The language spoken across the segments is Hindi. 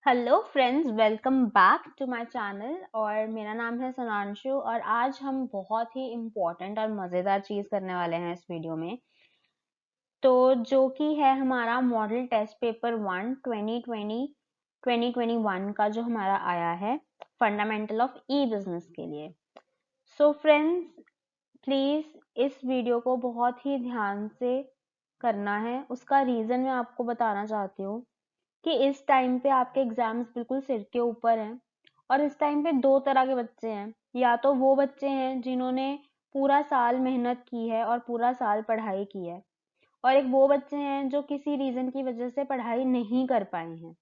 Hello friends, welcome back to my channel. और मेरा नाम है सोनांशु और आज हम बहुत ही इम्पोर्टेंट और मज़ेदार चीज़ करने वाले हैं इस वीडियो में। तो जो कि है हमारा मॉडल टेस्ट पेपर 2021 का जो हमारा आया है फंडामेंटल ऑफ ई बिजनेस के लिए। सो फ्रेंड्स, प्लीज़ इस वीडियो को बहुत ही ध्यान से करना है। उसका रीज़न मैं आपको बताना चाहती हूँ कि इस टाइम पे आपके एग्जाम्स बिल्कुल सिर के ऊपर हैं और इस टाइम पे दो तरह के बच्चे हैं। या तो वो बच्चे हैं जिन्होंने पूरा साल मेहनत की है और पूरा साल पढ़ाई की है, और एक वो बच्चे हैं जो किसी रीजन की वजह से पढ़ाई नहीं कर पाए हैं।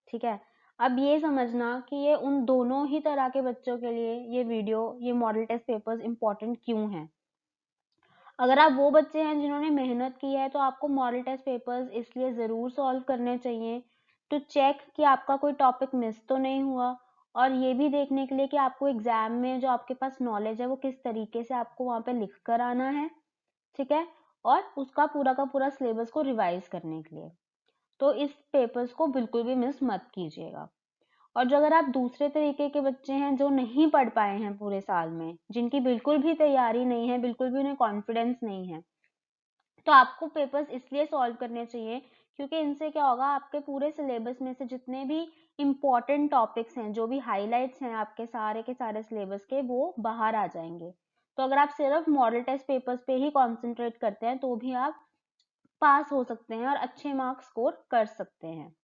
ठीक है। अब ये समझना कि ये उन दोनों ही तरह के बच्चों के लिए ये मॉडल टेस्ट पेपर्स इंपॉर्टेंट क्यों हैं। अगर आप वो बच्चे हैं जिन्होंने मेहनत की है तो आपको मॉडल टेस्ट पेपर्स इसलिए ज़रूर सॉल्व करने चाहिए टू चेक कि आपका कोई टॉपिक मिस तो नहीं हुआ, और ये भी देखने के लिए कि आपको एग्जाम में जो आपके पास नॉलेज है वो किस तरीके से आपको वहाँ पे लिख कर आना है। ठीक है। और उसका पूरा का पूरा सिलेबस को रिवाइज करने के लिए तो इस पेपर्स को बिल्कुल भी मिस मत कीजिएगा। और जो अगर आप दूसरे तरीके के बच्चे हैं जो नहीं पढ़ पाए हैं पूरे साल में, जिनकी बिल्कुल भी तैयारी नहीं है, बिल्कुल भी उन्हें कॉन्फिडेंस नहीं है, तो आपको पेपर्स इसलिए सॉल्व करने चाहिए क्योंकि इनसे क्या होगा, आपके पूरे सिलेबस में से जितने भी इम्पोर्टेंट टॉपिक्स हैं, जो भी हाइलाइट्स हैं आपके सारे के सारे सिलेबस के, वो बाहर आ जाएंगे। तो अगर आप सिर्फ मॉडल टेस्ट पेपर्स पे ही कंसंट्रेट करते हैं तो भी आप पास हो सकते हैं और अच्छे मार्क्स स्कोर कर सकते हैं।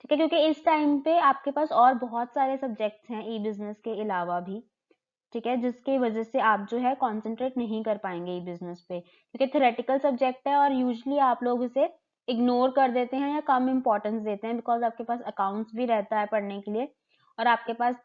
ठीक है, क्योंकि इस टाइम पे आपके पास और बहुत सारे सब्जेक्ट्स हैं ई बिजनेस के अलावा भी। ठीक है, जिसकी वजह से आप जो है कंसंट्रेट नहीं कर पाएंगे ई बिजनेस पे, क्योंकि थ्योरेटिकल सब्जेक्ट है और यूजुअली आप लोग इसे इग्नोर कर देते हैं या कम इंपॉर्टेंस देते हैं, बिकॉज आपके पास अकाउंट्स भी रहता है पढ़ने के लिए और आपके पास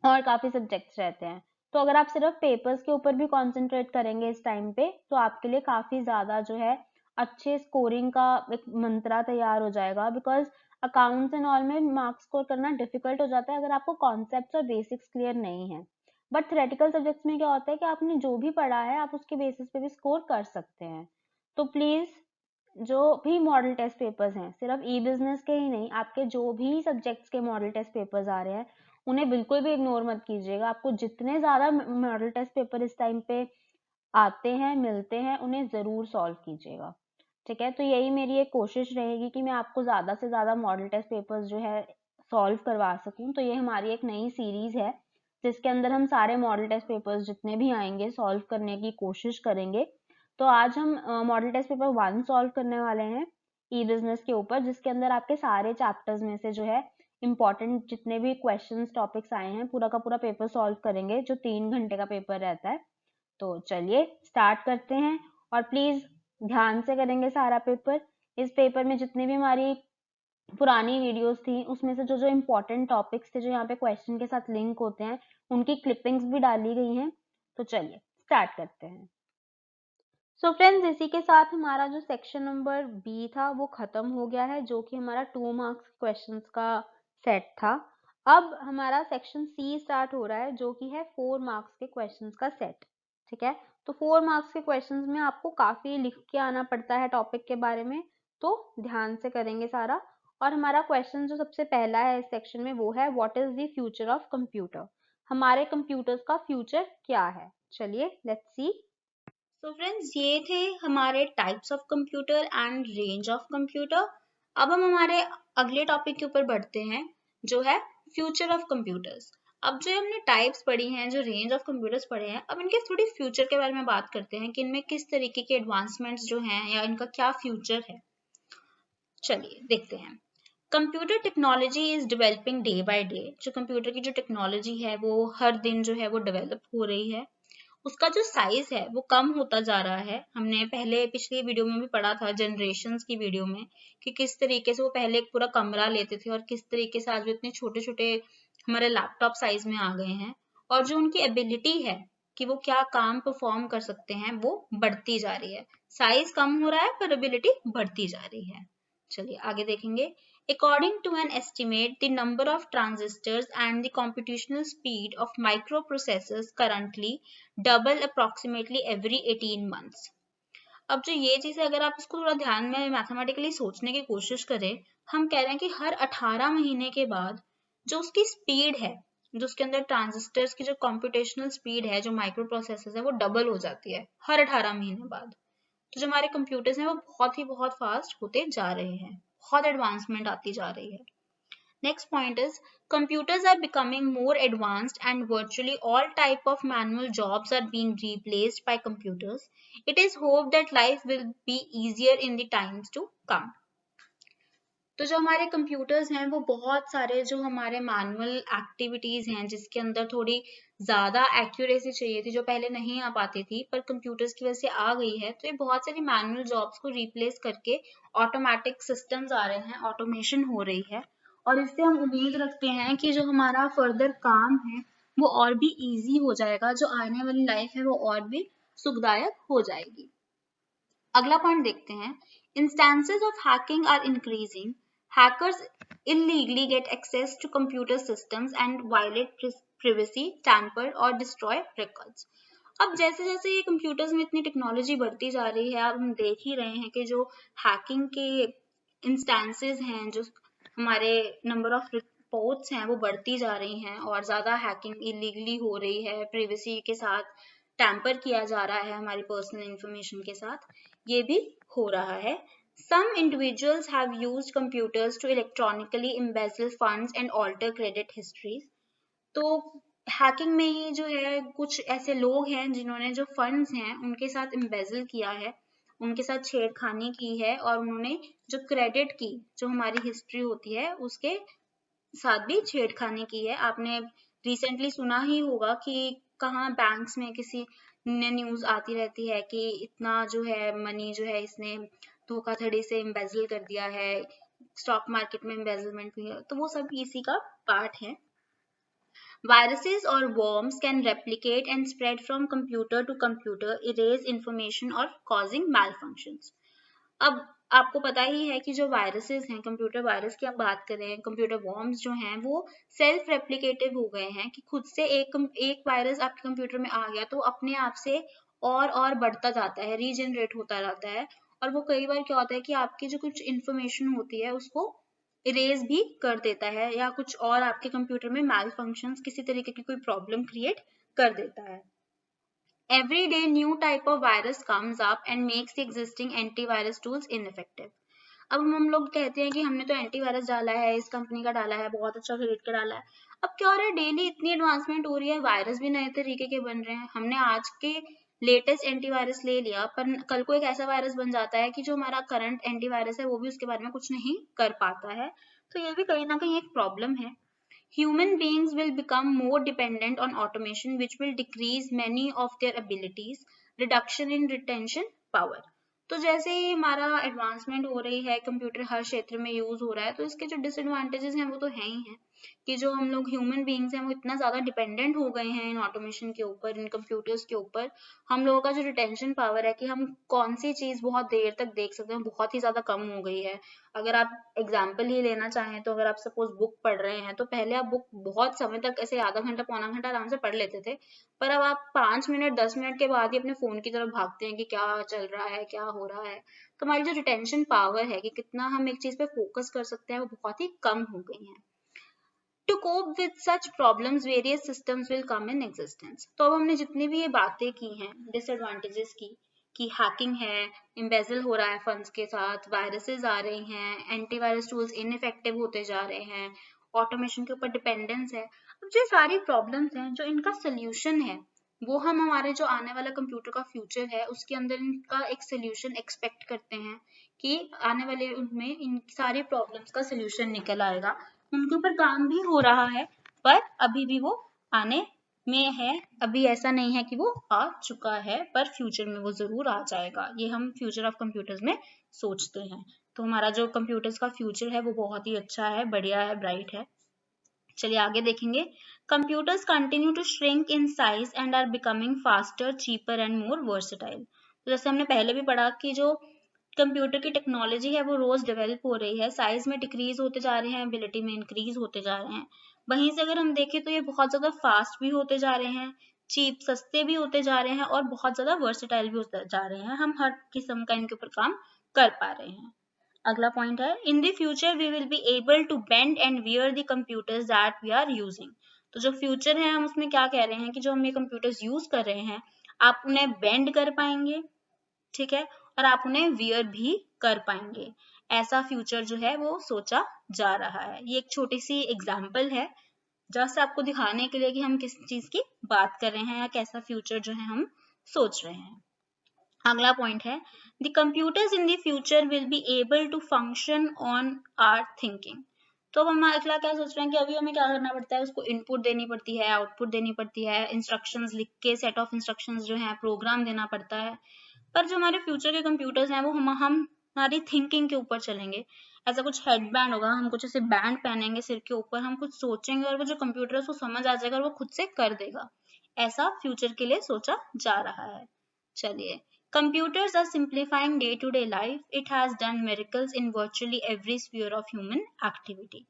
और काफी सब्जेक्ट्स रहते हैं। तो अगर आप सिर्फ पेपर्स के ऊपर भी कंसंट्रेट करेंगे इस टाइम पे तो आपके लिए काफी ज्यादा जो है अच्छे स्कोरिंग का एक मंत्रा तैयार हो जाएगा, बिकॉज अकाउंट्स एंड ऑल में मार्क्स स्कोर करना डिफिकल्ट हो जाता है अगर आपको कॉन्सेप्ट्स और बेसिक्स क्लियर नहीं है। बट थ्योरेटिकल सब्जेक्ट्स में क्या होता है कि आपने जो भी पढ़ा है आप उसके बेसिस पे भी स्कोर कर सकते हैं। तो प्लीज, जो भी मॉडल टेस्ट पेपर्स हैं, सिर्फ ई बिजनेस के ही नहीं, आपके जो भी सब्जेक्ट्स के मॉडल टेस्ट पेपर्स आ रहे हैं उन्हें बिल्कुल भी इग्नोर मत कीजिएगा। आपको जितने ज्यादा मॉडल टेस्ट पेपर इस टाइम पे आते हैं, मिलते हैं, उन्हें जरूर सॉल्व कीजिएगा। ठीक है, तो यही मेरी एक कोशिश रहेगी कि मैं आपको ज्यादा से ज्यादा मॉडल टेस्ट पेपर्स जो है सॉल्व करवा सकूं। तो ये हमारी एक नई सीरीज है जिसके अंदर हम सारे मॉडल टेस्ट पेपर्स जितने भी आएंगे सॉल्व करने की कोशिश करेंगे। तो आज हम मॉडल टेस्ट पेपर 1 सॉल्व करने वाले हैं ई बिजनेस के ऊपर, जिसके अंदर आपके सारे चैप्टर्स में से जो है इम्पोर्टेंट जितने भी क्वेश्चंस टॉपिक्स आए हैं पूरा का पूरा पेपर सॉल्व करेंगे, जो 3 घंटे का पेपर रहता है। तो चलिए स्टार्ट करते हैं, और प्लीज ध्यान से करेंगे सारा पेपर। इस पेपर में जितनी भी हमारी पुरानी वीडियोस थी उसमें से जो जो इम्पोर्टेंट टॉपिक्स थे जो यहाँ पे क्वेश्चन के साथ लिंक होते हैं उनकी क्लिपिंग्स भी डाली गई हैं। तो चलिए स्टार्ट करते हैं। सो फ्रेंड्स, इसी के साथ हमारा जो सेक्शन नंबर बी था वो खत्म हो गया है, जो कि हमारा 2 मार्क्स क्वेश्चंस का सेट था। अब हमारा सेक्शन सी स्टार्ट हो रहा है जो कि है 4 मार्क्स के क्वेश्चंस का सेट। ठीक है, तो 4 मार्क्स के क्वेश्चंस में आपको काफी लिख के आना पड़ता है टॉपिक के बारे में, तो ध्यान से करेंगे सारा। और हमारा क्वेश्चन जो सबसे पहला है इस सेक्शन में वो है, what is the future of computer. हमारे कंप्यूटर्स का फ्यूचर क्या है। चलिए लेट्स सी। तो फ्रेंड्स ये थे हमारे types of computer and range of computer. अब हम हमारे अगले टॉपिक के ऊपर बढ़ते हैं जो है फ्यूचर ऑफ कंप्यूटर्स। अब जो हमने टाइप्स पढ़ी हैं, जो रेंज ऑफ कंप्यूटर्स पढ़े हैं, अब इनके थोड़ी फ्यूचर के बारे में बात करते हैं कि इनमें किस तरीके के एडवांसमेंट्स जो हैं या इनका क्या फ्यूचर है। चलिए देखते हैं। Computer technology is developing day by day. जो कंप्यूटर की जो टेक्नोलॉजी है वो हर दिन जो है वो डेवलप हो रही है। उसका जो साइज है वो कम होता जा रहा है। हमने पहले पिछली वीडियो में भी पढ़ा था, जनरेशंस की वीडियो में, कि किस तरीके से वो पहले एक पूरा कमरा लेते थे और किस तरीके से आज वो इतने छोटे छोटे हमारे लैपटॉप साइज में आ गए हैं। और जो उनकी एबिलिटी है कि वो क्या काम परफॉर्म कर सकते हैं वो बढ़ती जा रही है। साइज कम हो रहा है पर एबिलिटी बढ़ती जा रही है। चलिए आगे देखेंगे। According to an estimate, the number of transistors and the computational speed of microprocessors currently double approximately every 18 months. अब जो ये चीज़ है, अगर आप इसको थोड़ा ध्यान में मैथमेटिकली सोचने की कोशिश करें, हम कह रहे हैं कि हर 18 महीने के बाद जो उसकी स्पीड है, जो उसके अंदर ट्रांजिस्टर्स की जो कंप्यूटेशनल स्पीड है, जो माइक्रो प्रोसेसर्स है, वो डबल हो जाती है हर 18 महीने बाद। तो जो हमारे कंप्यूटर्स हैं वो बहुत फास्ट होते जा रहे हैं, बहुत एडवांसमेंट आती जा रही है। Next point is computers are becoming more advanced and virtually all type of manual jobs are being replaced by computers. It is hoped that life will be easier in the times to come. तो जो हमारे कंप्यूटर्स हैं वो बहुत सारे जो हमारे मैनुअल एक्टिविटीज हैं जिसके अंदर थोड़ी ज्यादा एक्यूरेसी चाहिए थी, जो पहले नहीं आ पाती थी पर कंप्यूटर्स की वजह से आ गई है, तो ये बहुत सारी मैनुअल जॉब्स को रिप्लेस करके ऑटोमेटिक सिस्टम्स आ रहे हैं, ऑटोमेशन हो रही है। और इससे हम उम्मीद रखते हैं कि जो हमारा फर्दर काम है वो और भी इजी हो जाएगा, जो आने वाली लाइफ है वो और भी सुखदायक हो जाएगी। अगला पॉइंट देखते हैं, instances of hacking are increasing, hackers illegally get access to computer systems and violate privacy, tamper और destroy records. अब जैसे जैसे ये कंप्यूटर्स में इतनी टेक्नोलॉजी बढ़ती जा रही है, अब हम देख ही रहे हैं कि जो हैकिंग के इंस्टेंसेस हैं, जो हमारे नंबर ऑफ रिपोर्ट्स हैं वो बढ़ती जा रही हैं और ज़्यादा हैकिंग इलीगली हो रही है, प्रिवेसी के साथ टैम्पर किया जा रहा है हमारी पर्सनल इंफॉर्मेशन के साथ, ये भी हो रहा है। Some individuals have used computers to electronically embezzle funds and alter credit histories. तो हैकिंग में ही जो है कुछ ऐसे लोग हैं जिन्होंने जो फंड्स हैं उनके साथ embezzle किया है, उनके साथ छेड़खानी की है और उन्होंने जो क्रेडिट की जो हमारी हिस्ट्री होती है उसके साथ भी छेड़खानी की है। आपने रिसेंटली सुना ही होगा कि कहाँ बैंक्स में किसी ने न्यूज आती रहती है कि इतना जो है मनी जो है इसने धोखाधड़ी से एम्बेजल कर दिया है, स्टॉक मार्केट में एम्बेजलमेंट हुई है, तो वो सब इसी का पार्ट है। Viruses or worms can replicate and spread from computer to computer, erase information or causing malfunctions. अब आपको पता ही है कि जो वायरसेस हैं, कंप्यूटर वायरस की हम बात करें, कंप्यूटर वॉर्म्स जो हैं वो सेल्फ रेप्लिकेटिव हो गए हैं कि खुद से एक वायरस आपके कंप्यूटर में आ गया तो अपने आप से और बढ़ता जाता है, रीजनरेट होता जाता है। और वो कई बार क्या होता है कि आपकी जो कुछ इंफॉर्मेशन होती है उसको इरेज भी कर देता है या कुछ और आपके कंप्यूटर में मैल फंक्शंस, किसी तरीके की कोई प्रॉब्लम क्रिएट कर देता है। Every day new type of virus comes up and makes the existing antivirus tools ineffective. अब हम लोग कहते हैं कि हमने तो एंटीवायरस डाला है, इस कंपनी का डाला है, बहुत अच्छा खरीद के डाला है। अब क्या हो रहा है, डेली इतनी एडवांसमेंट हो रही है, वायरस भी नए तरीके के बन रहे हैं। हमने आज के लेटेस्ट एंटीवायरस ले लिया पर कल को एक ऐसा वायरस बन जाता है कि जो हमारा करंट एंटीवायरस है वो भी उसके बारे में कुछ नहीं कर पाता है। तो ये भी कहीं ना कहीं एक प्रॉब्लम है। Human beings will become more dependent on automation, which will decrease many of their abilities, reduction in retention power. तो जैसे ही हमारा एडवांसमेंट हो रही है, कंप्यूटर हर क्षेत्र में यूज हो रहा है, तो इसके जो डिसएडवांटेजेस हैं वो तो है ही हैं कि जो हम लोग ह्यूमन बींग्स हैं वो इतना ज्यादा डिपेंडेंट हो गए हैं इन ऑटोमेशन के ऊपर, इन कंप्यूटर्स के ऊपर। हम लोगों का जो रिटेंशन पावर है कि हम कौन सी चीज बहुत देर तक देख सकते हैं, बहुत ही ज्यादा कम हो गई है। अगर आप एग्जाम्पल ही लेना चाहें तो अगर आप सपोज बुक पढ़ रहे हैं तो पहले आप बुक बहुत समय तक ऐसे आधा घंटा पौना घंटा आराम से पढ़ लेते थे, पर अब आप 5 मिनट 10 मिनट के बाद ही अपने फोन की तरफ भागते हैं कि क्या चल रहा है, क्या हो रहा है। तो हमारी जो रिटेंशन पावर है कि कितना हम एक चीज पे फोकस कर सकते हैं वो बहुत ही कम हो गई है। To cope with such problems, various systems will come in existence. तो अब हमने जितनी भी ये बातें की हैं डिसएडवांटेजेस की, कि हैकिंग है, एम्बेजल हो रहा है फंड्स के साथ, वायरसेस आ रही हैं, एंटीवायरस टूल्स इनइफेक्टिव होते जा रहे हैं, ऑटोमेशन के ऊपर डिपेंडेंस है। अब जो सारी प्रॉब्लम्स हैं, जो इनका सोल्यूशन है वो हम हमारे जो आने वाला कंप्यूटर का फ्यूचर है उसके अंदर इनका एक सोल्यूशन एक्सपेक्ट करते हैं कि आने वाले उनमें इन सारी प्रॉब्लम्स का सोल्यूशन निकल आएगा। उनके ऊपर काम भी हो रहा है पर अभी भी वो आने में है, अभी ऐसा नहीं है कि वो आ चुका है, पर फ्यूचर में वो जरूर आ जाएगा। ये हम फ्यूचर ऑफ कंप्यूटर्स में सोचते हैं। तो हमारा जो कंप्यूटर्स का फ्यूचर है वो बहुत ही अच्छा है, बढ़िया है, ब्राइट है। चलिए आगे देखेंगे। Computers continue to shrink in size and are becoming faster, cheaper and more versatile. तो जैसे हमने पहले भी पढ़ा कि जो कंप्यूटर की टेक्नोलॉजी है वो रोज डेवलप हो रही है, साइज में डिक्रीज होते जा रहे हैं, एबिलिटी में इंक्रीज होते जा रहे हैं। वहीं से अगर हम देखें तो ये बहुत ज्यादा फास्ट भी होते जा रहे हैं, चीप, सस्ते भी होते जा रहे हैं और बहुत ज्यादा वर्सेटाइल भी होते जा रहे हैं। हम हर किस्म का इनके ऊपर काम कर पा रहे हैं। अगला पॉइंट है, in the future we will be able to bend and wear the computers that we are using. तो जो फ्यूचर है हम उसमें क्या कह रहे हैं कि जो हम ये कंप्यूटर्स यूज कर रहे हैं आप उन्हें बेंड कर पाएंगे, ठीक है, और आप उन्हें वियर भी कर पाएंगे। ऐसा फ्यूचर जो है वो सोचा जा रहा है। ये एक छोटी सी एग्जाम्पल है जस्ट आपको दिखाने के लिए कि हम किस चीज की बात कर रहे हैं या कैसा फ्यूचर जो है हम सोच रहे हैं। अगला पॉइंट है, the computers in the future will be able to function on our thinking. तो अब हम अगला क्या सोच रहे हैं कि अभी हमें क्या करना पड़ता है, उसको इनपुट देनी पड़ती है, आउटपुट देनी पड़ती है, इंस्ट्रक्शंस लिख के सेट ऑफ इंस्ट्रक्शंस जो है प्रोग्राम देना पड़ता है। पर जो हमारे फ्यूचर के कंप्यूटर्स हैं वो हम हमारी थिंकिंग के ऊपर चलेंगे। ऐसा कुछ हेडबैंड होगा, हम कुछ ऐसे बैंड पहनेंगे सिर के ऊपर, हम कुछ सोचेंगे और वो जो कंप्यूटर है उसको समझ आ जाएगा और वो खुद से कर देगा। ऐसा फ्यूचर के लिए सोचा जा रहा है। चलिए, computers are simplifying day-to-day life. It has done miracles in virtually every sphere of human activity.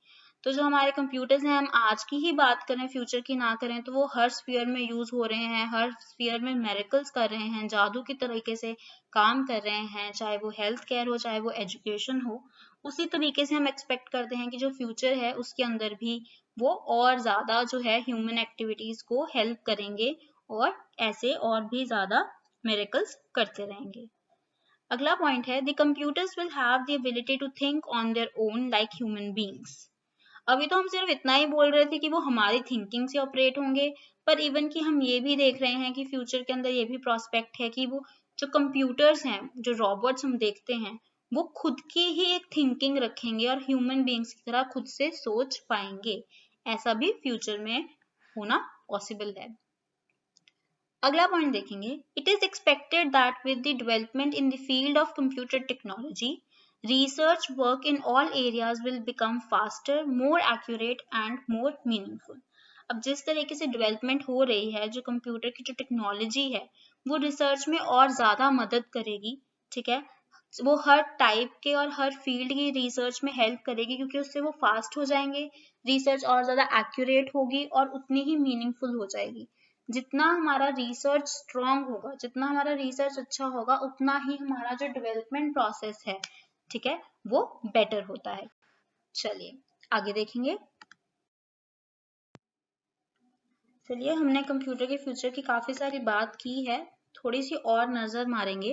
तो जो हमारे कंप्यूटर्स हैं, हम आज की ही बात करें, फ्यूचर की ना करें, तो वो हर स्फीयर में यूज हो रहे हैं, हर स्फीयर में मेरिकल्स कर रहे हैं, जादू की तरीके से काम कर रहे हैं, चाहे वो हेल्थ केयर हो, चाहे वो एजुकेशन हो। उसी तरीके से हम एक्सपेक्ट करते हैं कि जो फ्यूचर है उसके अंदर भी वो और ज्यादा जो है ह्यूमन एक्टिविटीज को हेल्प करेंगे और ऐसे और भी ज्यादा मिरेकल्स करते रहेंगे। अगला पॉइंट है, the computers will have the ability to think on their own like human beings. अभी तो हम सिर्फ इतना ही बोल रहे थे कि वो हमारी थिंकिंग से ऑपरेट होंगे, पर इवन कि हम ये भी देख रहे हैं कि फ्यूचर के अंदर ये भी प्रोस्पेक्ट है कि वो जो कंप्यूटर्स हैं, जो रोबोट्स हम देखते हैं, वो खुद की ही एक थिंकिंग रखेंगे और ह्यूमन बीइंग्स की तरह खुद से सोच पाएंगे। ऐसा भी फ्यूचर में होना पॉसिबल है। अगला पॉइंट देखेंगे, it is expected that with the development in the field of computer technology, research work in all areas will become faster, more accurate and more meaningful. अब जिस तरीके से डेवलपमेंट हो रही है, जो कंप्यूटर की जो टेक्नोलॉजी है वो रिसर्च में और ज्यादा मदद करेगी, ठीक है, वो हर टाइप के और हर फील्ड की रिसर्च में हेल्प करेगी क्योंकि उससे वो फास्ट हो जाएंगे, रिसर्च और ज्यादा एक्यूरेट होगी और उतनी ही मीनिंगफुल हो जाएगी। जितना हमारा रिसर्च स्ट्रॉन्ग होगा, जितना हमारा रिसर्च अच्छा होगा, उतना ही हमारा जो डेवलपमेंट प्रोसेस है, ठीक है, वो बेटर होता है। चलिए आगे देखेंगे। चलिए, हमने कंप्यूटर के फ्यूचर की काफी सारी बात की है, थोड़ी सी और नजर मारेंगे।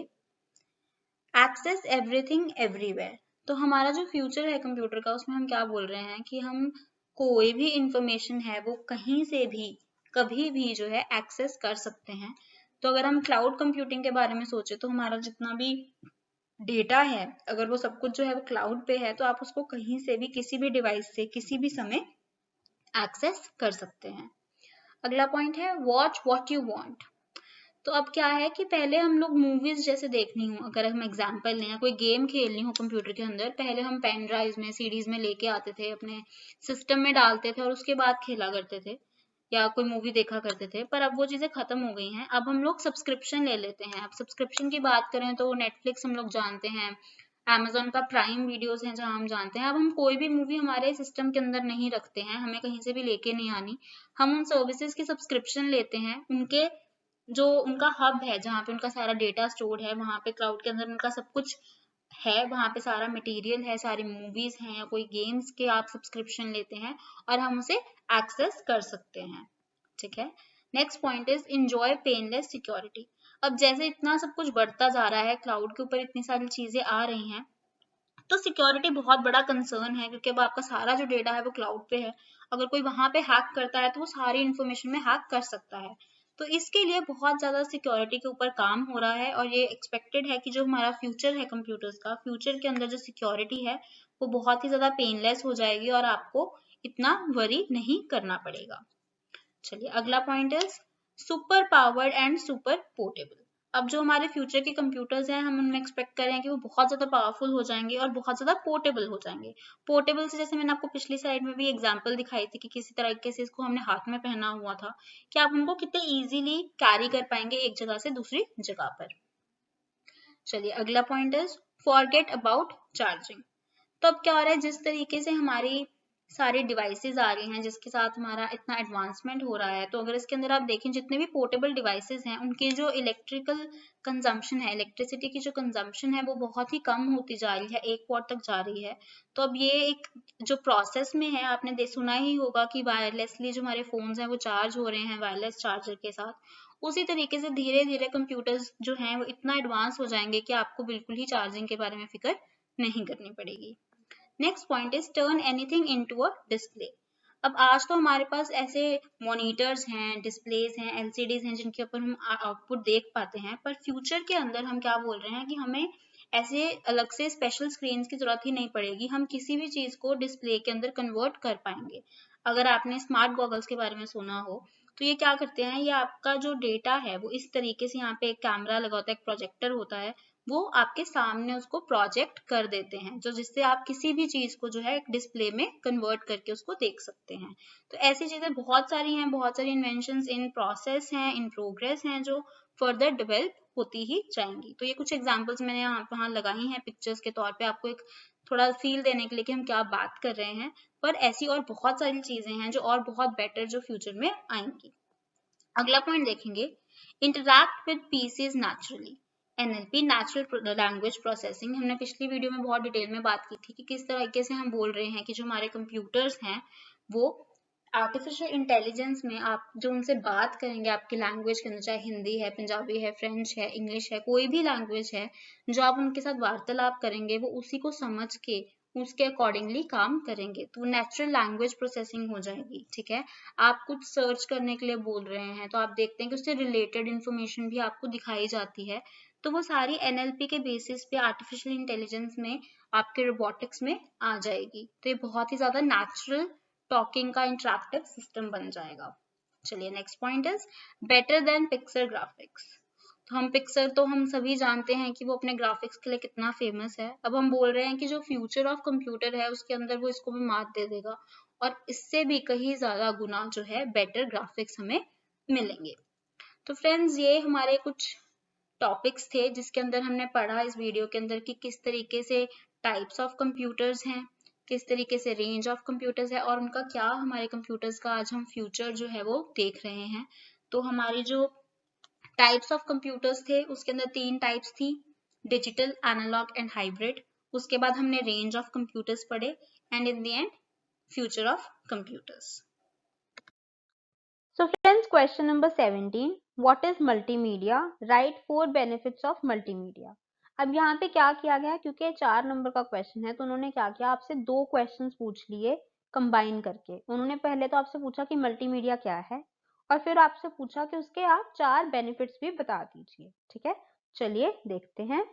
Access everything everywhere. तो हमारा जो फ्यूचर है कंप्यूटर का, उसमें हम क्या बोल रहे हैं कि हम कोई भी इंफॉर्मेशन है वो कहीं से भी कभी भी जो है एक्सेस कर सकते हैं। तो अगर हम क्लाउड कंप्यूटिंग के बारे में सोचे तो हमारा जितना भी डेटा है, अगर वो सब कुछ जो है वो क्लाउड पे है, तो आप उसको कहीं से भी किसी भी डिवाइस से किसी भी समय एक्सेस कर सकते हैं। अगला पॉइंट है, वॉच व्हाट यू वांट। तो अब क्या है कि पहले हम लोग मूवीज जैसे देखनी हो, अगर हम एग्जांपल लें, कोई गेम खेलनी हो कंप्यूटर के अंदर, पहले हम पेन ड्राइव में सीडीज में लेके आते थे, अपने सिस्टम में डालते थे और उसके बाद खेला करते थे या कोई मूवी देखा करते थे। पर अब वो चीजें खत्म हो गई हैं, अब हम लोग सब्सक्रिप्शन ले लेते हैं। अब सब्सक्रिप्शन की बात करें तो नेटफ्लिक्स हम लोग जानते हैं, Amazon का प्राइम वीडियोस है जहां हम जानते हैं। अब हम कोई भी मूवी हमारे सिस्टम के अंदर नहीं रखते हैं, हमें कहीं से भी लेके नहीं आनी, हम उन सर्विसेज की सब्सक्रिप्शन लेते हैं। उनके जो उनका हब है जहाँ पे उनका सारा डेटा स्टोर है, वहां पे क्लाउड के अंदर उनका सब कुछ है, वहां पे सारा मटेरियल है, सारी मूवीज हैं या कोई गेम्स के आप सब्सक्रिप्शन लेते हैं और हम उसे एक्सेस कर सकते हैं, ठीक है। Next point is enjoy painless security. अब जैसे इतना सब कुछ बढ़ता जा रहा है, क्लाउड के ऊपर इतनी सारी चीजें आ रही हैं, तो सिक्योरिटी बहुत बड़ा कंसर्न है क्योंकि अब आपका सारा जो डेटा है वो क्लाउड पे है। अगर कोई वहां पे हैक करता है तो वो सारी इंफॉर्मेशन में हैक कर सकता है। तो इसके लिए बहुत ज्यादा सिक्योरिटी के ऊपर काम हो रहा है और ये एक्सपेक्टेड है कि जो हमारा फ्यूचर है कंप्यूटर्स का, फ्यूचर के अंदर जो सिक्योरिटी है वो बहुत ही ज्यादा पेनलेस हो जाएगी और आपको इतना वरी नहीं करना पड़ेगा। चलिए अगला point is super powered and super portable. अब जो हमारे फ्यूचर के कंप्यूटर्स हैं, हम उनमें एक्सपेक्ट कर रहे हैं कि वो बहुत ज्यादा पावरफुल हो जाएंगे और बहुत ज्यादा पोर्टेबल हो जाएंगे। पोर्टेबल से जैसे मैंने आपको पिछली स्लाइड में भी एग्जांपल दिखाई थी कि किसी तरीके से इसको हमने हाथ में पहना हुआ था कि आप उनको कितने इजीली कैरी कर पाएंगे एक जगह से दूसरी जगह पर। चलिए अगला point is forget about charging. तो अब क्या हो रहा है, जिस तरीके से हमारी सारी डिवाइसेस आ रही हैं जिसके साथ हमारा इतना एडवांसमेंट हो रहा है। तो अगर इसके अंदर आप देखें जितने भी पोर्टेबल डिवाइसेस हैं उनकी जो इलेक्ट्रिकल कंजम्पशन है, इलेक्ट्रिसिटी की जो कंजम्पशन है वो बहुत ही कम होती जा रही है, 1 वॉट तक जा रही है। तो अब ये एक जो प्रोसेस में है, आपने सुना ही होगा कि वायरलेसली जो हमारे फोन्स हैं वो चार्ज हो रहे हैं वायरलेस चार्जर के साथ। उसी तरीके से धीरे धीरे कंप्यूटर्स जो हैं वो इतना एडवांस हो जाएंगे कि आपको बिल्कुल ही चार्जिंग के बारे में फिक्र नहीं करनी पड़ेगी। Next point is turn anything into a display. अब आज तो हमारे पास ऐसे मॉनिटर्स हैं, डिस्प्लेज हैं, एलसीडीज हैं जिनके ऊपर हम आउटपुट देख पाते हैं, पर फ्यूचर के अंदर हम क्या बोल रहे हैं कि हमें ऐसे अलग से स्पेशल स्क्रीन की जरूरत ही नहीं पड़ेगी, हम किसी भी चीज को डिस्प्ले के अंदर कन्वर्ट कर पाएंगे। अगर आपने स्मार्ट गॉगल्स के बारे में सुना हो तो ये क्या करते हैं, ये आपका जो डेटा है वो इस तरीके से, यहाँ पे एक कैमरा लगा होता है, एक प्रोजेक्टर होता है, वो आपके सामने उसको प्रोजेक्ट कर देते हैं, जो जिससे आप किसी भी चीज को जो है एक डिस्प्ले में कन्वर्ट करके उसको देख सकते हैं। तो ऐसी चीजें बहुत सारी हैं, बहुत सारी इन्वेंशंस इन प्रोसेस हैं, इन प्रोग्रेस हैं, जो फर्दर डेवलप होती ही जाएंगी। तो ये कुछ एग्जांपल्स मैंने यहाँ लगाई हैं पिक्चर्स के तौर पे, आपको एक थोड़ा फील देने के लिए कि हम क्या बात कर रहे हैं। पर ऐसी और बहुत सारी चीजें हैं जो और बहुत बेटर जो फ्यूचर में आएंगी। अगला पॉइंट देखेंगे, interact with PCs naturally. NLP, natural language processing, हमने पिछली वीडियो में बहुत डिटेल में बात की थी कि किस तरीके से हम बोल रहे हैं कि जो हमारे कंप्यूटर्स हैं वो आर्टिफिशियल इंटेलिजेंस में आप जो उनसे बात करेंगे आपकी लैंग्वेज के अंदर, चाहे हिंदी है, पंजाबी है, फ्रेंच है, इंग्लिश है, कोई भी लैंग्वेज है, जो आप उनके साथ वार्तालाप करेंगे वो उसी को समझ के उसके अकॉर्डिंगली काम करेंगे, तो नेचुरल लैंग्वेज प्रोसेसिंग हो जाएगी। ठीक है, आप कुछ सर्च करने के लिए बोल रहे हैं तो आप देखते हैं कि उससे रिलेटेड इंफॉर्मेशन भी आपको दिखाई जाती है, तो वो सारी एनएलपी के बेसिस पे आर्टिफिशियल इंटेलिजेंस में आपके रोबोटिक्स में आ जाएगी। तो ये बहुत ही ज्यादा नेचुरल टॉकिंग का इंटरैक्टिव सिस्टम बन जाएगा। चलिए next point is better than pixel graphics. तो हम पिक्सल तो हम सभी जानते हैं कि वो अपने ग्राफिक्स के लिए कितना फेमस है। अब हम बोल रहे हैं कि जो फ्यूचर ऑफ कंप्यूटर है उसके अंदर वो इसको भी मात दे देगा और इससे भी कहीं ज्यादा गुना जो है बेटर ग्राफिक्स हमें मिलेंगे। तो फ्रेंड्स ये हमारे कुछ टॉपिक्स थे जिसके अंदर हमने पढ़ा इस वीडियो के अंदर कि किस तरीके से टाइप्स ऑफ कंप्यूटर्स हैं, किस तरीके से रेंज ऑफ कंप्यूटर्स है और उनका क्या हमारे कंप्यूटर्स का आज हम फ्यूचर जो है वो देख रहे हैं। तो हमारी जो टाइप्स ऑफ कंप्यूटर्स थे उसके अंदर 3 टाइप्स थी, डिजिटल, एनालॉग एंड हाइब्रिड। उसके बाद हमने रेंज ऑफ कंप्यूटर्स पढ़े and in the end future of computers. So friends, question number 17, what is multimedia? Write 4 benefits of multimedia. अब यहाँ पे क्या किया गया है, क्योंकि 4 नंबर का क्वेश्चन है तो उन्होंने क्या किया, आपसे 2 क्वेश्चंस पूछ लिए कंबाइन करके। उन्होंने पहले तो आपसे पूछा कि मल्टीमीडिया क्या है और फिर आपसे पूछा कि उसके आप 4 बेनिफिट्स भी बता दीजिए। ठीक है, चलिए देखते हैं।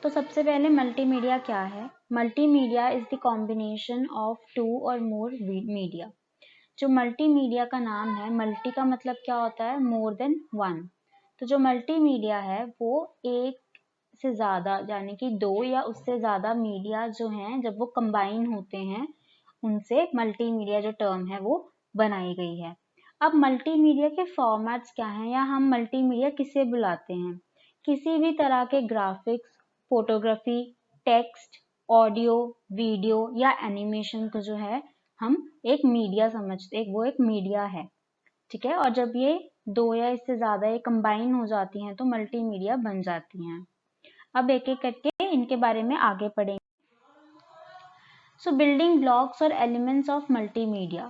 तो सबसे पहले मल्टीमीडिया क्या है। Multimedia is the combination of 2 और मोर मीडिया। जो मल्टीमीडिया का नाम है, मल्टी का मतलब क्या होता है, मोर देन वन। तो जो मल्टीमीडिया है वो एक से ज्यादा यानी कि 2 या उससे ज्यादा मीडिया जो हैं जब वो कंबाइन होते हैं उनसे मल्टीमीडिया जो टर्म है वो बनाई गई है। अब मल्टीमीडिया के फॉर्मेट्स क्या हैं या हम मल्टीमीडिया किसे बुलाते हैं, किसी भी तरह के graphics, photography, text, audio, video या एनिमेशन को जो है हम एक मीडिया समझते हैं, वो एक मीडिया है। ठीक है, और जब ये 2 या इससे ज्यादा ये कंबाइन हो जाती हैं तो मल्टीमीडिया बन जाती हैं। अब एक एक करके इनके बारे में आगे पढ़ेंगे। So building blocks or elements of multimedia.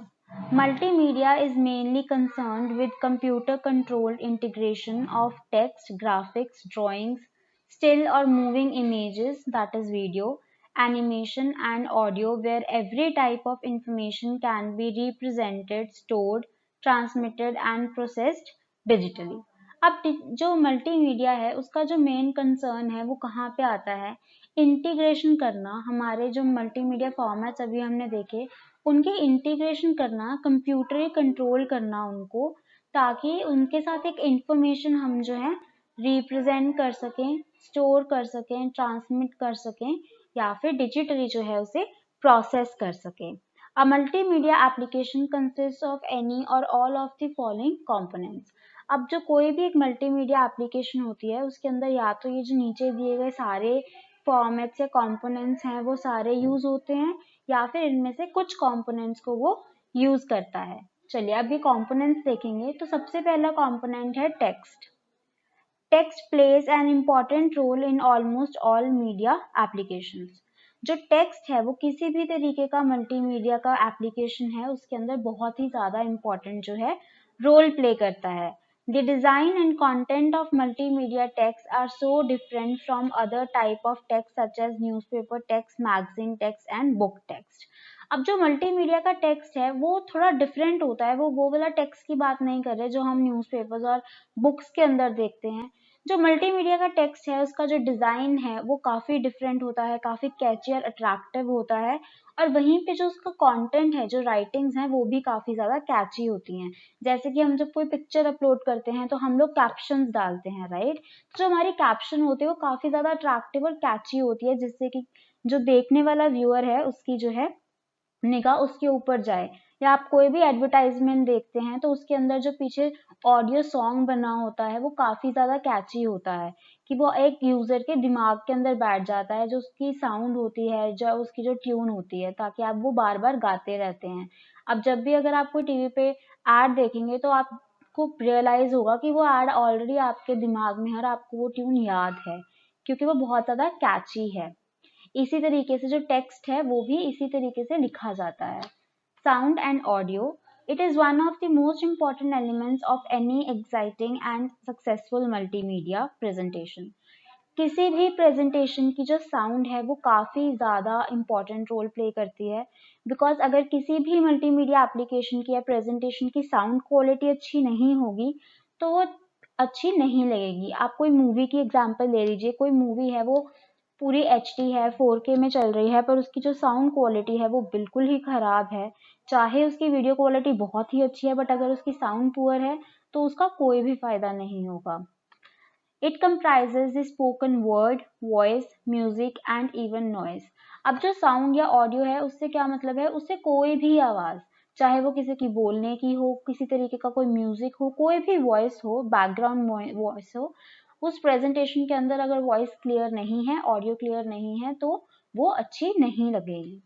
Multimedia is mainly concerned with computer controlled integration of text, graphics, drawings, still or moving images, that is video, animation and audio, where every type of information can be represented, stored, transmitted and processed digitally. अब जो मल्टीमीडिया है उसका जो मेन कंसर्न है वो कहाँ पे आता है, इंटीग्रेशन करना। हमारे जो मल्टीमीडिया फॉर्मेट्स अभी हमने देखे उनके इंटीग्रेशन करना, कंप्यूटर कंट्रोल करना उनको, ताकि उनके साथ एक इंफॉर्मेशन हम जो है रिप्रेजेंट कर सकें, स्टोर कर सकें, ट्रांसमिट कर सकें या फिर डिजिटली जो है उसे प्रोसेस कर सकें। A multimedia application consists of any or all of the following components. अब जो कोई भी एक मल्टीमीडिया एप्लीकेशन होती है उसके अंदर या तो ये जो नीचे दिए गए सारे फॉर्मेट्स या कंपोनेंट्स हैं वो सारे यूज होते हैं, या फिर इनमें से कुछ कंपोनेंट्स को वो यूज करता है। चलिए अब ये कंपोनेंट्स देखेंगे। तो सबसे पहला कंपोनेंट है text. Text plays an important role in almost all media applications. जो टेक्स्ट है वो किसी भी तरीके का मल्टीमीडिया का एप्लीकेशन है उसके अंदर बहुत ही ज़्यादा इम्पॉर्टेंट जो है रोल प्ले करता है। The design and content of multimedia text are so different from other type of text such as newspaper text, magazine text and book text. अब जो मल्टीमीडिया का टेक्स्ट है वो थोड़ा डिफरेंट होता है। वो वाला टेक्स्ट की बात नहीं कर रहे जो हम न्यूज़पेपर्स और बुक्स के अंदर देखते हैं। जो मल्टीमीडिया का टेक्स्ट है उसका जो डिज़ाइन है वो काफ़ी डिफरेंट होता है, काफ़ी कैची और अट्रैक्टिव होता है, और वहीं पे जो उसका कंटेंट है, जो राइटिंग्स हैं वो भी काफ़ी ज़्यादा कैची होती हैं। जैसे कि हम जब कोई पिक्चर अपलोड करते हैं तो हम लोग कैप्शंस डालते हैं, राइट। तो जो हमारी कैप्शन होती है वो काफ़ी ज़्यादा अट्रैक्टिव और कैची होती है, जिससे कि जो देखने वाला व्यूअर है उसकी जो है निगाह उसके ऊपर जाए। या आप कोई भी एडवर्टाइजमेंट देखते हैं तो उसके अंदर जो पीछे ऑडियो सॉन्ग बना होता है वो काफ़ी ज़्यादा कैची होता है कि वो एक यूज़र के दिमाग के अंदर बैठ जाता है, जो उसकी साउंड होती है, जो उसकी जो ट्यून होती है, ताकि आप वो बार बार गाते रहते हैं। अब जब भी अगर आप कोई टीवी पे ऐड देखेंगे तो आपको रियलाइज होगा कि वो ऐड ऑलरेडी आपके दिमाग में है और आपको वो ट्यून याद है, क्योंकि वो बहुत ज़्यादा कैची है। इसी तरीके से जो टेक्स्ट है वो भी इसी तरीके से लिखा जाता है। Sound and audio. It is one of the most important elements of any exciting and successful multimedia presentation. किसी भी प्रेजेंटेशन की जो साउंड है वो काफ़ी ज़्यादा इम्पॉर्टेंट रोल प्ले करती है, बिकॉज अगर किसी भी मल्टीमीडिया एप्लीकेशन की या प्रेजेंटेशन की साउंड क्वालिटी अच्छी नहीं होगी तो वो अच्छी नहीं लगेगी। आप कोई मूवी की एग्जांपल ले लीजिए। कोई मूवी है वो पूरी एचडी है, 4K में चल रही है, पर उसकी जो साउंड क्वालिटी है वो बिल्कुल ही ख़राब है। चाहे उसकी वीडियो क्वालिटी बहुत ही अच्छी है, बट अगर उसकी साउंड पुअर है तो उसका कोई भी फ़ायदा नहीं होगा। It comprises the spoken word, voice, music and even noise. अब जो साउंड या ऑडियो है उससे क्या मतलब है, उससे कोई भी आवाज़, चाहे वो किसी की बोलने की हो, किसी तरीके का कोई म्यूजिक हो, कोई भी वॉइस हो, बैकग्राउंड वॉइस हो, उस प्रेजेंटेशन के अंदर अगर वॉइस क्लियर नहीं है, ऑडियो क्लियर नहीं है, तो वो अच्छी नहीं लगेगी।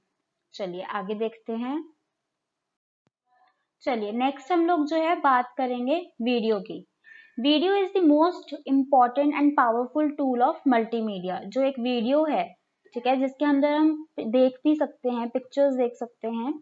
चलिए आगे देखते हैं। चलिए नेक्स्ट हम लोग जो है बात करेंगे वीडियो की। Video is the most important and powerful tool of multimedia. जो एक वीडियो है, ठीक है, जिसके अंदर हम देख भी सकते हैं, पिक्चर्स देख सकते हैं,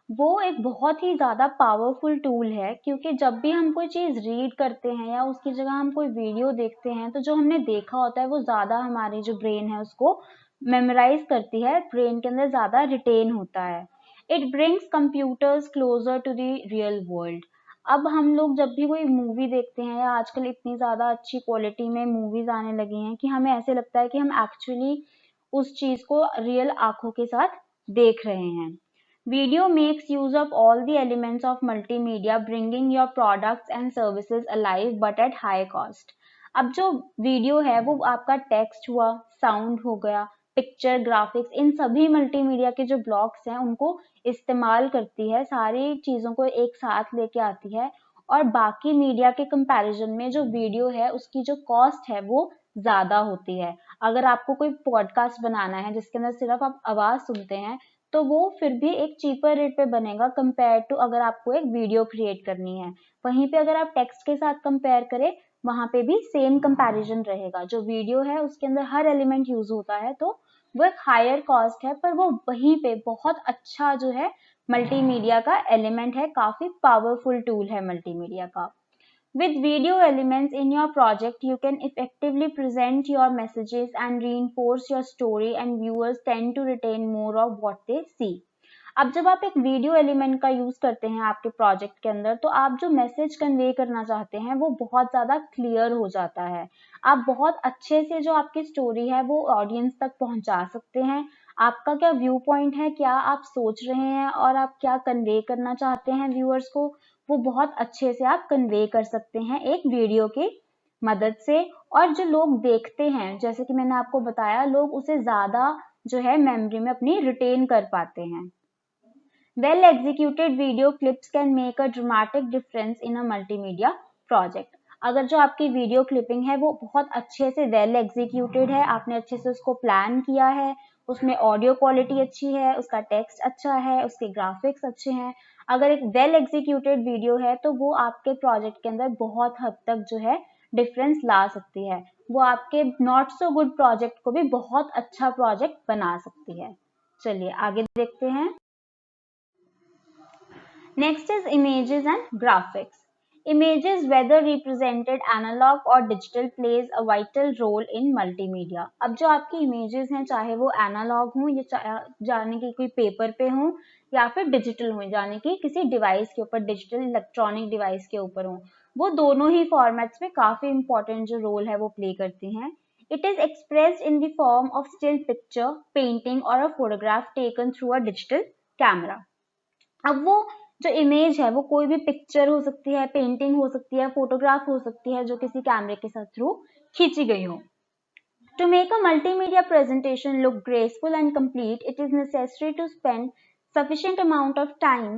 वो एक बहुत ही ज़्यादा पावरफुल टूल है, क्योंकि जब भी हम कोई चीज़ रीड करते हैं या उसकी जगह हम कोई वीडियो देखते हैं तो जो हमने देखा होता है वो ज़्यादा हमारी जो ब्रेन है उसको मेमोराइज करती है, ब्रेन के अंदर ज़्यादा रिटेन होता है। It brings computers closer to the real world. अब हम लोग जब भी कोई मूवी देखते हैं, या आजकल इतनी ज़्यादा अच्छी क्वालिटी में मूवीज़ आने लगी हैं कि हमें ऐसे लगता है कि हम एक्चुअली उस चीज़ को रियल आंखों के साथ देख रहे हैं। Video makes use of all the elements of multimedia, bringing your products and services alive but at high cost. अब जो वीडियो है वो आपका टेक्स्ट हुआ, साउंड हो गया, पिक्चर, ग्राफिक्स, इन सभी मल्टीमीडिया के जो ब्लॉक्स हैं उनको इस्तेमाल करती है, सारी चीज़ों को एक साथ लेके आती है, और बाकी मीडिया के कंपैरिजन में जो वीडियो है उसकी जो कॉस्ट है वो ज़्यादा होती है। अगर आपको कोई पॉडकास्ट बनाना है जिसके अंदर सिर्फ आप आवाज़ सुनते हैं तो वो फिर भी एक चीपर रेट पे बनेगा कंपेयर टू अगर आपको एक वीडियो क्रिएट करनी है। वहीं पे अगर आप टेक्स्ट के साथ कंपेयर करें, वहां पे भी सेम कंपैरिजन रहेगा। जो वीडियो है उसके अंदर हर एलिमेंट यूज होता है, तो वो एक हायर कॉस्ट है, पर वो वहीं पे बहुत अच्छा जो है मल्टीमीडिया का एलिमेंट है, काफी पावरफुल टूल है मल्टीमीडिया का। With video elements in your project, you can effectively present your messages and reinforce your story, and viewers tend to retain more of what they see. अब जब आप एक वीडियो एलिमेंट का यूज करते हैं आपके प्रोजेक्ट के अंदर, तो आप जो मैसेज कन्वे करना चाहते हैं वो बहुत ज्यादा क्लियर हो जाता है। आप बहुत अच्छे से जो आपकी स्टोरी है वो ऑडियंस तक पहुंचा सकते हैं। आपका क्या व्यू पॉइंट है, क्या आप सोच रहे हैं और आप क्या कन्वे करना चाहते हैं व्यूअर्स को, वो बहुत अच्छे से आप कन्वे कर सकते हैं एक वीडियो की मदद से। और जो लोग देखते हैं, जैसे कि मैंने आपको बताया, लोग उसे ज्यादा जो है मेमोरी में अपनी रिटेन कर पाते हैं। Well executed video clips can make a dramatic difference in a multimedia project. अगर जो आपकी वीडियो क्लिपिंग है वो बहुत अच्छे से वेल एग्जीक्यूटेड है, आपने अच्छे से उसको प्लान किया है, उसमें ऑडियो क्वालिटी अच्छी है, उसका टेक्स्ट अच्छा है, उसके ग्राफिक्स अच्छे हैं, अगर एक वेल एग्जीक्यूटेड वीडियो है तो वो आपके प्रोजेक्ट के अंदर बहुत हद तक जो है डिफरेंस ला सकती है, वो आपके नॉट सो गुड प्रोजेक्ट को भी बहुत अच्छा प्रोजेक्ट बना सकती है। चलिए आगे देखते हैं। Next is images and graphics. Images, whether represented analog or digital, plays a vital role in multimedia. अब जो आपकी images हैं, चाहे वो analog हो या जाने की कोई पेपर पे हो या फिर डिजिटल हो, जाने की किसी डिवाइस के ऊपर, डिजिटल इलेक्ट्रॉनिक डिवाइस के ऊपर हो, वो दोनों ही फॉर्मेट्स में काफी इंपॉर्टेंट जो रोल है वो प्ले करती हैं. It is expressed in the form of still picture, painting or a photograph taken through a digital camera. अब वो जो इमेज है वो कोई भी पिक्चर हो सकती है, पेंटिंग हो सकती है, फोटोग्राफ हो सकती है जो किसी कैमरे के साथ थ्रू खींची गई हो. To make a multimedia presentation look graceful and complete, it is necessary to spend sufficient amount of time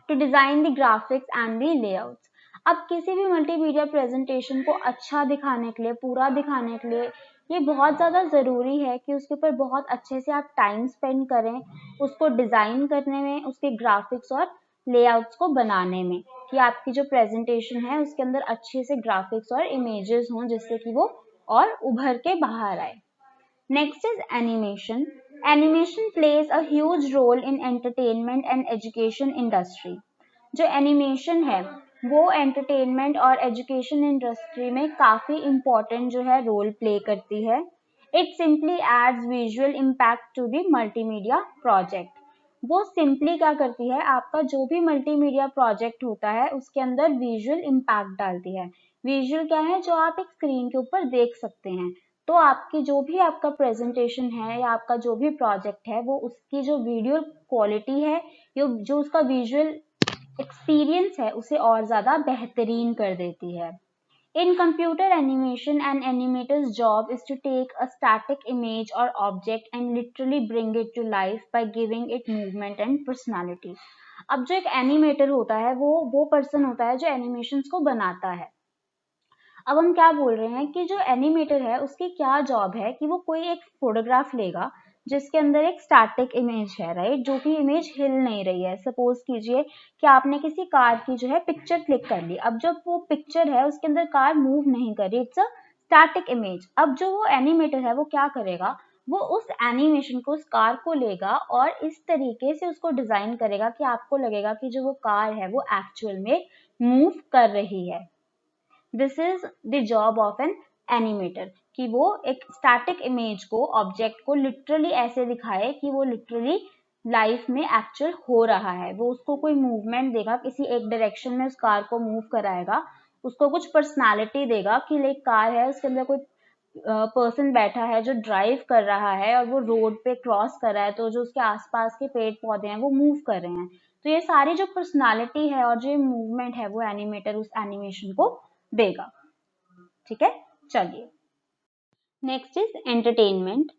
to design the graphics and the layouts. अब किसी भी मल्टीमीडिया प्रेजेंटेशन को अच्छा दिखाने के लिए, पूरा दिखाने के लिए, ये बहुत ज़्यादा ज़रूरी है कि उसके ऊपर बहुत अच्छे से आप टाइम स्पेंड करें, उसको डिज़ाइन करने में, उसके ग्राफिक्स और लेआउट्स को बनाने में, कि आपकी जो प्रेजेंटेशन है उसके अंदर अच्छे से ग्राफिक्स और इमेजेस हों जिससे कि वो और उभर के बाहर आए. Next is animation. Animation plays a huge role in entertainment and education industry. जो एनिमेशन है वो एंटरटेनमेंट और एजुकेशन इंडस्ट्री में काफ़ी इम्पोर्टेंट जो है रोल प्ले करती है. It simply adds visual impact to the multimedia project. वो सिंपली क्या करती है, आपका जो भी मल्टीमीडिया प्रोजेक्ट होता है उसके अंदर विजुअल इम्पैक्ट डालती है. विजुअल क्या है, जो आप एक स्क्रीन के ऊपर देख सकते हैं. तो आपकी जो भी आपका प्रेजेंटेशन है या आपका जो भी प्रोजेक्ट है वो उसकी जो वीडियो क्वालिटी है, जो उसका विजुअल एक्सपीरियंस है उसे और ज़्यादा बेहतरीन कर देती है. In computer animation, an animator's job is to take a static image or object and literally bring it to life by giving it movement and personality. अब जो एक एनिमेटर होता है वो पर्सन होता है जो एनिमेशंस को बनाता है. अब हम क्या बोल रहे हैं कि जो एनिमेटर है उसकी क्या जॉब है कि वो कोई एक फोटोग्राफ लेगा जिसके अंदर एक स्टैटिक इमेज है, राइट, जो कि इमेज हिल नहीं रही है. सपोज कीजिए कि आपने किसी कार की जो है पिक्चर क्लिक कर ली. अब जब वो पिक्चर है उसके अंदर कार मूव नहीं कर रही, इट्स अ स्टैटिक इमेज. अब जो वो एनिमेटर है वो क्या करेगा, वो उस एनिमेशन को, उस कार को लेगा और इस तरीके से उसको डिजाइन करेगा कि आपको लगेगा कि जो वो कार है वो एक्चुअल में मूव कर रही है. This is the job of an animator, कि वो एक स्टैटिक इमेज को, ऑब्जेक्ट को लिटरली ऐसे दिखाए कि वो लिटरली लाइफ में एक्चुअल हो रहा है. वो उसको कोई मूवमेंट देगा, किसी एक डायरेक्शन में उस कार को मूव कराएगा, उसको कुछ पर्सनालिटी देगा कि लाइक कार है उसके अंदर कोई पर्सन बैठा है जो ड्राइव कर रहा है और वो रोड पे क्रॉस कर रहा है, तो जो उसके आसपास के पेड़ पौधे हैं वो मूव कर रहे हैं. तो ये सारी जो पर्सनालिटी है और जो मूवमेंट है वो एनिमेटर उस एनिमेशन को देगा. ठीक है, चलिए नेक्स्ट इज एंटरटेनमेंट.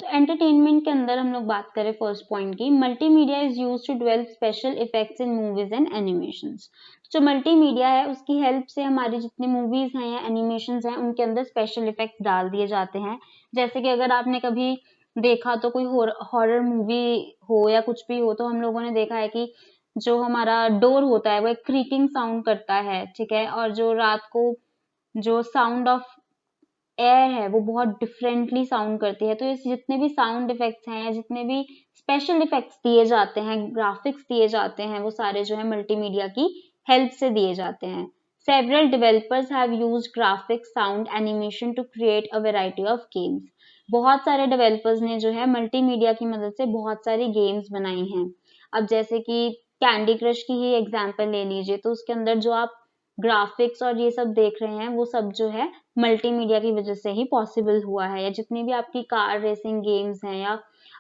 तो एंटरटेनमेंट के अंदर हम लोग बात करें फर्स्ट पॉइंट की, multimedia is used to develop special effects in movies and animations. जो मल्टीमीडिया है उसकी हेल्प से हमारी जितनी मूवीज हैं या एनिमेशंस हैं उनके अंदर स्पेशल इफेक्ट्स डाल दिए जाते हैं. जैसे कि अगर आपने कभी देखा तो कोई हॉरर मूवी हो या कुछ भी हो, तो हम लोगों ने देखा है कि जो हमारा डोर होता है वो एक क्रीकिंग साउंड करता है, ठीक है, और जो रात को जो साउंड ऑफ एयर है वो बहुत डिफरेंटली साउंड करती है. तो इस जितने भी साउंड इफेक्ट्स हैं या जितने भी स्पेशल इफेक्ट्स दिए जाते हैं, ग्राफिक्स दिए जाते हैं, वो सारे जो है मल्टीमीडिया की हेल्प से दिए जाते हैं. Several developers have used graphics, sound, animation to create a variety of games. बहुत सारे डेवलपर्स ने जो है मल्टीमीडिया की मदद से बहुत सारी गेम्स बनाई हैं. अब जैसे कि कैंडी क्रश की ही एग्जांपल ले लीजिए, तो उसके अंदर जो आप ग्राफिक्स और ये सब देख रहे हैं वो सब जो है मल्टीमीडिया की वजह से ही पॉसिबल हुआ है. या जितनी भी आपकी कार रेसिंग गेम्स हैं या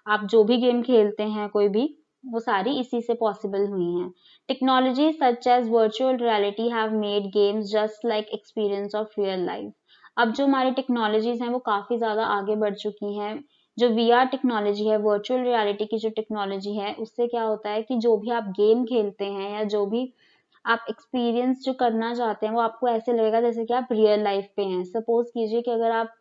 आप जो भी गेम खेलते हैं कोई भी, वो सारी इसी से पॉसिबल हुई हैं. Technology such as virtual reality have made games just like experience of real life. अब जो हमारी टेक्नोलॉजीज हैं वो काफी ज्यादा आगे बढ़ चुकी हैं. जो VR टेक्नोलॉजी है, वर्चुअल रियलिटी की जो टेक्नोलॉजी है, उससे क्या होता है कि जो भी आप गेम खेलते हैं या जो भी आप एक्सपीरियंस जो करना चाहते हैं वो आपको ऐसे लगेगा जैसे कि आप रियल लाइफ पे हैं. सपोज कीजिए कि अगर आप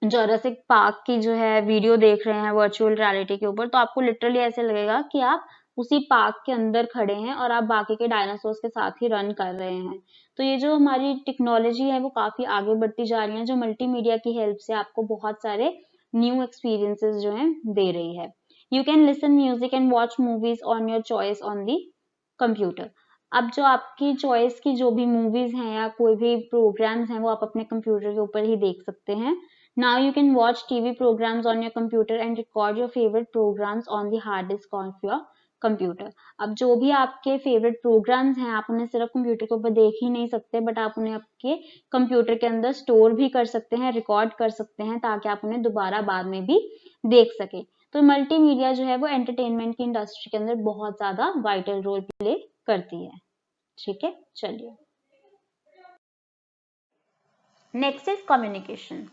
जोरासिक पार्क की जो है वीडियो देख रहे हैं वर्चुअल रियलिटी के ऊपर, तो आपको लिटरली ऐसे लगेगा कि आप उसी पार्क के अंदर खड़े हैं और आप बाकी के डायनासोर्स के साथ ही रन कर रहे हैं। तो ये जो हमारी टेक्नोलॉजी है वो काफी आगे बढ़ती जा रही है, जो मल्टीमीडिया की हेल्प से आपको बहुत सारे न्यू एक्सपीरियंसेस जो हैं दे रही है। You can listen music and watch movies on your choice on the computer. अब जो आपकी चॉइस की जो भी मूवीज हैं या कोई भी प्रोग्राम्स हैं वो आप अपने कंप्यूटर के ऊपर ही देख सकते हैं। Now you can watch TV programs on your computer and record your favorite programs on the hard disk of your computer. अब जो भी आपके फेवरेट प्रोग्राम्स हैं आप उन्हें सिर्फ कंप्यूटर के ऊपर देख ही नहीं सकते, बट आप उन्हें आपके कंप्यूटर के अंदर स्टोर भी कर सकते हैं, रिकॉर्ड कर सकते हैं, ताकि आप उन्हें दोबारा बाद में भी देख सके। तो मल्टीमीडिया जो है वो एंटरटेनमेंट की इंडस्ट्री के अंदर बहुत ज्यादा वाइटल रोल प्ले करती है। ठीक है, चलिए next is communication.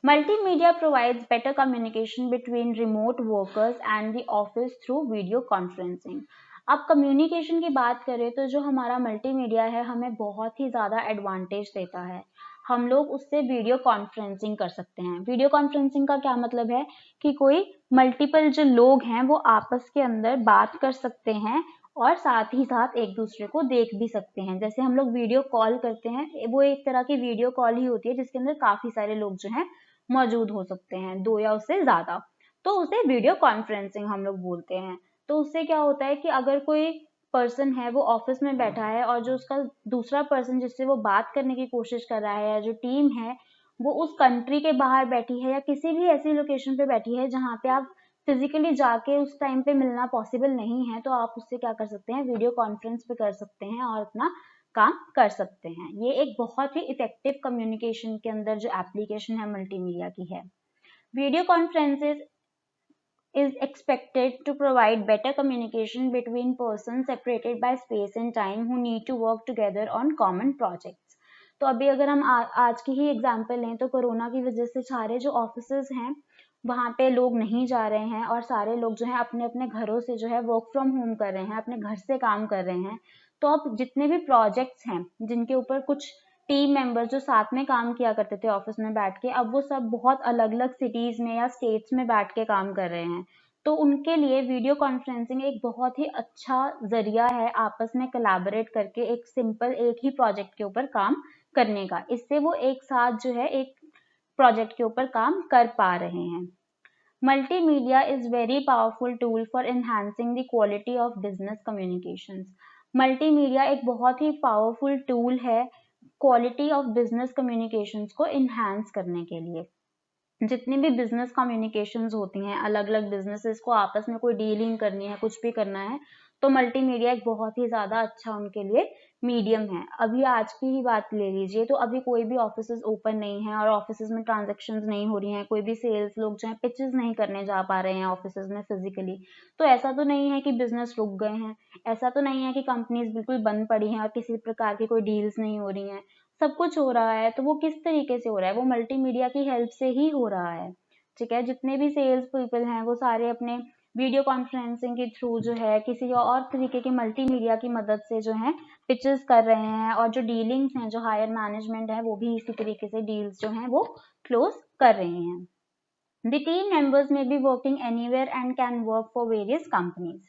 Multimedia provides better communication between remote workers and the office through video conferencing. अब कम्युनिकेशन की बात करें तो जो हमारा मल्टीमीडिया है हमें बहुत ही ज़्यादा एडवांटेज देता है। हम लोग उससे वीडियो कॉन्फ्रेंसिंग कर सकते हैं। वीडियो कॉन्फ्रेंसिंग का क्या मतलब है कि कोई मल्टीपल जो लोग हैं वो आपस के अंदर बात कर सकते हैं और साथ ही साथ एक दूसरे को देख भी सकते हैं। जैसे हम लोग वीडियो कॉल करते हैं, वो एक तरह की वीडियो कॉल ही होती है जिसके अंदर काफ़ी सारे लोग जो हैं मौजूद हो सकते हैं, 2 या उससे ज़्यादा। तो उसे वीडियो कॉन्फ्रेंसिंग हम लोग बोलते हैं। तो उससे क्या होता है कि अगर कोई पर्सन है वो ऑफिस में बैठा है और जो उसका दूसरा पर्सन जिससे वो बात करने की कोशिश कर रहा है या जो टीम है वो उस कंट्री के बाहर बैठी है या किसी भी ऐसी लोकेशन पे बैठी है जहाँ पे आप फिजिकली जाके उस टाइम पे मिलना पॉसिबल नहीं है, तो आप उससे क्या कर सकते हैं, वीडियो कॉन्फ्रेंस पे कर सकते हैं और अपना काम कर सकते हैं। ये एक बहुत ही इफेक्टिव कम्युनिकेशन के अंदर जो एप्लीकेशन है मल्टीमीडिया की है। Video conferences is expected to provide better communication between persons separated by space and time who need to work together on common projects. तो अभी अगर हम आज की ही एग्जांपल लें तो कोरोना की वजह से सारे जो ऑफिसेज हैं वहाँ पे लोग नहीं जा रहे हैं और सारे लोग जो है अपने अपने घरों से जो है वर्क फ्रॉम होम कर रहे हैं, अपने घर से काम कर रहे हैं। तो अब जितने भी प्रोजेक्ट्स हैं जिनके ऊपर कुछ टीम मेंबर्स जो साथ में काम किया करते थे ऑफिस में बैठ के, अब वो सब बहुत अलग अलग सिटीज में या स्टेट्स में बैठ के काम कर रहे हैं। तो उनके लिए वीडियो कॉन्फ्रेंसिंग एक बहुत ही अच्छा जरिया है आपस में कोलैबोरेट करके एक सिंपल एक ही प्रोजेक्ट के ऊपर काम करने का। इससे वो एक साथ जो है एक प्रोजेक्ट के ऊपर काम कर पा रहे हैं। Multimedia is very powerful tool for enhancing the quality of business communications. Multimedia एक बहुत ही पावरफुल टूल है क्वालिटी ऑफ बिजनेस कम्युनिकेशंस को इनहांस करने के लिए। जितनी भी बिजनेस कम्युनिकेशंस होती हैं, अलग अलग बिजनेसेस को आपस में कोई डीलिंग करनी है, कुछ भी करना है, तो मल्टीमीडिया एक बहुत ही ज्यादा अच्छा उनके लिए मीडियम है। अभी आज की ही बात ले लीजिए तो अभी कोई भी ऑफिसेज ओपन नहीं है और ऑफिसेज में ट्रांजेक्शन्स नहीं हो रही हैं, कोई भी सेल्स लोग जो है पिचेस नहीं करने जा पा रहे हैं ऑफिसेज में फिजिकली। तो ऐसा तो नहीं है कि बिजनेस रुक गए हैं, ऐसा तो नहीं है कि कंपनीज बिल्कुल बंद पड़ी हैं और किसी प्रकार की कोई डील्स नहीं हो रही हैं। सब कुछ हो रहा है। तो वो किस तरीके से हो रहा है, वो मल्टीमीडिया की हेल्प से ही हो रहा है। ठीक है, जितने भी सेल्स पीपल हैं वो सारे अपने वीडियो कॉन्फ्रेंसिंग के थ्रू जो है किसी और तरीके के मल्टीमीडिया की मदद से जो है पिचेस कर रहे हैं और जो डीलिंग्स हैं, जो हायर मैनेजमेंट है वो भी इसी तरीके से डील्स जो हैं वो क्लोज कर रहे हैं। The team members may be working anywhere and can work for various companies.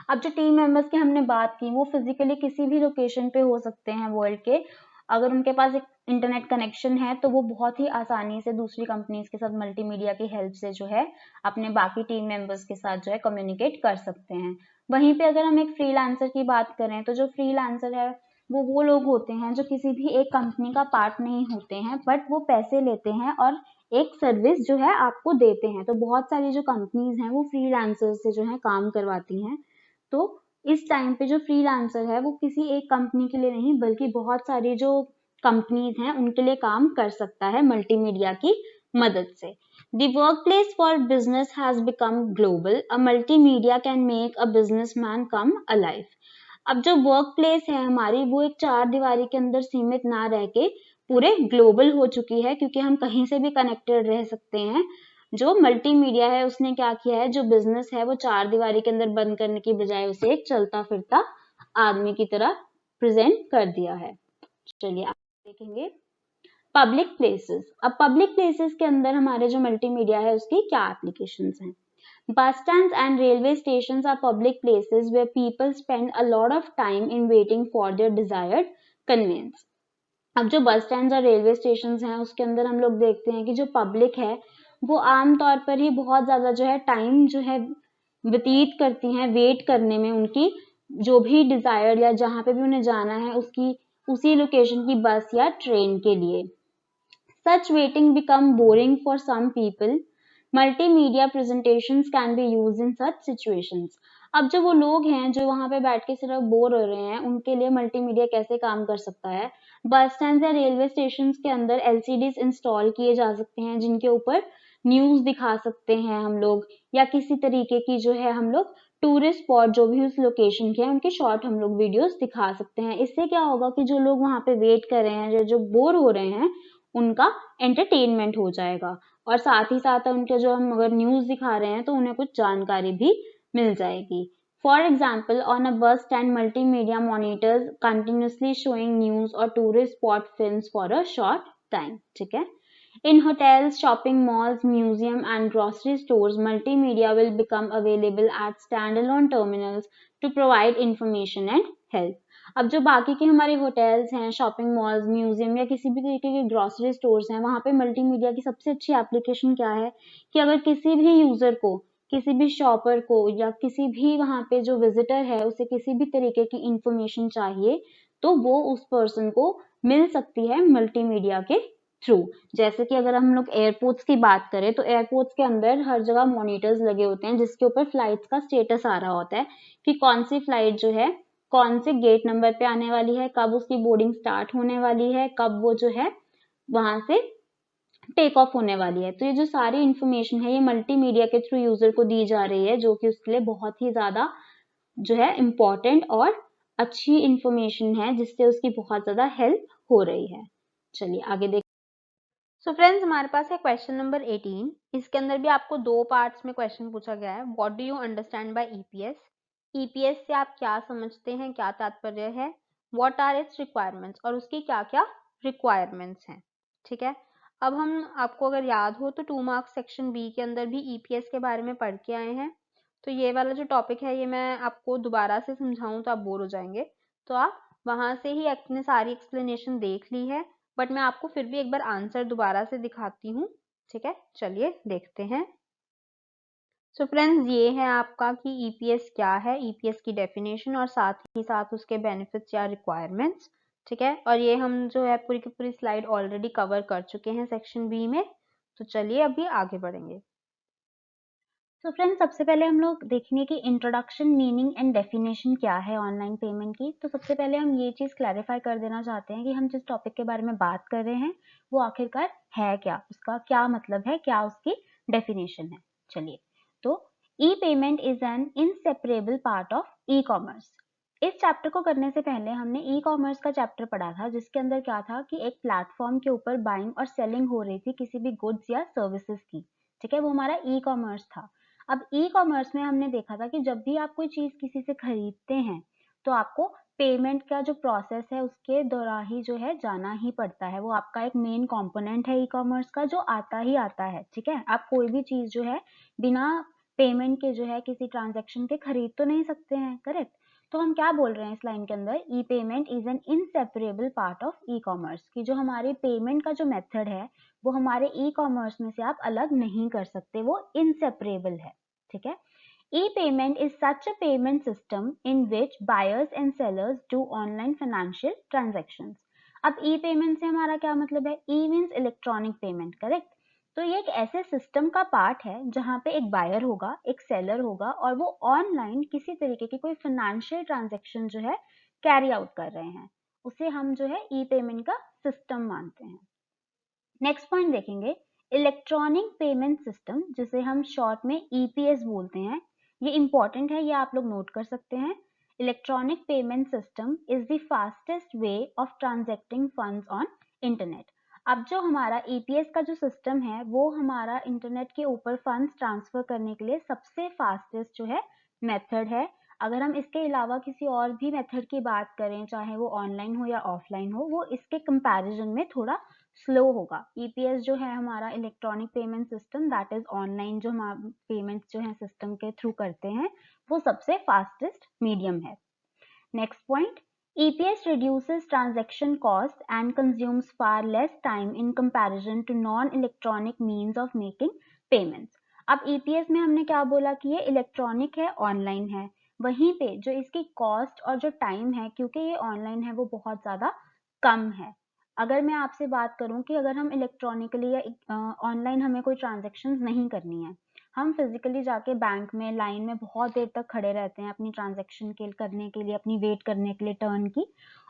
अब जो टीम मेंबर्स की हमने बात की वो फिजिकली किसी भी लोकेशन पे हो सकते हैं वर्ल्ड के। अगर उनके पास एक इंटरनेट कनेक्शन है तो वो बहुत ही आसानी से दूसरी कंपनीज के साथ मल्टीमीडिया की हेल्प से जो है अपने बाकी टीम मेंबर्स के साथ जो है कम्युनिकेट कर सकते हैं। वहीं पे अगर हम एक फ्रीलांसर की बात करें तो जो फ्रीलांसर है वो लोग होते हैं जो किसी भी एक कंपनी का पार्ट नहीं होते हैं, बट वो पैसे लेते हैं और एक सर्विस जो है आपको देते हैं। तो बहुत सारी जो कंपनीज हैं वो फ्रीलांसर से जो है काम करवाती हैं। तो इस टाइम पे जो फ्रीलांसर है वो किसी एक कंपनी के लिए नहीं बल्कि बहुत सारी जो कंपनीज हैं उनके लिए काम कर सकता है मल्टीमीडिया की मदद से। The workplace for business has become global. A multimedia can make a businessman come alive. अब जो वर्क प्लेस है हमारी वो एक चार दीवारी के अंदर सीमित ना रह के पूरे ग्लोबल हो चुकी है, क्योंकि हम कहीं से भी कनेक्टेड रह सकते हैं। जो मल्टीमीडिया है उसने क्या किया है, जो बिजनेस है वो चार दीवारी के अंदर बंद करने की बजाय उसे एक चलता फिरता आदमी की तरह प्रेजेंट कर दिया है। चलिए आप देखेंगे पब्लिक प्लेसेस। अब पब्लिक प्लेसेस के अंदर हमारे जो मल्टीमीडिया है उसकी क्या एप्लीकेशंस हैं? Bus stands and railway stations are public places where people spend a lot of time in waiting for their desired conveyance. अब जो बस स्टैंड और रेलवे स्टेशन हैं उसके अंदर हम लोग देखते हैं कि जो पब्लिक है वो आम तौर पर ही बहुत ज्यादा जो है टाइम जो है व्यतीत करती हैं वेट करने में, उनकी जो भी डिजायर या जहाँ पे भी उन्हें जाना है उसकी उसी लोकेशन की बस या ट्रेन के लिए. Such waiting become boring for some people. Multimedia presentations can be used in such situations. अब जो वो लोग हैं जो वहां पे बैठ के सिर्फ बोर हो रहे हैं उनके लिए मल्टीमीडिया कैसे काम कर सकता है? बस स्टैंड या रेलवे स्टेशन के अंदर एलसीडीज इंस्टॉल किए जा सकते हैं जिनके ऊपर न्यूज दिखा सकते हैं हम लोग, या किसी तरीके की जो है हम लोग टूरिस्ट स्पॉट जो भी उस लोकेशन के हैं उनके शॉर्ट हम लोग वीडियोस दिखा सकते हैं. इससे क्या होगा कि जो लोग वहां पे वेट कर रहे हैं, जो बोर हो रहे हैं, उनका एंटरटेनमेंट हो जाएगा और साथ ही साथ उनके जो हम अगर न्यूज दिखा रहे हैं तो उन्हें कुछ जानकारी भी मिल जाएगी. For example on a bus stand multimedia monitors continuously showing news और tourist spot films for a short time. ठीक है. In hotels, shopping malls, museum and grocery stores, multimedia will become available at standalone terminals to provide information and help. अब जो बाकी के हमारे होटल्स हैं, शॉपिंग मॉल्स, म्यूजियम या किसी भी तरीके के ग्रोसरी स्टोर्स हैं, वहाँ पे मल्टीमीडिया की सबसे अच्छी एप्लीकेशन क्या है कि अगर किसी भी यूजर को, किसी भी शॉपर को या किसी भी वहाँ पे जो विजिटर है उसे किसी भी तरीके की इंफॉर्मेशन चाहिए तो वो उस पर्सन को मिल सकती है मल्टीमीडिया के थ्रू. जैसे कि अगर हम लोग एयरपोर्ट्स की बात करें तो एयरपोर्ट्स के अंदर हर जगह मॉनिटर्स लगे होते हैं जिसके ऊपर फ्लाइट्स का स्टेटस आ रहा होता है कि कौन सी फ्लाइट जो है कौन से गेट नंबर पे आने वाली है, कब उसकी बोर्डिंग स्टार्ट होने वाली है, कब वो जो है वहां से टेक ऑफ होने वाली है. तो ये जो सारी इंफॉर्मेशन है ये मल्टीमीडिया के थ्रू यूजर को दी जा रही है जो कि उसके लिए बहुत ही ज्यादा जो है इम्पोर्टेंट और अच्छी इंफॉर्मेशन है जिससे उसकी बहुत ज्यादा हेल्प हो रही है. चलिए आगे देख. सो फ्रेंड्स हमारे पास है क्वेश्चन नंबर 18. इसके अंदर भी आपको दो पार्ट्स में क्वेश्चन पूछा गया है. What do you understand by EPS? EPS से आप क्या समझते हैं, क्या तात्पर्य है? व्हाट आर इट्स रिक्वायरमेंट्स, और उसकी क्या क्या रिक्वायरमेंट्स हैं. ठीक है. अब हम आपको अगर याद हो तो 2 मार्क्स सेक्शन बी के अंदर भी ईपीएस के बारे में पढ़ के आए हैं. तो ये वाला जो टॉपिक है ये मैं आपको दोबारा से समझाऊं तो आप बोर हो जाएंगे, तो आप वहां से ही अपने सारी एक्सप्लेनेशन देख ली है, बट मैं आपको फिर भी एक बार आंसर दोबारा से दिखाती हूँ. ठीक है, चलिए देखते हैं. सो फ्रेंड्स ये है आपका कि ईपीएस क्या है, ईपीएस की डेफिनेशन और साथ ही साथ उसके बेनिफिट्स या रिक्वायरमेंट्स. ठीक है, और ये हम जो है पूरी की पूरी स्लाइड ऑलरेडी कवर कर चुके हैं सेक्शन बी में. तो चलिए अभी आगे बढ़ेंगे. तो फ्रेंड्स सबसे पहले हम लोग देखेंगे कि इंट्रोडक्शन, मीनिंग एंड डेफिनेशन क्या है ऑनलाइन पेमेंट की. तो सबसे पहले हम ये चीज क्लैरिफाई कर देना चाहते हैं कि हम जिस टॉपिक के बारे में बात कर रहे हैं वो आखिरकार है क्या, उसका क्या मतलब है, क्या उसकी डेफिनेशन है. चलिए, तो e payment is an inseparable part of e commerce. इस चैप्टर को करने से पहले हमने ई कॉमर्स का चैप्टर पढ़ा था जिसके अंदर क्या था कि एक प्लेटफॉर्म के ऊपर बाइंग और सेलिंग हो रही थी किसी भी गुड्स या सर्विसेज की. ठीक है, वो हमारा ई कॉमर्स था. अब ई कॉमर्स में हमने देखा था कि जब भी आप कोई चीज किसी से खरीदते हैं तो आपको पेमेंट का जो प्रोसेस है उसके दौरान ही जो है जाना ही पड़ता है. वो आपका एक मेन कंपोनेंट है ई कॉमर्स का जो आता ही आता है. ठीक है, आप कोई भी चीज जो है बिना पेमेंट के जो है किसी ट्रांजेक्शन के खरीद तो नहीं सकते हैं. करेक्ट. तो हम क्या बोल रहे हैं इस लाइन के अंदर, e payment is an inseparable part of e commerce, की जो हमारी पेमेंट का जो मेथड है वो हमारे ई कॉमर्स में से आप अलग नहीं कर सकते, वो इनसेपरेबल है. ठीक है. E-payment is such a payment system in which buyers and sellers do online financial transactions. अब e-payment से हमारा क्या मतलब है? E means electronic payment, correct. तो ये एक ऐसे सिस्टम का पार्ट है जहां पे एक बायर होगा, एक सेलर होगा और वो ऑनलाइन किसी तरीके की कोई फाइनेंशियल ट्रांजेक्शन जो है कैरी आउट कर रहे हैं. उसे हम जो है ई पेमेंट का सिस्टम मानते हैं. नेक्स्ट पॉइंट देखेंगे, इलेक्ट्रॉनिक पेमेंट सिस्टम जिसे हम शॉर्ट में ईपीएस बोलते हैं. ये इंपॉर्टेंट है, ये आप लोग नोट कर सकते हैं. Electronic payment system is the fastest way of transacting funds on internet. अब जो हमारा ईपीएस का जो सिस्टम है वो हमारा इंटरनेट के ऊपर फंड्स ट्रांसफर करने के लिए सबसे फास्टेस्ट जो है मेथड है. अगर हम इसके अलावा किसी और भी मेथड की बात करें चाहे वो ऑनलाइन हो या ऑफलाइन हो, वो इसके कंपैरिजन में थोड़ा स्लो होगा। ईपीएस जो है हमारा electronic payment system, that is online जो हम पेमेंट्स जो है सिस्टम के थ्रू करते हैं, वो सबसे फास्टेस्ट मीडियम है। Next point, EPS reduces transaction costs and consumes far less time in comparison to non-electronic means of making payments. अब EPS में हमने क्या बोला कि ये इलेक्ट्रॉनिक है, ऑनलाइन है, वहीं पे जो इसकी कॉस्ट और जो टाइम है, क्योंकि ये ऑनलाइन है, वो बहुत ज़्यादा कम है। अगर मैं आपसे बात करूं कि अगर हम इलेक्ट्रॉनिकली या ऑनलाइन हमें कोई ट्रांजेक्शन नहीं करनी है, हम फिजिकली जाके बैंक में लाइन में बहुत देर तक खड़े रहते हैं अपनी ट्रांजेक्शन के करने के लिए, अपनी वेट करने के लिए टर्न की,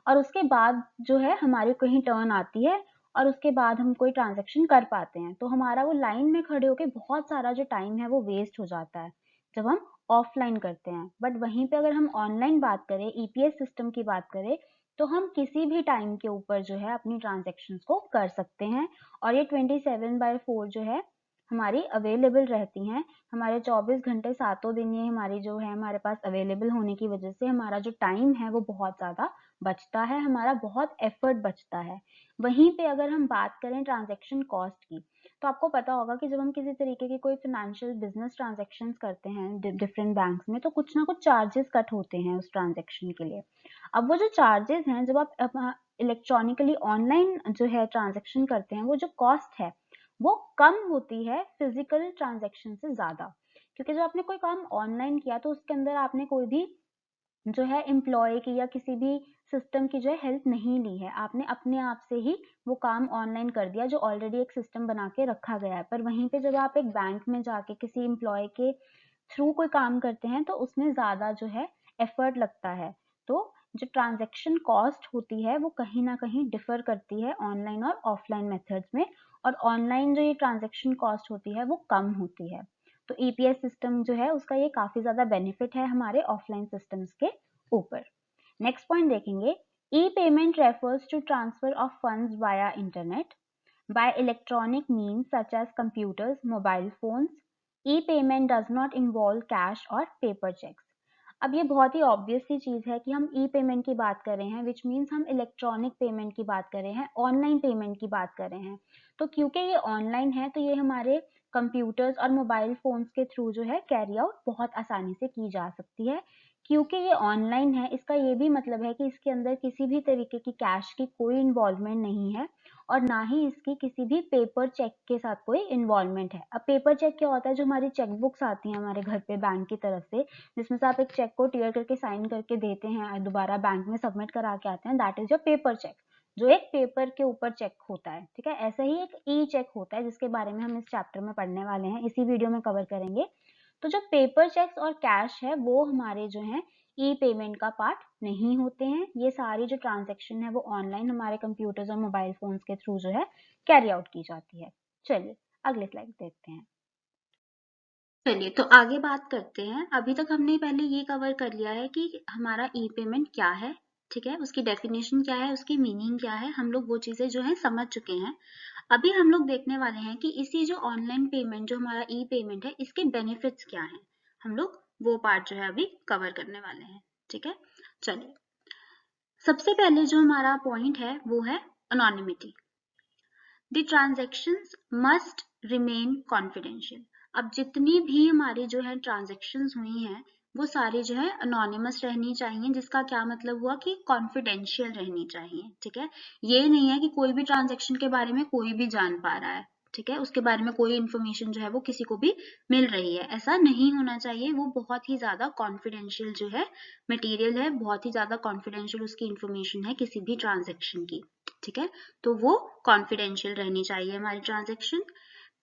और उसके बाद जो है हमारी कहीं टर्न आती है और उसके बाद हम कोई ट्रांजेक्शन कर पाते हैं, तो हमारा वो लाइन में खड़े होके बहुत सारा जो टाइम है वो वेस्ट हो जाता है जब हम ऑफलाइन करते हैं। बट वहीं पे अगर हम ऑनलाइन बात करें, ईपीएस सिस्टम की बात करें, तो हम किसी भी टाइम के ऊपर जो है अपनी ट्रांजेक्शन्स को कर सकते हैं, और ये 24/4 जो है हमारी अवेलेबल रहती हैं। हमारे 24 घंटे सातों दिन ये हमारी जो है हमारे पास अवेलेबल होने की वजह से हमारा जो टाइम है वो बहुत ज़्यादा बचता है, हमारा बहुत एफर्ट बचता है। वहीं पे अगर हम बात करें ट्रांजैक्शन कॉस्ट की, तो आपको पता होगा कि जब हम किसी तरीके की कोई फाइनेंशियल बिजनेस ट्रांजैक्शंस करते हैं डिफरेंट बैंक्स में, तो कुछ ना कुछ चार्जेस कट होते हैं उस ट्रांजैक्शन के लिए। अब वो जो चार्जेस हैं, जब आप इलेक्ट्रॉनिकली ऑनलाइन जो है ट्रांजैक्शन करते हैं, वो जो कॉस्ट है वो कम होती है फिजिकल ट्रांजैक्शन से ज़्यादा, क्योंकि जब आपने कोई काम ऑनलाइन किया तो उसके अंदर आपने कोई भी जो है एम्प्लॉय की या किसी भी सिस्टम की जो है हेल्प नहीं ली है, आपने अपने आप से ही वो काम ऑनलाइन कर दिया जो ऑलरेडी एक सिस्टम बना के रखा गया है। पर वहीं पे जब आप एक बैंक में जाके किसी एम्प्लॉय के थ्रू कोई काम करते हैं तो उसमें ज़्यादा जो है एफर्ट लगता है, तो जो ट्रांजैक्शन कॉस्ट होती है वो कहीं ना कहीं डिफर करती है ऑनलाइन और ऑफलाइन मेथड्स में, और ऑनलाइन जो ये ट्रांजैक्शन कॉस्ट होती है वो कम होती है। तो ईपीएस सिस्टम जो है उसका ये काफी ज्यादा बेनिफिट है हमारे ऑफलाइन सिस्टम्स के ऊपर। नेक्स्ट पॉइंट देखेंगे, e payment refers to transfer of funds via internet by electronic means such as computers, mobile phones. E payment does not involve cash और पेपर चेक्स। अब ये बहुत ही ऑब्वियस सी चीज है कि हम ई पेमेंट की बात कर रहे हैं, विच मीन्स हम इलेक्ट्रॉनिक पेमेंट की बात कर रहे हैं, ऑनलाइन पेमेंट की बात कर रहे हैं। तो क्योंकि ये ऑनलाइन है तो ये हमारे कंप्यूटर्स और मोबाइल फोन्स के थ्रू जो है कैरी आउट बहुत आसानी से की जा सकती है। क्योंकि ये ऑनलाइन है, इसका ये भी मतलब है कि इसके अंदर किसी भी तरीके की कैश की कोई इन्वॉल्वमेंट नहीं है, और ना ही इसकी किसी भी पेपर चेक के साथ कोई इन्वॉल्वमेंट है। अब पेपर चेक क्या होता है, जो हमारी चेक बुक्स आती हैं हमारे घर पे बैंक की तरफ से, जिसमें से आप एक चेक को टीयर करके साइन करके देते हैं, दोबारा बैंक में सबमिट करा के आते हैं, that is your paper check, जो एक पेपर के ऊपर चेक होता है। ठीक है, ऐसा ही एक ई चेक होता है जिसके बारे में हम इस चैप्टर में पढ़ने वाले हैं, इसी वीडियो में कवर करेंगे। तो जो पेपर चेक्स और कैश है वो हमारे जो है ई पेमेंट का पार्ट नहीं होते हैं। ये सारी जो ट्रांजैक्शन है वो ऑनलाइन हमारे कंप्यूटर्स और मोबाइल फोन्स के थ्रू जो है कैरी आउट की जाती है। चलिए अगले स्लाइड देखते हैं। चलिए तो आगे बात करते हैं। अभी तक हमने पहले ये कवर कर लिया है कि हमारा ई पेमेंट क्या है, ठीक है, उसकी डेफिनेशन क्या है, उसकी मीनिंग क्या है, हम लोग वो चीजें जो है समझ चुके हैं। अभी हम लोग देखने वाले हैं कि इसी जो ऑनलाइन पेमेंट जो हमारा ई पेमेंट है, इसके बेनिफिट्स क्या हैं। हम लोग वो पार्ट जो है अभी कवर करने वाले हैं, ठीक है। चलिए, सबसे पहले जो हमारा पॉइंट है वो है anonymity. The transactions must remain confidential. अब जितनी भी हमारी जो है ट्रांजेक्शन्स हुई हैं वो सारी जो है अनोनिमस रहनी चाहिए, जिसका क्या मतलब हुआ कि कॉन्फिडेंशियल रहनी चाहिए, ठीक है। ये नहीं है कि कोई भी ट्रांजेक्शन के बारे में कोई भी जान पा रहा है, ठीक है, उसके बारे में कोई इन्फॉर्मेशन जो है वो किसी को भी मिल रही है, ऐसा नहीं होना चाहिए। वो बहुत ही ज्यादा कॉन्फिडेंशियल जो है मटेरियल है, बहुत ही ज्यादा कॉन्फिडेंशियल उसकी इन्फॉर्मेशन है किसी भी ट्रांजेक्शन की, ठीक है। तो वो कॉन्फिडेंशियल रहनी चाहिए हमारी transaction.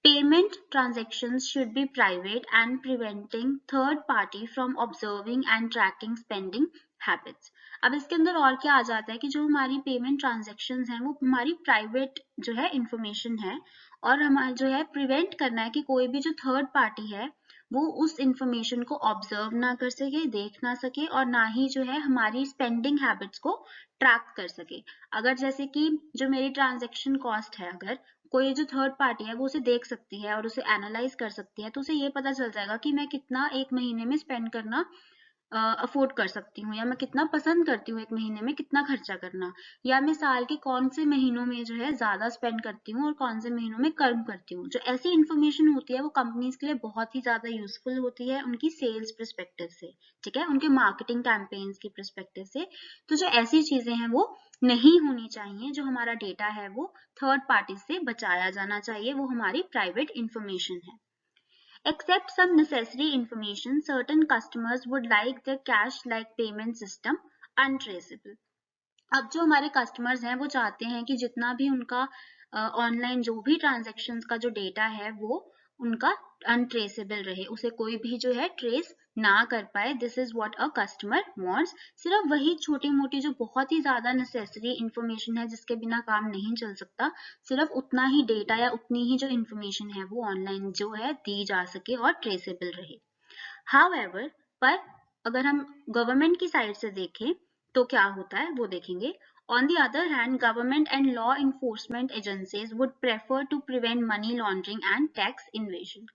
Payment transactions should be private and preventing third party from observing and tracking spending habits. अब इसके अंदर और क्या आ जाता है कि जो हमारी पेमेंट ट्रांजेक्शन्स हैं वो हमारी प्राइवेट जो है इंफॉर्मेशन है, और हमारा जो है प्रिवेंट करना है कि कोई भी जो थर्ड पार्टी है वो उस इंफॉर्मेशन को ऑब्जर्व ना कर सके, देख ना सके, और ना ही जो है हमारी स्पेंडिंग हैबिट्स को ट्रैक कर सके। अगर जैसे कि जो मेरी ट्रांजेक्शन कॉस्ट है, अगर कोई जो थर्ड पार्टी है वो उसे देख सकती है और उसे एनालाइज कर सकती है, तो उसे ये पता चल जाएगा कि मैं कितना एक महीने में स्पेंड करना अफोर्ड कर सकती हूँ, या मैं कितना पसंद करती हूँ एक महीने में कितना खर्चा करना, या मैं साल के कौन से महीनों में जो है ज्यादा स्पेंड करती हूँ और कौन से महीनों में कम करती हूँ। जो ऐसी इंफॉर्मेशन होती है वो कंपनीज के लिए बहुत ही ज्यादा यूजफुल होती है उनकी सेल्स परस्पेक्टिव से, ठीक है, उनके मार्केटिंग कैंपेन्स की परस्पेक्टिव से। तो जो ऐसी चीजें हैं वो नहीं होनी चाहिए। जो हमारा डेटा है वो थर्ड पार्टी से बचाया जाना चाहिए, वो हमारी प्राइवेट इंफॉर्मेशन है। Except some necessary information, certain customers would like their cash-like payment system untraceable. अब जो हमारे कस्टमर्स हैं वो चाहते हैं कि जितना भी उनका ऑनलाइन जो भी ट्रांजेक्शन्स का जो डेटा है वो उनका अनट्रेसेबल रहे, उसे कोई भी जो है ट्रेस ना कर पाए। This is what a customer wants. सिर्फ वही छोटी मोटी जो बहुत ही ज्यादा नेसेसरी इंफॉर्मेशन है जिसके बिना काम नहीं चल सकता, सिर्फ उतना ही डेटा या उतनी ही जो इंफॉर्मेशन है वो ऑनलाइन जो है दी जा सके और ट्रेसेबल रहे। हाउएवर, पर अगर हम गवर्नमेंट की साइड से देखें तो क्या होता है वो देखेंगे। On the other hand, government and law enforcement agencies would prefer to prevent money laundering and tax evasion.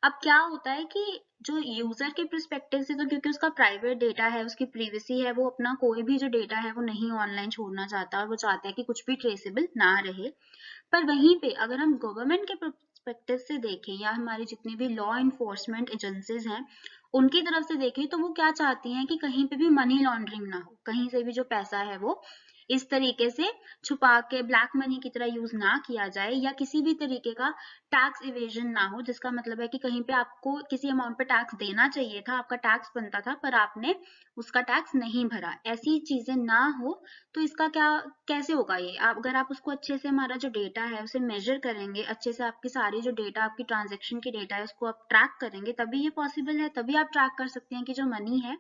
अब क्या होता है कि जो यूजर के परस्पेक्टिव से, तो क्योंकि उसका प्राइवेट डेटा है, उसकी प्रिवेसी है, वो अपना कोई भी जो डेटा है वो नहीं ऑनलाइन छोड़ना चाहता और वो चाहता है कि कुछ भी ट्रेसेबल ना रहे। पर वहीं पे अगर हम गवर्नमेंट के परस्पेक्टिव से देखें या हमारी जितनी भी लॉ इन्फोर्समेंट एजेंसीज हैं उनकी तरफ से देखें, तो वो क्या चाहती हैं कि कहीं पे भी मनी लॉन्ड्रिंग ना हो, कहीं से भी जो पैसा है वो इस तरीके से छुपा के ब्लैक मनी की तरह यूज ना किया जाए, या किसी भी तरीके का टैक्स इवेजन ना हो, जिसका मतलब है कि कहीं पे आपको किसी अमाउंट पे टैक्स देना चाहिए था, आपका टैक्स बनता था पर आपने उसका टैक्स नहीं भरा, ऐसी चीजें ना हो। तो इसका क्या कैसे होगा ये, आप अगर आप उसको अच्छे से हमारा जो डेटा है उसे मेजर करेंगे, अच्छे से आपकी सारी जो डेटा आपकी ट्रांजेक्शन की डेटा है उसको आप ट्रैक करेंगे, तभी ये पॉसिबल है, तभी आप ट्रैक कर सकते हैं कि जो मनी है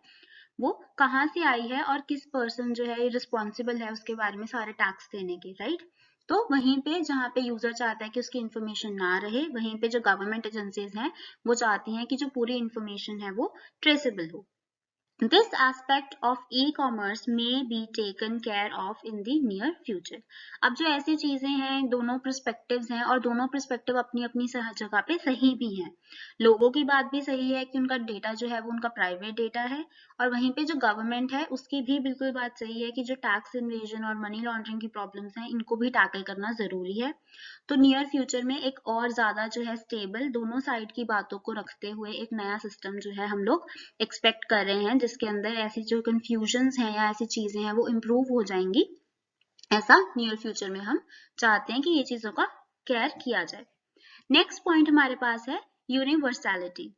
वो कहाँ से आई है और किस पर्सन जो है रिस्पॉन्सिबल है उसके बारे में सारे टैक्स देने के, राइट। तो वहीं पे जहाँ पे यूजर चाहता है कि उसकी इन्फॉर्मेशन ना रहे, वहीं पे जो गवर्नमेंट एजेंसीज हैं वो चाहती हैं कि जो पूरी इन्फॉर्मेशन है वो ट्रेसेबल हो। This aspect of e-commerce may be taken care of in the near future. अब जो ऐसी चीजें हैं, दोनों पर्सपेक्टिव्स हैं और दोनों पर्सपेक्टिव अपनी अपनी जगह पे सही भी हैं। लोगों की बात भी सही है कि उनका डेटा जो है वो उनका प्राइवेट डेटा है, और वहीं पे जो गवर्नमेंट है उसकी भी बिल्कुल बात सही है कि जो टैक्स इन्वेजन और मनी लॉन्ड्रिंग की प्रॉब्लम्स हैं इनको भी टैकल करना जरूरी है। तो नियर फ्यूचर में एक और ज्यादा जो है स्टेबल, दोनों साइड की बातों को रखते हुए एक नया सिस्टम जो है हम लोग एक्सपेक्ट कर रहे हैं, जिसके अंदर ऐसी जो कंफ्यूजन्स हैं या ऐसी चीजें हैं वो इम्प्रूव हो जाएंगी। ऐसा नियर फ्यूचर में हम चाहते हैं कि ये चीजों का केयर किया जाए। नेक्स्ट पॉइंट हमारे पास है यूनिवर्सैलिटी,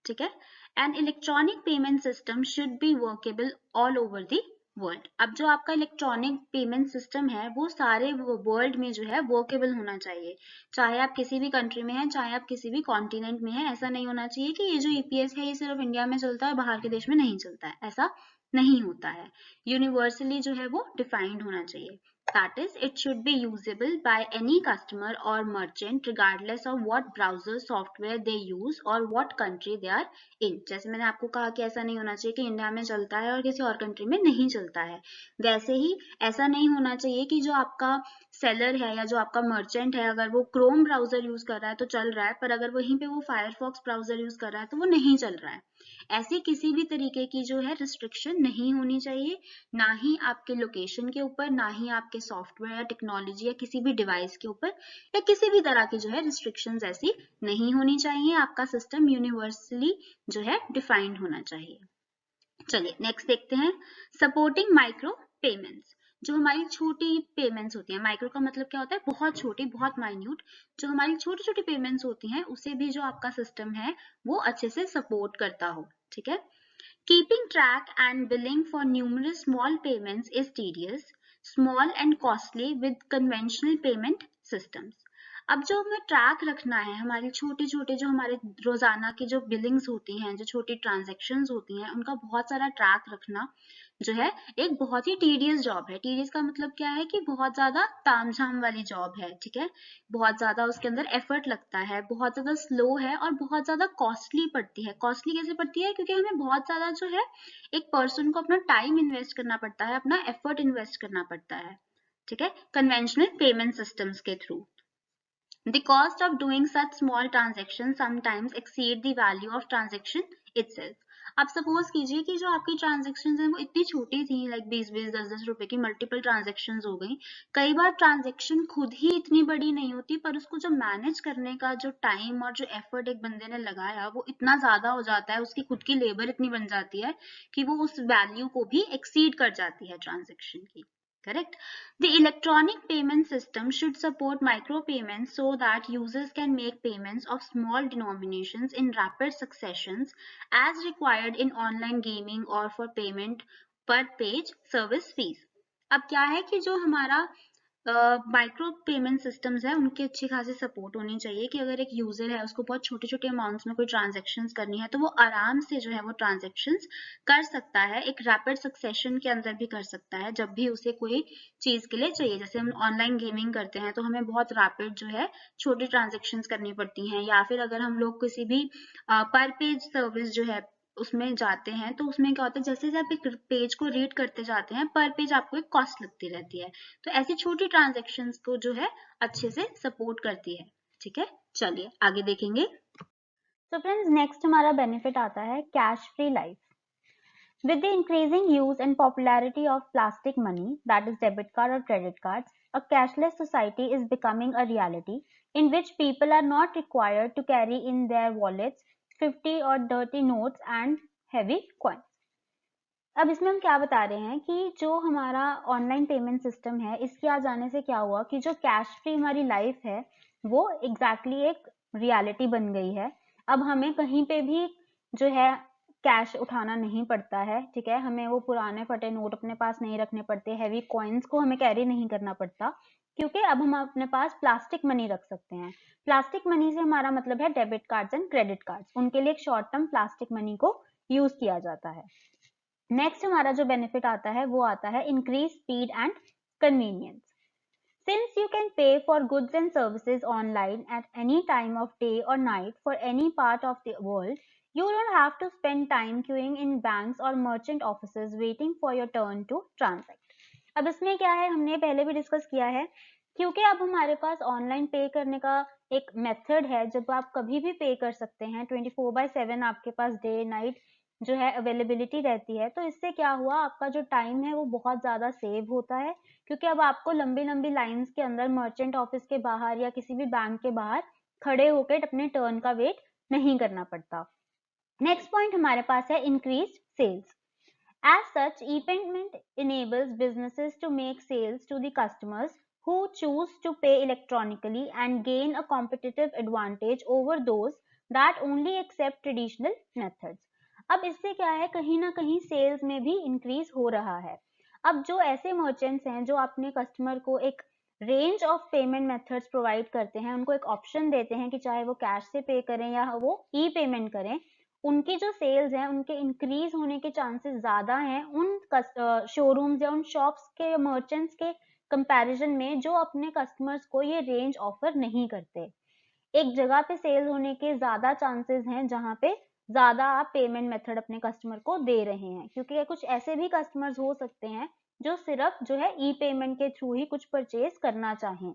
ठीक है। An electronic payment system should be workable all over the world. अब जो आपका इलेक्ट्रॉनिक पेमेंट सिस्टम है वो सारे वर्ल्ड में जो है वर्केबल होना चाहिए, चाहे आप किसी भी कंट्री में हैं, चाहे आप किसी भी कॉन्टिनेंट में हैं। ऐसा नहीं होना चाहिए कि ये जो ईपीएस है ये सिर्फ इंडिया में चलता है, बाहर के देश में नहीं चलता है, ऐसा नहीं होता है। यूनिवर्सली जो है वो डिफाइंड होना चाहिए। That is, it should be usable by any customer or merchant regardless of what browser software they use or what country they are in. जैसे मैंने आपको कहा कि ऐसा नहीं होना चाहिए कि इंडिया में चलता है और किसी और कंट्री में नहीं चलता है, वैसे ही ऐसा नहीं होना चाहिए कि जो आपका सेलर है या जो आपका मर्चेंट है अगर वो क्रोम ब्राउजर यूज कर रहा है तो चल रहा है, पर अगर वहीं पे वो फायरफॉक्स ब्राउजर यूज कर रहा है तो वो नहीं चल रहा है। ऐसी किसी भी तरीके की जो है रिस्ट्रिक्शन नहीं होनी चाहिए, ना ही आपके लोकेशन के ऊपर, ना ही आपके सॉफ्टवेयर या टेक्नोलॉजी या किसी भी डिवाइस के ऊपर, या किसी भी तरह की जो है रिस्ट्रिक्शंस ऐसी नहीं होनी चाहिए। आपका सिस्टम यूनिवर्सली जो है डिफाइंड होना चाहिए। चलिए नेक्स्ट देखते हैं, सपोर्टिंग माइक्रो पेमेंट्स। जो हमारी छोटी पेमेंट्स होती हैं, माइक्रो का मतलब क्या होता है, बहुत छोटी, बहुत माइन्यूट, जो हमारी छोटी छोटी पेमेंट्स होती हैं उसे भी जो आपका सिस्टम है वो अच्छे से सपोर्ट करता हो, ठीक है। Keeping track and billing for numerous small payments is tedious, small and costly with conventional payment systems. अब जो हमें ट्रैक रखना है, हमारी छोटे छोटे जो हमारे रोजाना की जो बिलिंग्स होती हैं, जो छोटी ट्रांजेक्शन्स होती हैं, उनका बहुत सारा ट्रैक रखना जो है एक बहुत ही टीडियस जॉब है। टीडियस का मतलब क्या है कि बहुत ज्यादा तामझाम वाली जॉब है, ठीक है। बहुत ज्यादा उसके अंदर एफर्ट लगता है, बहुत ज्यादा स्लो है और बहुत ज्यादा कॉस्टली पड़ती है। कॉस्टली कैसे पड़ती है, क्योंकि हमें बहुत ज्यादा जो है एक पर्सन को अपना टाइम इन्वेस्ट करना पड़ता है, अपना एफर्ट इन्वेस्ट करना पड़ता है, ठीक है, कन्वेंशनल पेमेंट सिस्टम्स के through. The cost of doing such small transactions sometimes exceed the value of transaction itself. अब सपोज कीजिए कि जो आपकी ट्रांजेक्शन है वो इतनी छोटी थी, लाइक 20-20, 10-10 रुपए की मल्टीपल ट्रांजेक्शन हो गई। कई बार ट्रांजेक्शन खुद ही इतनी बड़ी नहीं होती, पर उसको जो मैनेज करने का जो टाइम और जो एफर्ट एक बंदे ने लगाया वो इतना ज्यादा हो जाता है, उसकी खुद की लेबर इतनी बन जाती है कि वो उस वैल्यू को भी एक्सीड कर जाती है ट्रांजेक्शन की। Correct. The electronic payment system should support micropayments so that users can make payments of small denominations in rapid successions as required in online gaming or for payment per page service fees. अब क्या है कि जो हमारा माइक्रो पेमेंट सिस्टम्स है उनकी अच्छी खासी सपोर्ट होनी चाहिए कि अगर एक यूजर है उसको बहुत छोटे छोटे अमाउंट्स में कोई ट्रांजेक्शन्स करनी है तो वो आराम से जो है वो ट्रांजेक्शन्स कर सकता है, एक रैपिड सक्सेशन के अंदर भी कर सकता है जब भी उसे कोई चीज के लिए चाहिए। जैसे हम ऑनलाइन गेमिंग करते हैं तो हमें बहुत रैपिड जो है छोटी ट्रांजेक्शन्स करनी पड़ती हैं, या फिर अगर हम लोग किसी भी पर पेज सर्विस जो है उसमें जाते हैं तो उसमें क्या होता है, जैसे जैसे आप एक पेज को रीड करते जाते हैं पर पेज आपको एक कॉस्ट लगती रहती है, तो ऐसी छोटी ट्रांजेक्शन्स को जो है अच्छे से सपोर्ट करती है। ठीक है, चलिए आगे देखेंगे। So friends, next हमारा benefit आता है cash free life. With the increasing use and popularity of plastic money, that is debit card or credit cards, a cashless society is becoming a reality in which people are not required to carry in their wallets 50 or dirty notes and heavy coins. अब इसमें हम क्या बता रहे हैं कि जो हमारा ऑनलाइन पेमेंट सिस्टम है इसके आ जाने से क्या हुआ कि जो कैश फ्री हमारी लाइफ है वो एग्जैक्टली एक रियलिटी बन गई है। अब हमें कहीं पे भी जो है कैश उठाना नहीं पड़ता है, ठीक है, हमें वो पुराने फटे नोट अपने पास नहीं रखने पड़ते, हैवी कॉइन्स को हमें कैरी नहीं करना पड़ता, क्योंकि अब हम अपने पास प्लास्टिक मनी रख सकते हैं। प्लास्टिक मनी से हमारा मतलब है debit cards and credit cards, उनके लिए एक शॉर्ट टर्म प्लास्टिक मनी को यूज किया जाता है। नेक्स्ट हमारा जो बेनिफिट आता है वो आता है increase speed and convenience. Since you can pay for goods and services online at any time of day or night for any part of the world, you don't have to spend time queuing in banks or merchant offices waiting for your turn to transact. अब इसमें क्या है, हमने पहले भी डिस्कस किया है, क्योंकि अब हमारे पास ऑनलाइन पे करने का एक मेथड है जब आप कभी भी पे कर सकते हैं, 24/7 आपके पास डे नाइट जो है अवेलेबिलिटी रहती है, तो इससे क्या हुआ, आपका जो टाइम है वो बहुत ज़्यादा सेव होता है, क्योंकि अब आपको लंबी लंबी लाइंस के अंदर मर्चेंट ऑफिस के बाहर या किसी भी बैंक के बाहर खड़े होकर अपने टर्न का वेट नहीं करना पड़ता। नेक्स्ट पॉइंट हमारे पास है increase sales. As such, e-payment enables businesses to make sales to the customers who choose to pay electronically and gain a competitive advantage over those that only accept traditional methods. अब इससे क्या है, कहीं ना कहीं सेल्स में भी इंक्रीज हो रहा है। अब जो ऐसे मर्चेंट्स हैं जो अपने कस्टमर को एक range of payment methods provide करते हैं, उनको एक ऑप्शन देते हैं कि चाहे वो कैश से पे करें या वो ई पेमेंट करें, उनकी जो सेल्स हैं उनके इंक्रीज होने के चांसेस ज्यादा हैं उन शोरूम्स या उन शॉप्स के मर्चेंट्स के कंपैरिजन में जो अपने कस्टमर्स को ये रेंज ऑफर नहीं करते। एक जगह पे सेल होने के ज्यादा चांसेस हैं जहां पे ज्यादा आप पेमेंट मेथड अपने कस्टमर को दे रहे हैं, क्योंकि कुछ ऐसे भी कस्टमर्स हो सकते हैं जो सिर्फ जो है ई पेमेंट के थ्रू ही कुछ परचेज करना चाहें।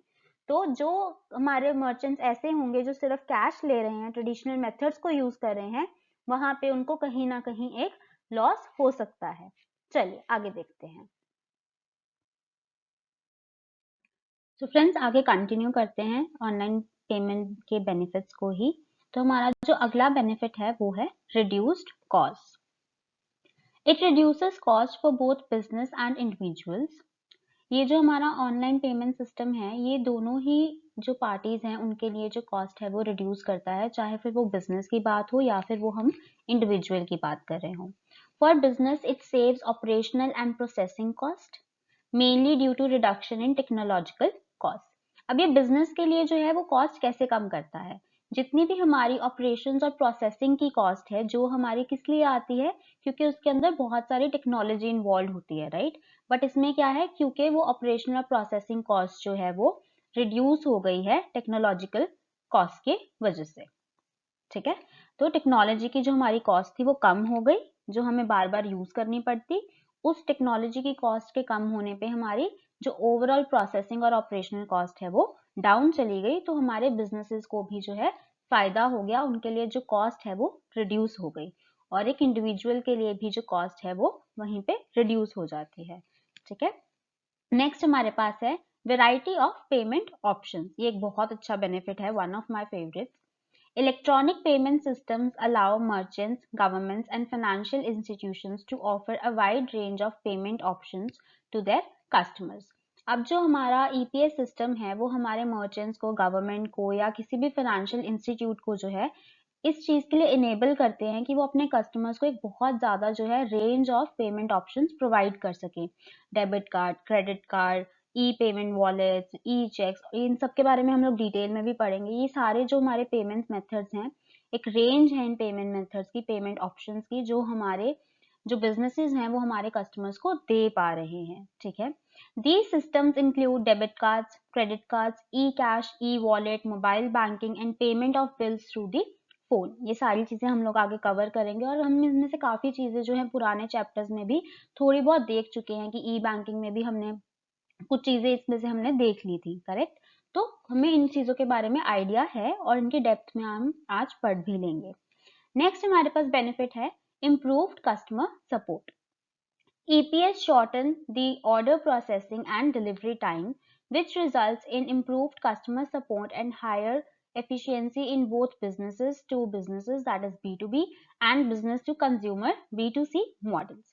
तो जो हमारे मर्चेंट्स ऐसे होंगे जो सिर्फ कैश ले रहे हैं, ट्रेडिशनल मेथड्स को यूज कर रहे हैं, वहां पे उनको कहीं ना कहीं एक लॉस हो सकता है। चलिए आगे देखते हैं। तो फ्रेंड्स आगे कंटिन्यू करते हैं ऑनलाइन पेमेंट के बेनिफिट्स को ही। तो हमारा जो अगला बेनिफिट है वो है reduced cost. It reduces cost for both business and individuals. ये जो हमारा ऑनलाइन पेमेंट सिस्टम है ये दोनों ही जो पार्टीज हैं उनके लिए जो कॉस्ट है वो रिड्यूस करता है, चाहे फिर वो बिजनेस की बात हो या फिर वो हम इंडिविजुअल की बात कर रहे हो। For business it saves operational and processing cost mainly due to reduction in technological cost. अब ये बिजनेस के लिए जो है वो कॉस्ट कैसे कम करता है, जितनी भी हमारी ऑपरेशंस और प्रोसेसिंग की कॉस्ट है जो हमारी किस लिए आती है, क्योंकि उसके अंदर बहुत सारी टेक्नोलॉजी इन्वॉल्व होती है, राइट। बट इसमें क्या है, क्योंकि वो ऑपरेशनल और प्रोसेसिंग कॉस्ट जो है वो रिड्यूस हो गई है टेक्नोलॉजिकल कॉस्ट के वजह से, ठीक है। तो टेक्नोलॉजी की जो हमारी कॉस्ट थी वो कम हो गई, जो हमें बार बार यूज करनी पड़ती, उस टेक्नोलॉजी की कॉस्ट के कम होने पे हमारी जो ओवरऑल प्रोसेसिंग और ऑपरेशनल कॉस्ट है वो डाउन चली गई, तो हमारे बिजनेसेस को भी जो है फायदा हो गया, उनके लिए जो कॉस्ट है वो रिड्यूस हो गई। और एक इंडिविजुअल के लिए भी जो कॉस्ट है वो वहीं पे रिड्यूस हो जाती है। ठीक है, नेक्स्ट हमारे पास है वेराइटी ऑफ पेमेंट ऑप्शंस। ये एक बहुत अच्छा बेनिफिट है, one of my favourites. Electronic payment systems allow merchants, governments, and financial institutions to offer a wide range of payment options to their customers. अब जो हमारा EPS सिस्टम है वो हमारे मर्चेंट्स को, गवर्नमेंट को या किसी भी फाइनेंशियल इंस्टीट्यूट को जो है इस चीज के लिए इनेबल करते हैं कि वो अपने कस्टमर्स को एक बहुत ज्यादा जो है range of payment options provide कर सके। डेबिट कार्ड, क्रेडिट कार्ड, ई पेमेंट वॉलेट्स, ई चेक्स, इन सब के बारे में हम लोग डिटेल में भी पढ़ेंगे। ये सारे जो हमारे पेमेंट मेथड्स हैं, एक रेंज है इन पेमेंट मेथड्स की, पेमेंट ऑप्शंस की, जो हमारे जो बिजनेसेस हैं वो हमारे कस्टमर्स को दे पा रहे हैं। ठीक है, these systems include debit cards, credit cards, e-cash, e-wallet, mobile banking and payment of bills through the phone. ये सारी चीजें हम लोग आगे कवर करेंगे और हम इनमें से काफी चीजें जो है पुराने चैप्टर्स में भी थोड़ी बहुत देख चुके हैं कि ई बैंकिंग में भी हमने कुछ चीजें इसमें से हमने देख ली थी, करेक्ट। तो हमें इन चीजों के बारे में आइडिया है और इनकी डेप्थ में हम आज पढ़ भी लेंगे। नेक्स्ट हमारे पास बेनिफिट है improved customer support. EPS shorten the order processing and delivery time, which results in improved customer support and higher efficiency in both businesses to businesses, that is B2B, and business to consumer B2C models.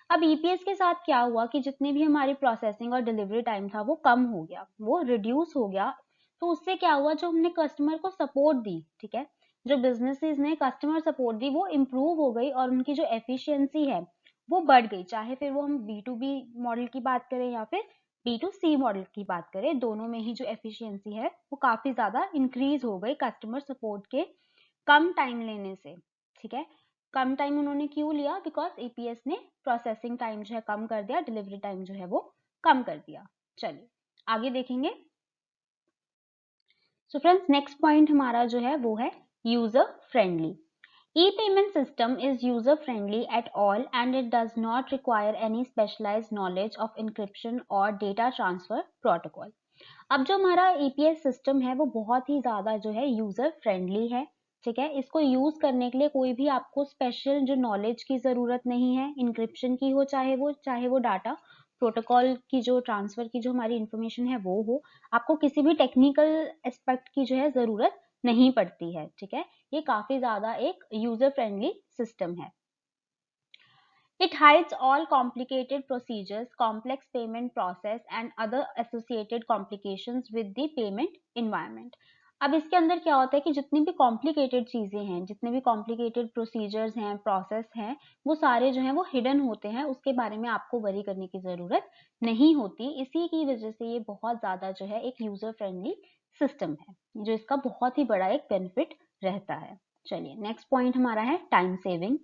अब EPS के साथ क्या हुआ कि जितनी भी हमारी प्रोसेसिंग और डिलीवरी टाइम था वो कम हो गया, वो रिड्यूस हो गया। तो उससे क्या हुआ, जो हमने कस्टमर को सपोर्ट दी, ठीक है, जो बिजनेसेस ने कस्टमर सपोर्ट दी, वो इम्प्रूव हो गई और उनकी जो एफिशिएंसी है वो बढ़ गई। चाहे फिर वो हम B2B मॉडल की बात करें या फिर B2C मॉडल की बात करें, दोनों में ही जो एफिशिएंसी है वो काफी ज्यादा इंक्रीज हो गई कस्टमर सपोर्ट के कम टाइम लेने से। ठीक है, कम टाइम उन्होंने क्यों लिया, बिकॉज EPS ने प्रोसेसिंग टाइम जो है कम कर दिया, डिलीवरी टाइम जो है वो कम कर दिया। चलिए आगे देखेंगे। सो फ्रेंड्स, नेक्स्ट पॉइंट हमारा जो है वो है user friendly. E-payment system is user-friendly at all and it does not require any specialized knowledge of encryption or data transfer protocol. अब जो हमारा EPS सिस्टम है वो बहुत ही ज्यादा जो है यूजर फ्रेंडली है। ठीक है, इसको यूज करने के लिए कोई भी आपको स्पेशल जो नॉलेज की जरूरत नहीं है, इंक्रिप्शन की हो चाहे वो डाटा प्रोटोकॉल की जो ट्रांसफर की जो हमारी इंफॉर्मेशन है वो हो, आपको किसी भी टेक्निकल एस्पेक्ट की जो है जरूरत नहीं पड़ती है। ठीक है, ये काफी ज्यादा एक यूजर फ्रेंडली सिस्टम है। It hides all complicated procedures, complex payment process and other associated complications with the payment environment. अब इसके अंदर क्या होता है कि जितनी भी कॉम्प्लिकेटेड चीजें हैं, जितने भी कॉम्प्लिकेटेड प्रोसीजर्स हैं, प्रोसेस हैं, वो सारे जो हैं वो हिडन होते हैं, उसके बारे में आपको वरी करने की जरूरत नहीं होती। इसी की वजह से ये बहुत ज्यादा जो है एक यूजर फ्रेंडली सिस्टम है, जो इसका बहुत ही बड़ा एक बेनिफिट रहता है। चलिए नेक्स्ट पॉइंट हमारा है time saving.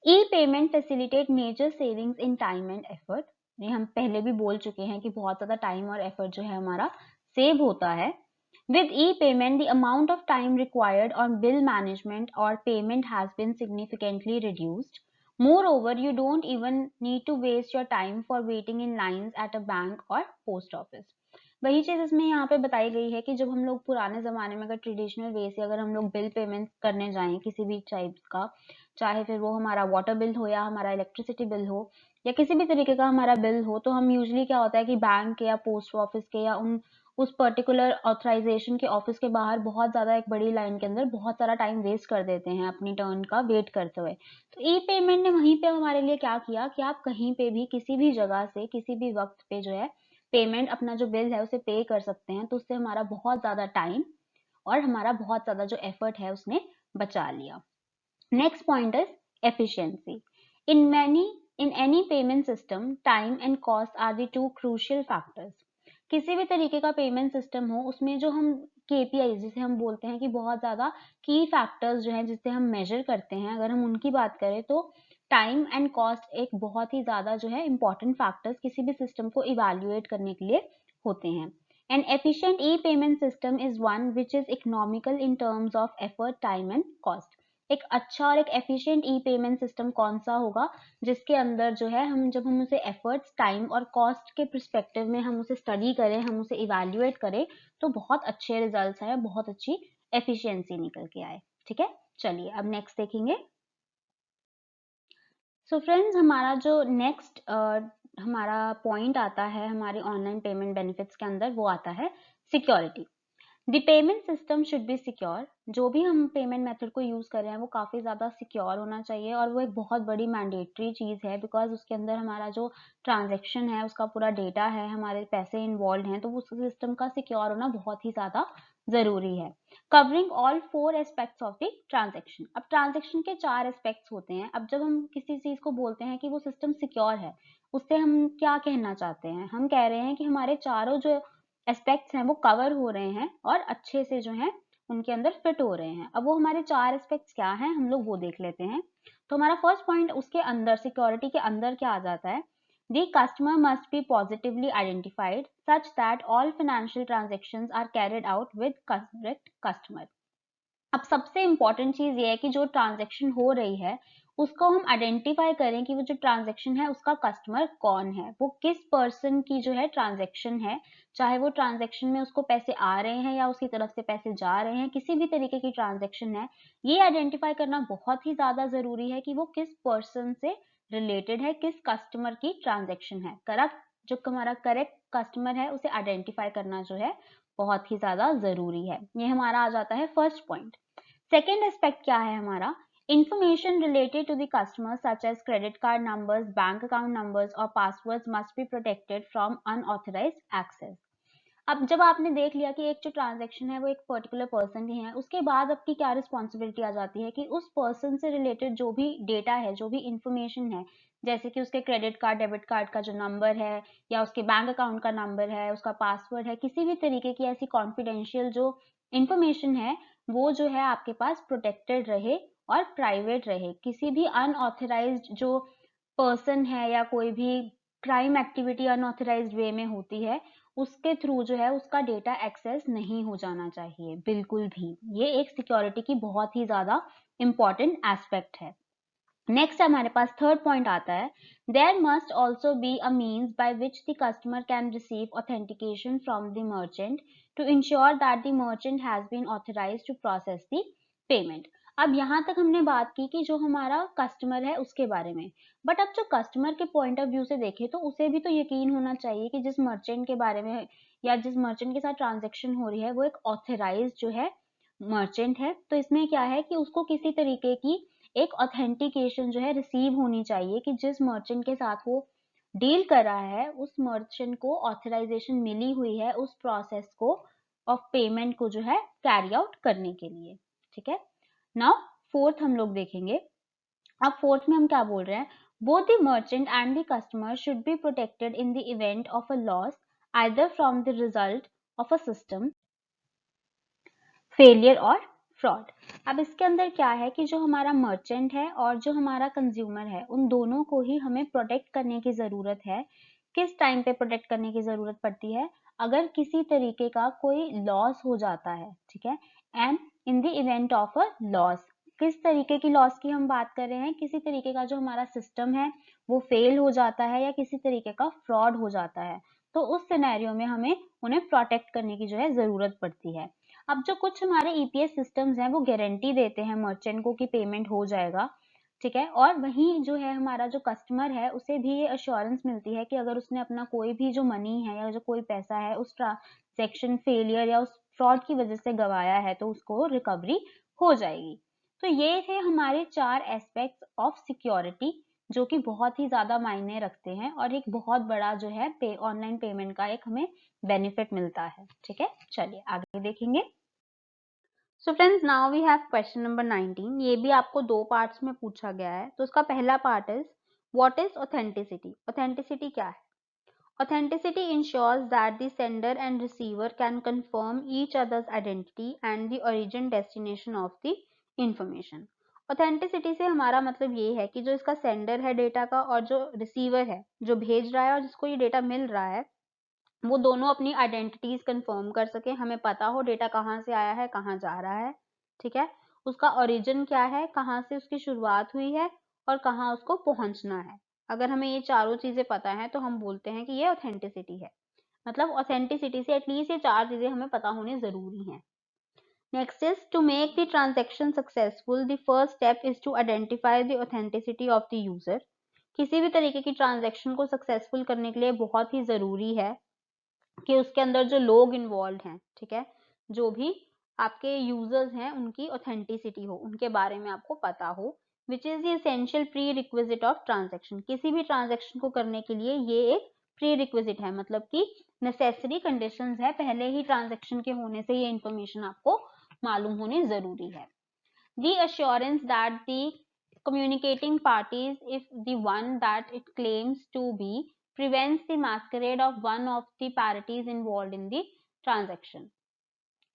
E-payment facilitate major savings in time and effort. ये हम पहले भी बोल चुके हैं कि बहुत ज्यादा टाइम और एफर्ट जो है हमारा सेव होता है। With e-payment, the amount of time required on bill management or payment has been significantly reduced. Moreover, you don't even need to waste your time for waiting in lines at a bank or post office. वही चीज इसमें यहाँ पे बताई गई है कि जब हम लोग पुराने जमाने में अगर ट्रेडिशनल वे से अगर हम लोग बिल पेमेंट करने जाएं किसी भी टाइप का, चाहे फिर वो हमारा वाटर बिल हो या हमारा इलेक्ट्रिसिटी बिल हो या किसी भी तरीके का हमारा बिल हो, तो हम यूजली क्या होता है कि बैंक के या पोस्ट ऑफिस के या उस पर्टिकुलर ऑथराइजेशन के ऑफिस के बाहर बहुत ज्यादा एक बड़ी लाइन के अंदर बहुत सारा टाइम वेस्ट कर देते हैं अपनी टर्न का वेट करते हुए। तो ई पेमेंट ने वहीं पे हमारे लिए क्या किया कि आप कहीं पे भी किसी भी जगह से किसी भी वक्त पे जो है पेमेंट अपना जो बिल है उसे पे कर सकते हैं। तो उससे हमारा बहुत ज्यादा टाइम और हमारा बहुत ज्यादा जो एफर्ट है उसने बचा लिया। Next point is efficiency. In any payment system, time and cost are the two crucial factors. किसी भी तरीके का पेमेंट सिस्टम हो उसमें जो हम KPI जिसे हम बोलते हैं कि बहुत ज्यादा की फैक्टर्स जो हैं जिससे हम मेजर करते हैं, अगर हम उनकी बात करें तो टाइम एंड कॉस्ट एक बहुत ही ज्यादा जो है इंपॉर्टेंट फैक्टर्स किसी भी सिस्टम को इवेल्युएट करने के लिए होते हैं। An efficient e-payment system is one which is economical in terms of effort, time and cost. एक अच्छा और एक एफिशिएंट ई पेमेंट सिस्टम कौन सा होगा जिसके अंदर जो है हम जब हम उसे एफर्ट्स, टाइम और कॉस्ट के पर्सपेक्टिव में हम उसे स्टडी करें, हम उसे इवेल्युएट करें, तो बहुत अच्छे रिजल्ट्स आए, बहुत अच्छी एफिशिएंसी निकल के आए। ठीक है, चलिए अब नेक्स्ट देखेंगे। सो फ्रेंड्स, हमारा जो नेक्स्ट हमारा पॉइंट आता है हमारे ऑनलाइन पेमेंट बेनिफिट्स के अंदर, वो आता है security. The payment system should be secure. जो भी हम पेमेंट मेथड को यूज कर रहे हैं वो काफी ज्यादा सिक्योर होना चाहिए, और वो एक बहुत बड़ी मैंडेटरी चीज है, बिकॉज उसके अंदर हमारा जो ट्रांजेक्शन है उसका पूरा डेटा है, हमारे पैसे इन्वॉल्व हैं, तो उस सिस्टम का सिक्योर होना बहुत ही ज्यादा जरूरी है। Covering all 4 aspects of the transaction. अब ट्रांजेक्शन के 4 एस्पेक्ट्स होते हैं। अब जब हम किसी चीज को बोलते हैं कि वो सिस्टम सिक्योर है, उससे हम क्या कहना चाहते हैं? हम कह रहे हैं कि हमारे चारों जो एस्पेक्ट्स हैं वो कवर हो रहे हैं और अच्छे से जो है उनके अंदर फिट हो रहे हैं। अब वो हमारे 4 एस्पेक्ट्स क्या हैं, हम लोग वो देख लेते हैं। तो हमारा फर्स्ट पॉइंट उसके अंदर, सिक्योरिटी के अंदर क्या आ जाता है? The customer must be positively identified such that all financial transactions are carried out with correct customer। अब सबसे इम्पोर्टेंट चीज ये है कि जो ट्रांजेक्शन हो रही है उसको हम आइडेंटिफाई करें कि वो जो ट्रांजेक्शन है उसका कस्टमर कौन है, वो किस पर्सन की जो है ट्रांजेक्शन है। चाहे वो ट्रांजेक्शन में उसको पैसे आ रहे हैं या उसकी तरफ से पैसे जा रहे हैं, किसी भी तरीके की ट्रांजेक्शन है, ये आइडेंटिफाई करना बहुत ही ज्यादा जरूरी है कि वो किस पर्सन से रिलेटेड है, किस कस्टमर की ट्रांजेक्शन है। करेक्ट, जो हमारा करेक्ट कस्टमर है उसे आइडेंटिफाई करना जो है बहुत ही ज्यादा जरूरी है। ये हमारा आ जाता है फर्स्ट पॉइंट। सेकेंड एस्पेक्ट क्या है हमारा? Information related to the customer such as credit card numbers, bank account numbers और passwords must be protected from unauthorised access. अब जब आपने देख लिया कि एक जो ट्रांजेक्शन है वो एक पर्टिकुलर पर्सन की है, उसके बाद आपकी क्या रिस्पॉन्सिबिलिटी आ जाती है कि उस पर्सन से रिलेटेड जो भी डेटा है, जो भी इंफॉर्मेशन है, जैसे कि उसके क्रेडिट कार्ड डेबिट कार्ड का जो नंबर है, या उसके बैंक अकाउंट का नंबर है, उसका पासवर्ड है, किसी भी तरीके की ऐसी कॉन्फिडेंशियल जो इंफॉर्मेशन है, वो जो है आपके पास प्रोटेक्टेड रहे और प्राइवेट रहे। किसी भी अनऑथराइज्ड जो पर्सन है या कोई भी क्राइम एक्टिविटी अनऑथराइज्ड वे में होती है, उसके थ्रू जो है उसका डेटा एक्सेस नहीं हो जाना चाहिए बिल्कुल भी। ये एक सिक्योरिटी की बहुत ही ज्यादा इंपॉर्टेंट एस्पेक्ट है। नेक्स्ट हमारे पास थर्ड पॉइंट आता है, there must also be a means by which the customer can receive authentication from the merchant to ensure that the merchant has been authorised to process the payment. अब यहाँ तक हमने बात की कि जो हमारा कस्टमर है उसके बारे में, बट अब जो कस्टमर के पॉइंट ऑफ व्यू से देखें तो उसे भी तो यकीन होना चाहिए कि जिस मर्चेंट के बारे में या जिस मर्चेंट के साथ ट्रांजेक्शन हो रही है वो एक ऑथराइज्ड जो है मर्चेंट है। तो इसमें क्या है कि उसको किसी तरीके की एक ऑथेंटिकेशन जो है रिसीव होनी चाहिए कि जिस मर्चेंट के साथ वो डील कर रहा है उस मर्चेंट को ऑथराइजेशन मिली हुई है उस प्रोसेस को ऑफ पेमेंट को जो है कैरी आउट करने के लिए। ठीक है, नाउ फोर्थ हम लोग देखेंगे। अब फोर्थ में हम क्या बोल रहे हैं? Both the merchant and the customer should be protected in the event of a loss either from the result of a system failure और फ्रॉड। अब इसके अंदर क्या है कि जो हमारा मर्चेंट है और जो हमारा कंज्यूमर है, उन दोनों को ही हमें प्रोटेक्ट करने की जरूरत है। किस टाइम पे प्रोटेक्ट करने की जरूरत पड़ती है? अगर किसी तरीके का कोई लॉस हो जाता है, ठीक है, and in the event of a loss. किस तरीके की लॉस की हम बात कर रहे हैं? किसी तरीके का जो हमारा सिस्टम है वो फेल हो जाता है या किसी तरीके का फ्रॉड हो जाता है, तो उस सिनेरियो में हमें उन्हें प्रोटेक्ट करने की जो है जरूरत पड़ती है। अब जो कुछ हमारे ईपीएस सिस्टम्स हैं वो गारंटी देते हैं मर्चेंट को कि पेमेंट हो जाएगा, ठीक है, और वहीं जो है हमारा जो कस्टमर है उसे भी ये अश्योरेंस मिलती है कि अगर उसने अपना कोई भी जो मनी है या जो कोई पैसा है उस ट्रांजेक्शन फेलियर या उस फ्रॉड की वजह से गवाया है तो उसको रिकवरी हो जाएगी। तो ये थे हमारे 4 एस्पेक्ट्स ऑफ सिक्योरिटी जो कि बहुत ही ज्यादा मायने रखते हैं और एक बहुत बड़ा जो है ऑनलाइन पेमेंट का एक हमें बेनिफिट मिलता है। ठीक है, चलिए आगे देखेंगे। So friends, now we have question number 19। ये भी आपको 2 पार्ट्स में पूछा गया है। तो उसका पहला part is what is authenticity. Authenticity क्या है? Authenticity ensures that the sender and receiver can confirm each other's identity and the origin destination of the information। Authenticity से हमारा मतलब ये है कि जो इसका सेंडर है डेटा का और जो रिसीवर है जो भेज रहा है और जिसको ये डेटा मिल रहा है, वो दोनों अपनी आइडेंटिटीज कंफर्म कर सके, हमें पता हो डेटा कहाँ से आया है, कहाँ जा रहा है, ठीक है, उसका ओरिजिन क्या है, कहाँ से उसकी शुरुआत हुई है और कहाँ उसको पहुंचना है। अगर हमें ये चारों चीजें पता है तो हम बोलते हैं कि ये ऑथेंटिसिटी है। मतलब ऑथेंटिसिटी से एटलीस्ट ये 4 चीजें हमें पता होनी जरूरी हैं। Next is to make the transaction successful the first step is to identify the authenticity of the user. किसी भी तरीके की ट्रांजैक्शन को सक्सेसफुल करने के लिए बहुत ही ज़रूरी है कि उसके अंदर जो लोग इन्वॉल्व हैं, ठीक है, जो भी आपके यूजर्स हैं उनकी ऑथेंटिसिटी हो, उनके बारे में आपको पता हो, which is the essential pre requisite of transaction. किसी भी ट्रांजैक्शन को करने के लिए ये एक प्री रिक्विजिट है, मतलब कि नेसेसरी कंडीशंस है, पहले ही ट्रांजैक्शन के होने से ये इंफॉर्मेशन आपको मालूम होनी जरूरी है। The assurance that the communicating parties, if the one that it claims to be, prevents the masquerade of one of the parties involved in the transaction।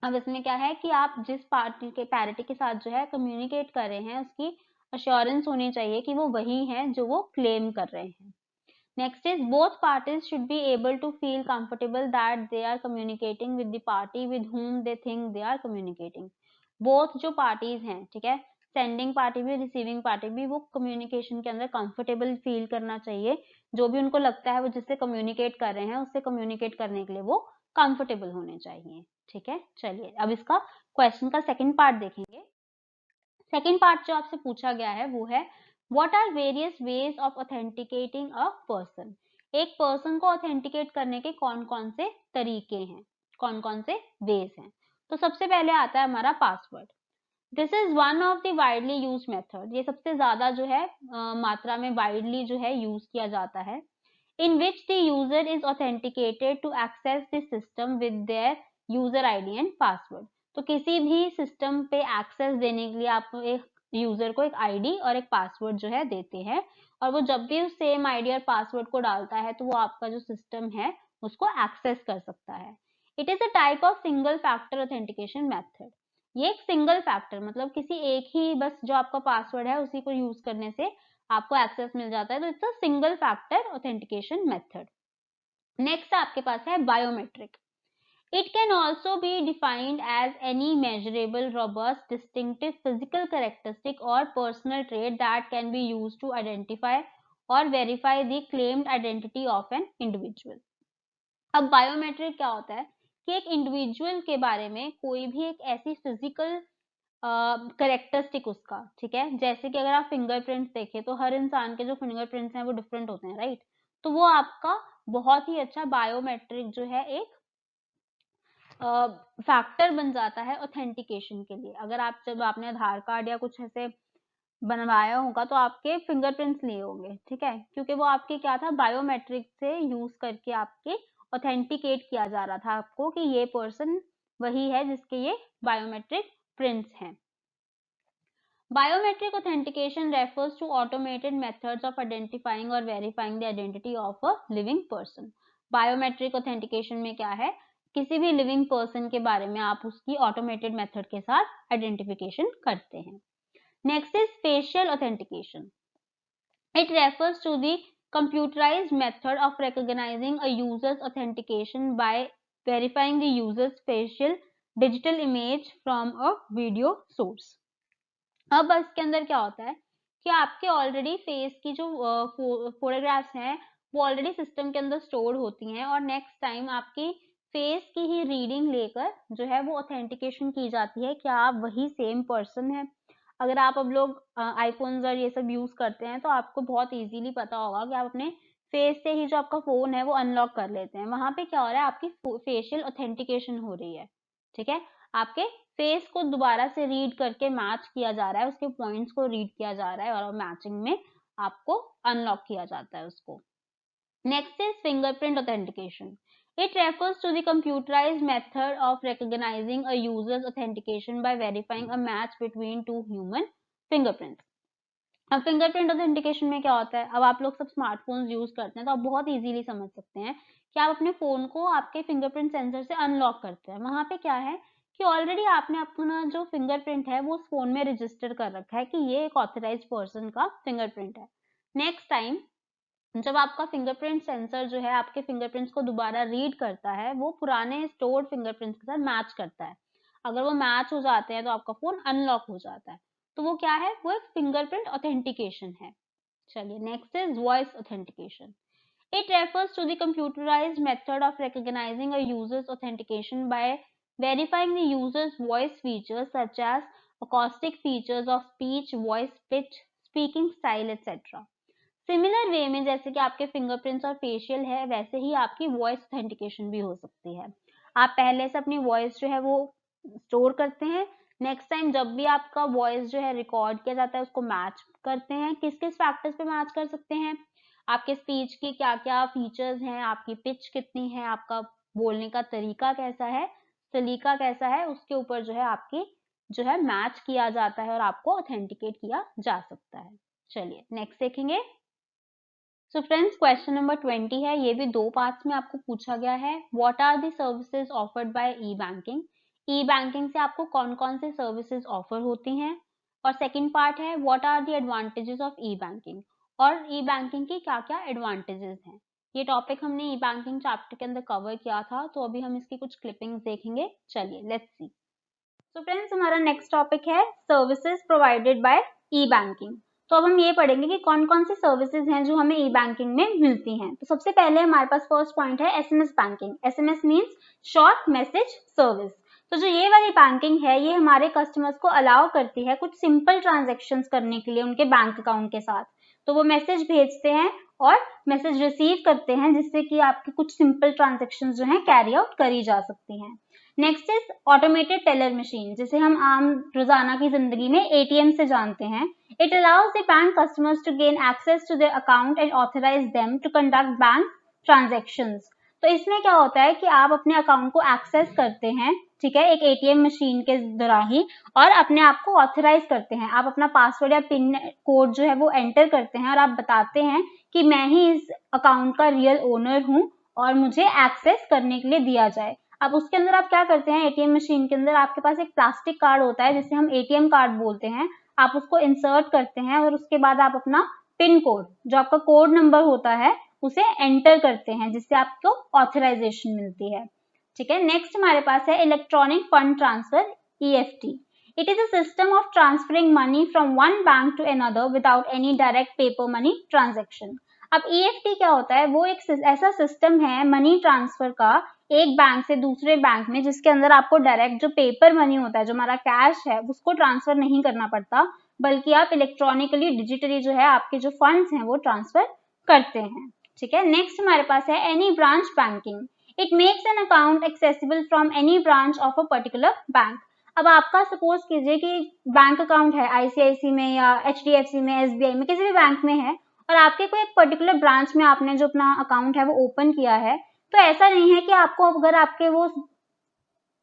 अब इसमें क्या है कि आप जिस पार्टी के पैरिटी के साथ जो है कम्युनिकेट कर रहे हैं उसकी अश्योरेंस होनी चाहिए कि वो वही हैं जो वो क्लेम कर रहे हैं। Next is both parties should be able to feel comfortable that they are communicating with the party with whom they think they are communicating. Both जो पार्टीज हैं, ठीक है, सेंडिंग पार्टी भी रिसीविंग पार्टी भी, वो कम्युनिकेशन के अंदर कंफर्टेबल फील करना चाहिए। जो भी उनको लगता है वो जिससे कम्युनिकेट कर रहे हैं उससे कम्युनिकेट करने के लिए वो कंफर्टेबल होने चाहिए, ठीक है। चलिए अब इसका क्वेश्चन का सेकंड पार्ट देखेंगे। सेकंड पार्ट जो आपसे पूछा गया है वो है what are various ways of authenticating a person. एक पर्सन को ऑथेंटिकेट करने के कौन कौन से तरीके हैं, कौन कौन से वेज हैं। तो सबसे पहले आता है हमारा password. This is one of the widely use method. ये सबसे ज्यादा जो है मात्रा में वाइडली जो है यूज किया जाता है। in which the user is authenticated to access the system with their user ID and password। तो किसी भी सिस्टम पे एक्सेस देने के लिए आप एक यूजर को एक आईडी और एक पासवर्ड जो है देते हैं, और वो जब भी उस सेम आईडी और पासवर्ड को डालता है तो वो आपका जो सिस्टम है उसको एक्सेस कर सकता है। It is a type of single factor authentication method. ये एक सिंगल फैक्टर मतलब किसी एक ही बस जो आपका पासवर्ड है उसी को यूज करने से आपको एक्सेस मिल जाता है, तो it's a single factor authentication method. Next आपके पास है biometric. It can also be defined as any measurable robust distinctive physical characteristic और personal trait that can be use to identify और verify the claimed identity of an individual. अब बायोमेट्रिक क्या होता है कि एक इंडिविजुअल के बारे में कोई भी एक ऐसी फिजिकल करेक्टरिस्टिक उसका, ठीक है, जैसे कि अगर आप फिंगरप्रिंट्स देखें तो हर इंसान के जो फिंगरप्रिंट्स हैं वो डिफरेंट होते हैं, राइट। तो वो आपका बहुत ही अच्छा बायोमेट्रिक जो है एक फैक्टर बन जाता है ऑथेंटिकेशन के लिए। अगर आप जब आपने आधार कार्ड या कुछ ऐसे बनवाया होगा तो आपके फिंगरप्रिंट्स लिए होंगे, ठीक है, क्योंकि वो आपके क्या था बायोमेट्रिक से यूज करके आपके ऑथेंटिकेट किया जा रहा था आपको कि ये पर्सन वही है जिसके ये बायोमेट्रिक प्रिंट्स हैं। Biometric authentication refers to automated methods of identifying or verifying the identity of a living person। Biometric authentication में क्या है, किसी भी living person के बारे में आप उसकी automated method के साथ identification करते हैं। Next is facial authentication। It refers to the computerized method of recognizing a user's authentication by verifying the user's facial digital image from a video source। अब इसके अंदर क्या होता है कि आपके ऑलरेडी फेस की जो फोटोग्राफ्स हैं वो ऑलरेडी सिस्टम के अंदर स्टोर होती हैं, और नेक्स्ट टाइम आपकी फेस की ही रीडिंग लेकर जो है वो ऑथेंटिकेशन की जाती है क्या आप वही सेम पर्सन है। अगर आप अब लोग आईफोन्स और ये सब यूज करते हैं तो आपको बहुत इजीली पता होगा कि आप अपने फेस से ही जो आपका फोन है वो अनलॉक कर लेते हैं। वहां पे क्या हो रहा है, आपकी फेशियल ऑथेंटिकेशन हो रही है, ठीक है, आपके फेस को दोबारा से रीड करके मैच किया जा रहा है, उसके पॉइंट्स को रीड किया जा रहा है और मैचिंग में आपको अनलॉक किया जाता है उसको। Next is fingerprint authentication. It refers to the computerized method of recognizing a user's authentication by verifying a match between two human fingerprints। अब फिंगरप्रिंट ऑथेंटिकेशन में क्या होता है, अब आप लोग सब स्मार्टफोन्स यूज करते हैं तो आप बहुत इजीली समझ सकते हैं कि आप अपने फोन को आपके फिंगरप्रिंट सेंसर से अनलॉक करते हैं। वहां पे क्या है कि ऑलरेडी आपने अपना जो फिंगरप्रिंट है वो उस फोन में रजिस्टर कर रखा है कि ये एक ऑथराइज्ड पर्सन का फिंगरप्रिंट है। नेक्स्ट टाइम जब आपका फिंगरप्रिंट सेंसर जो है आपके फिंगरप्रिंट्स को दोबारा रीड करता है वो पुराने स्टोर्ड फिंगरप्रिंट्स के साथ मैच करता है। अगर वो मैच हो जाते हैं तो आपका फोन अनलॉक हो जाता है। तो वो क्या है, वो एक फिंगरप्रिंट ऑथेंटिकेशन है। चलिए next is voice authentication. It refers to the computerized method of recognizing a user's authentication by verifying the user's voice features such as acoustic features of speech, voice pitch, speaking style, etc. Similar way में जैसे कि आपके फिंगरप्रिंट्स और फेशियल है, वैसे ही आपकी वॉइस ऑथेंटिकेशन भी हो सकती है। आप पहले से अपनी वॉइस जो है वो स्टोर करते हैं, नेक्स्ट टाइम जब भी आपका वॉइस जो है रिकॉर्ड किया जाता है उसको मैच करते हैं। किस किस फैक्टर्स पे मैच कर सकते हैं? आपके स्पीच की क्या क्या फीचर्स हैं, आपकी पिच कितनी है, आपका बोलने का तरीका कैसा है, सलीका कैसा है, उसके ऊपर जो है आपकी जो है मैच किया जाता है और आपको ऑथेंटिकेट किया जा सकता है। चलिए नेक्स्ट देखेंगे। सो फ्रेंड्स, क्वेश्चन नंबर 20 है, ये भी 2 पार्ट्स में आपको पूछा गया है। What are the services offered by e banking? E banking से आपको कौन कौन से सर्विसेज ऑफर होती हैं? और सेकंड पार्ट है, what are the advantages of e banking? और ई बैंकिंग की क्या क्या एडवांटेजेस हैं? ये टॉपिक हमने ई बैंकिंग चैप्टर के अंदर कवर किया था, तो अभी हम इसकी कुछ क्लिपिंग्स देखेंगे। चलिए लेट्स सी। तो फ्रेंड्स, हमारा नेक्स्ट टॉपिक है services provided by e banking. तो अब हम ये पढ़ेंगे कि कौन कौन सी सर्विसेज हैं जो हमें ई बैंकिंग में मिलती हैं। तो सबसे पहले हमारे पास फर्स्ट पॉइंट है SMS banking. SMS means short message service. तो जो ये वाली बैंकिंग है, ये हमारे कस्टमर्स को अलाउ करती है कुछ सिंपल ट्रांजेक्शन्स करने के लिए उनके बैंक अकाउंट के साथ। तो वो मैसेज भेजते हैं और मैसेज रिसीव करते हैं, जिससे कि आपकी कुछ सिंपल ट्रांजेक्शन्स जो हैं कैरी आउट करी जा सकती हैं। Next is automated teller machine, जिसे हम आम रोजाना की जिंदगी में एटीएम से जानते हैं। It allows the bank customers to gain access to their account and authorise them to conduct bank transactions. तो इसमें क्या होता है कि आप अपने अकाउंट को एक्सेस करते हैं, ठीक है, एक एटीएम मशीन के द्वारा ही, और अपने आप को ऑथराइज करते हैं। आप अपना पासवर्ड या पिन कोड जो है वो एंटर करते हैं और आप बताते हैं कि मैं ही इस अकाउंट का रियल ओनर हूँ और मुझे एक्सेस करने के लिए दिया जाए। अब उसके अंदर आप क्या करते हैं, एटीएम मशीन के अंदर आपके पास एक प्लास्टिक कार्ड होता है जिसे हम एटीएम कार्ड बोलते हैं। आप उसको इंसर्ट करते हैं और उसके बाद आप अपना पिन कोड, जो आपका कोड नंबर होता है, उसे एंटर करते हैं, जिससे आपको ऑथराइजेशन मिलती है। ठीक है, नेक्स्ट हमारे पास है electronic fund transfer, EFT. It is a system of transferring money from one bank to another without any direct paper money transaction. अब ईएफटी क्या होता है? वो एक ऐसा सिस्टम है मनी ट्रांसफर का एक बैंक से दूसरे बैंक में, जिसके अंदर आपको डायरेक्ट जो पेपर मनी होता है, जो हमारा कैश है, उसको ट्रांसफर नहीं करना पड़ता, बल्कि आप इलेक्ट्रॉनिकली डिजिटली जो है आपके जो फंड्स हैं वो ट्रांसफर करते हैं। ठीक है, नेक्स्ट हमारे पास है any branch banking. It makes an account accessible from any branch of a particular bank. अब आपका सपोज कीजिए कि बैंक अकाउंट है आईसीआईसी में या एचडीएफसी में, एसबीआई में, किसी भी बैंक में है, और आपके कोई एक पर्टिकुलर ब्रांच में आपने जो अपना अकाउंट है वो ओपन किया है, तो ऐसा नहीं है कि आपको अगर आपके वो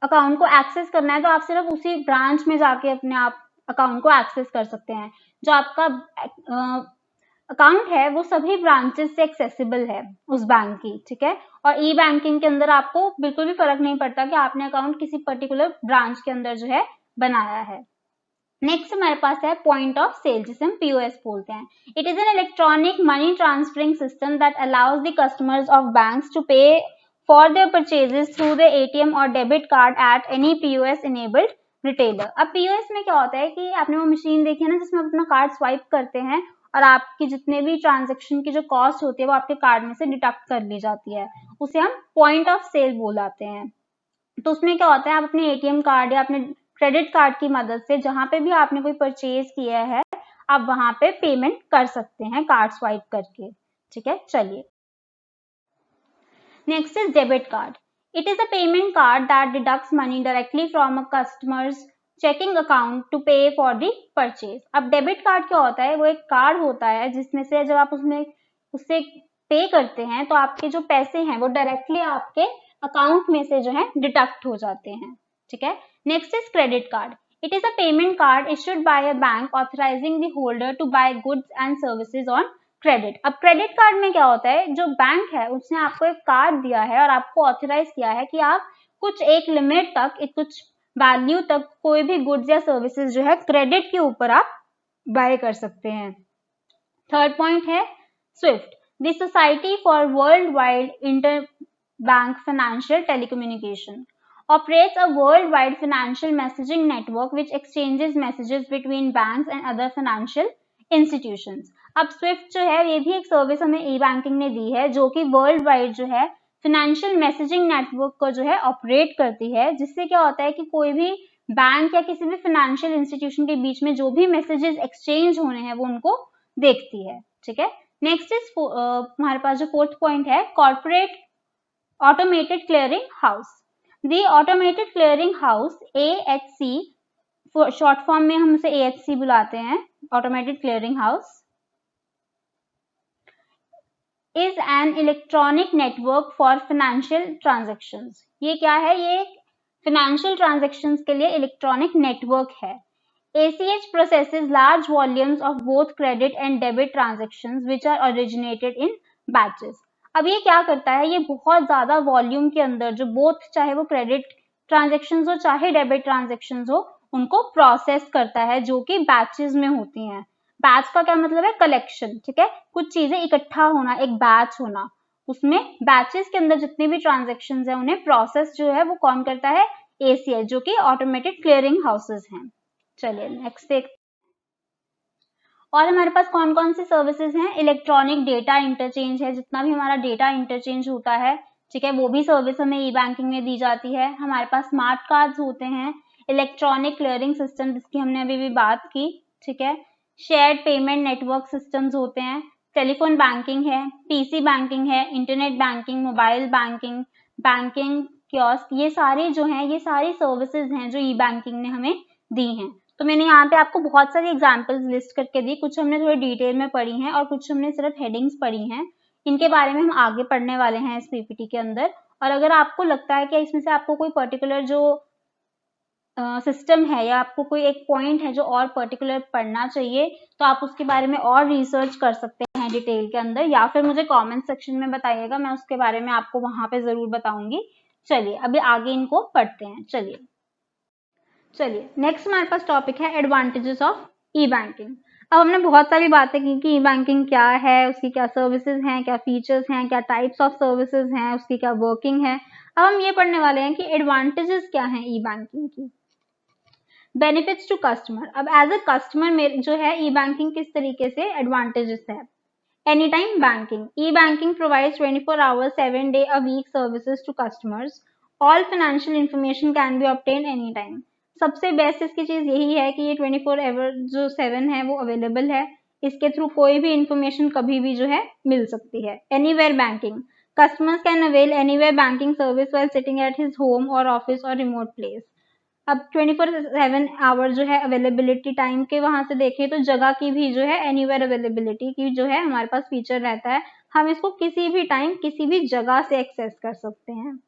अकाउंट को एक्सेस करना है तो आप सिर्फ उसी ब्रांच में जाके अपने आप अकाउंट को एक्सेस कर सकते हैं। जो आपका अकाउंट है वो सभी ब्रांचेस से एक्सेसिबल है उस बैंक की। ठीक है, और ई बैंकिंग के अंदर आपको बिल्कुल भी फर्क नहीं पड़ता कि आपने अकाउंट किसी पर्टिकुलर ब्रांच के अंदर जो है बनाया है। नेक्स्ट हमारे पास है पॉइंट ऑफ सेल, जिसे हम पीओएस बोलते हैं। It is an electronic money transferring system that allows the customers of banks to pay for their purchases through the ATM और debit card at any POS enabled retailer. अब पीओएस में क्या होता है कि आपने वो मशीन देखी है ना, जिसमें अपना कार्ड स्वाइप करते हैं और आपकी जितने भी ट्रांजेक्शन की जो कॉस्ट होती है वो आपके कार्ड में से डिडक्ट कर ली जाती है, उसे हम पॉइंट ऑफ सेल बोलाते हैं। तो उसमें क्या होता है, आप अपने एटीएम कार्ड या अपने क्रेडिट कार्ड की मदद से जहां पे भी आपने कोई परचेज किया है, आप वहां पे पेमेंट कर सकते हैं कार्ड स्वाइप करके। ठीक है, चलिए next is debit card. It is a payment card that deducts money directly from a customer's checking account to pay for the purchase. अब डेबिट कार्ड क्या होता है? वो एक कार्ड होता है जिसमें से जब आप उससे पे करते हैं तो आपके जो पैसे हैं वो डायरेक्टली आपके अकाउंट में से जो है डिडक्ट हो जाते हैं। ठीक है, next is credit card. It is a payment card issued by a bank authorising the holder to buy goods and services on credit. अब क्रेडिट कार्ड में क्या होता है, जो बैंक है उसने आपको एक कार्ड दिया है और आपको ऑथराइज किया है कि आप कुछ एक लिमिट तक, एक कुछ वैल्यू तक कोई भी गुड्स या सर्विसेज जो है क्रेडिट के ऊपर आप बाय कर सकते हैं। थर्ड पॉइंट है Swift, the society for world wide inter bank financial telecommunication operates a worldwide financial messaging network which exchanges messages between banks and other financial institutions. अब स्विफ्ट जो है ये भी एक सर्विस हमें ई बैंकिंग ने दी है, जो कि वर्ल्ड वाइड जो है फाइनेंशियल मैसेजिंग नेटवर्क को जो है ऑपरेट करती है, जिससे क्या होता है कि कोई भी बैंक या किसी भी फाइनेंशियल इंस्टीट्यूशन के बीच में जो भी मैसेजेस एक्सचेंज होने हैं वो उनको देखती है। ठीक है, नेक्स्ट इज हमारे पास जो फोर्थ पॉइंट है, corporate automated clearing house. The automated clearing house, AHC, short form में हम उसे AHC बुलाते हैं, automated clearing house, is an electronic network for financial transactions. ये क्या है? ये फाइनेंशियल ट्रांजेक्शन्स के लिए इलेक्ट्रॉनिक नेटवर्क है। ACH processes large volumes of both credit and debit transactions which are originated in batches। अब ये क्या करता है? ये बहुत ज्यादा वॉल्यूम के अंदर जो बोथ, चाहे वो क्रेडिट ट्रांजेक्शन्स हो चाहे डेबिट ट्रांजेक्शन्स हो, उनको प्रोसेस करता है, जो कि बैचेस में होती हैं। बैच का क्या मतलब है? कलेक्शन, ठीक है, कुछ चीजें इकट्ठा होना, एक बैच होना। उसमें बैचेस के अंदर जितने भी ट्रांजेक्शन्स हैं उन्हें प्रोसेस जो है वो कौन करता है? ACH, जो कि ऑटोमेटेड क्लियरिंग हाउसेस हैं। चलिए नेक्स्ट देख। और हमारे पास कौन कौन सी सर्विसेज हैं? इलेक्ट्रॉनिक डेटा इंटरचेंज है, जितना भी हमारा डेटा इंटरचेंज होता है, ठीक है, वो भी सर्विस हमें ई बैंकिंग में दी जाती है। हमारे पास स्मार्ट कार्ड्स होते हैं, इलेक्ट्रॉनिक क्लियरिंग सिस्टम जिसकी हमने अभी भी बात की, ठीक है, शेयर्ड पेमेंट नेटवर्क सिस्टम्स होते हैं, टेलीफोन बैंकिंग है, PC बैंकिंग है, internet banking, mobile banking, banking kiosk, ये सारे जो हैं, ये सारी सर्विसेज हैं जो ई बैंकिंग ने हमें दी हैं। तो मैंने यहाँ पे आपको बहुत सारी एग्जांपल्स लिस्ट करके दी, कुछ हमने थोड़ी डिटेल में पढ़ी हैं और कुछ हमने सिर्फ हेडिंग्स पढ़ी हैं। इनके बारे में हम आगे पढ़ने वाले हैं इस PPT के अंदर। और अगर आपको लगता है कि इसमें से आपको कोई पर्टिकुलर जो सिस्टम है या आपको कोई एक पॉइंट है जो और पर्टिकुलर पढ़ना चाहिए, तो आप उसके बारे में और रिसर्च कर सकते हैं डिटेल के अंदर, या फिर मुझे कमेंट सेक्शन में बताइएगा, मैं उसके बारे में आपको वहां पे जरूर बताऊंगी। चलिए अभी आगे इनको पढ़ते हैं। चलिए नेक्स्ट हमारे पास टॉपिक है एडवांटेजेस ऑफ ई बैंकिंग। अब हमने बहुत सारी बातें की कि ई बैंकिंग क्या है, उसकी क्या सर्विसेज हैं, क्या फीचर्स हैं, क्या टाइप्स ऑफ सर्विसेज हैं, उसकी क्या वर्किंग है। अब हम ये पढ़ने वाले हैं कि एडवांटेजेस क्या हैं ई बैंकिंग की। Benefits to customer. अब एज अ कस्टमर जो है ई बैंकिंग किस तरीके से एडवांटेजेस है। Any time banking, e banking provides 24 hours 7 day a week services to customers. All financial information can be obtain any time. सबसे बेस्ट इसकी चीज यही है कि ये 24 आवर जो 7 है वो अवेलेबल है, इसके थ्रू कोई भी इंफॉर्मेशन कभी भी जो है मिल सकती है। Anywhere banking, customers can avail anywhere banking service while sitting at his home और ऑफिस और रिमोट प्लेस। अब 24/7 आवर जो है अवेलेबिलिटी टाइम के वहां से देखें तो जगह की भी जो है एनीवेयर अवेलेबिलिटी की जो है हमारे पास फीचर रहता है, हम इसको किसी भी टाइम किसी भी जगह से एक्सेस कर सकते हैं।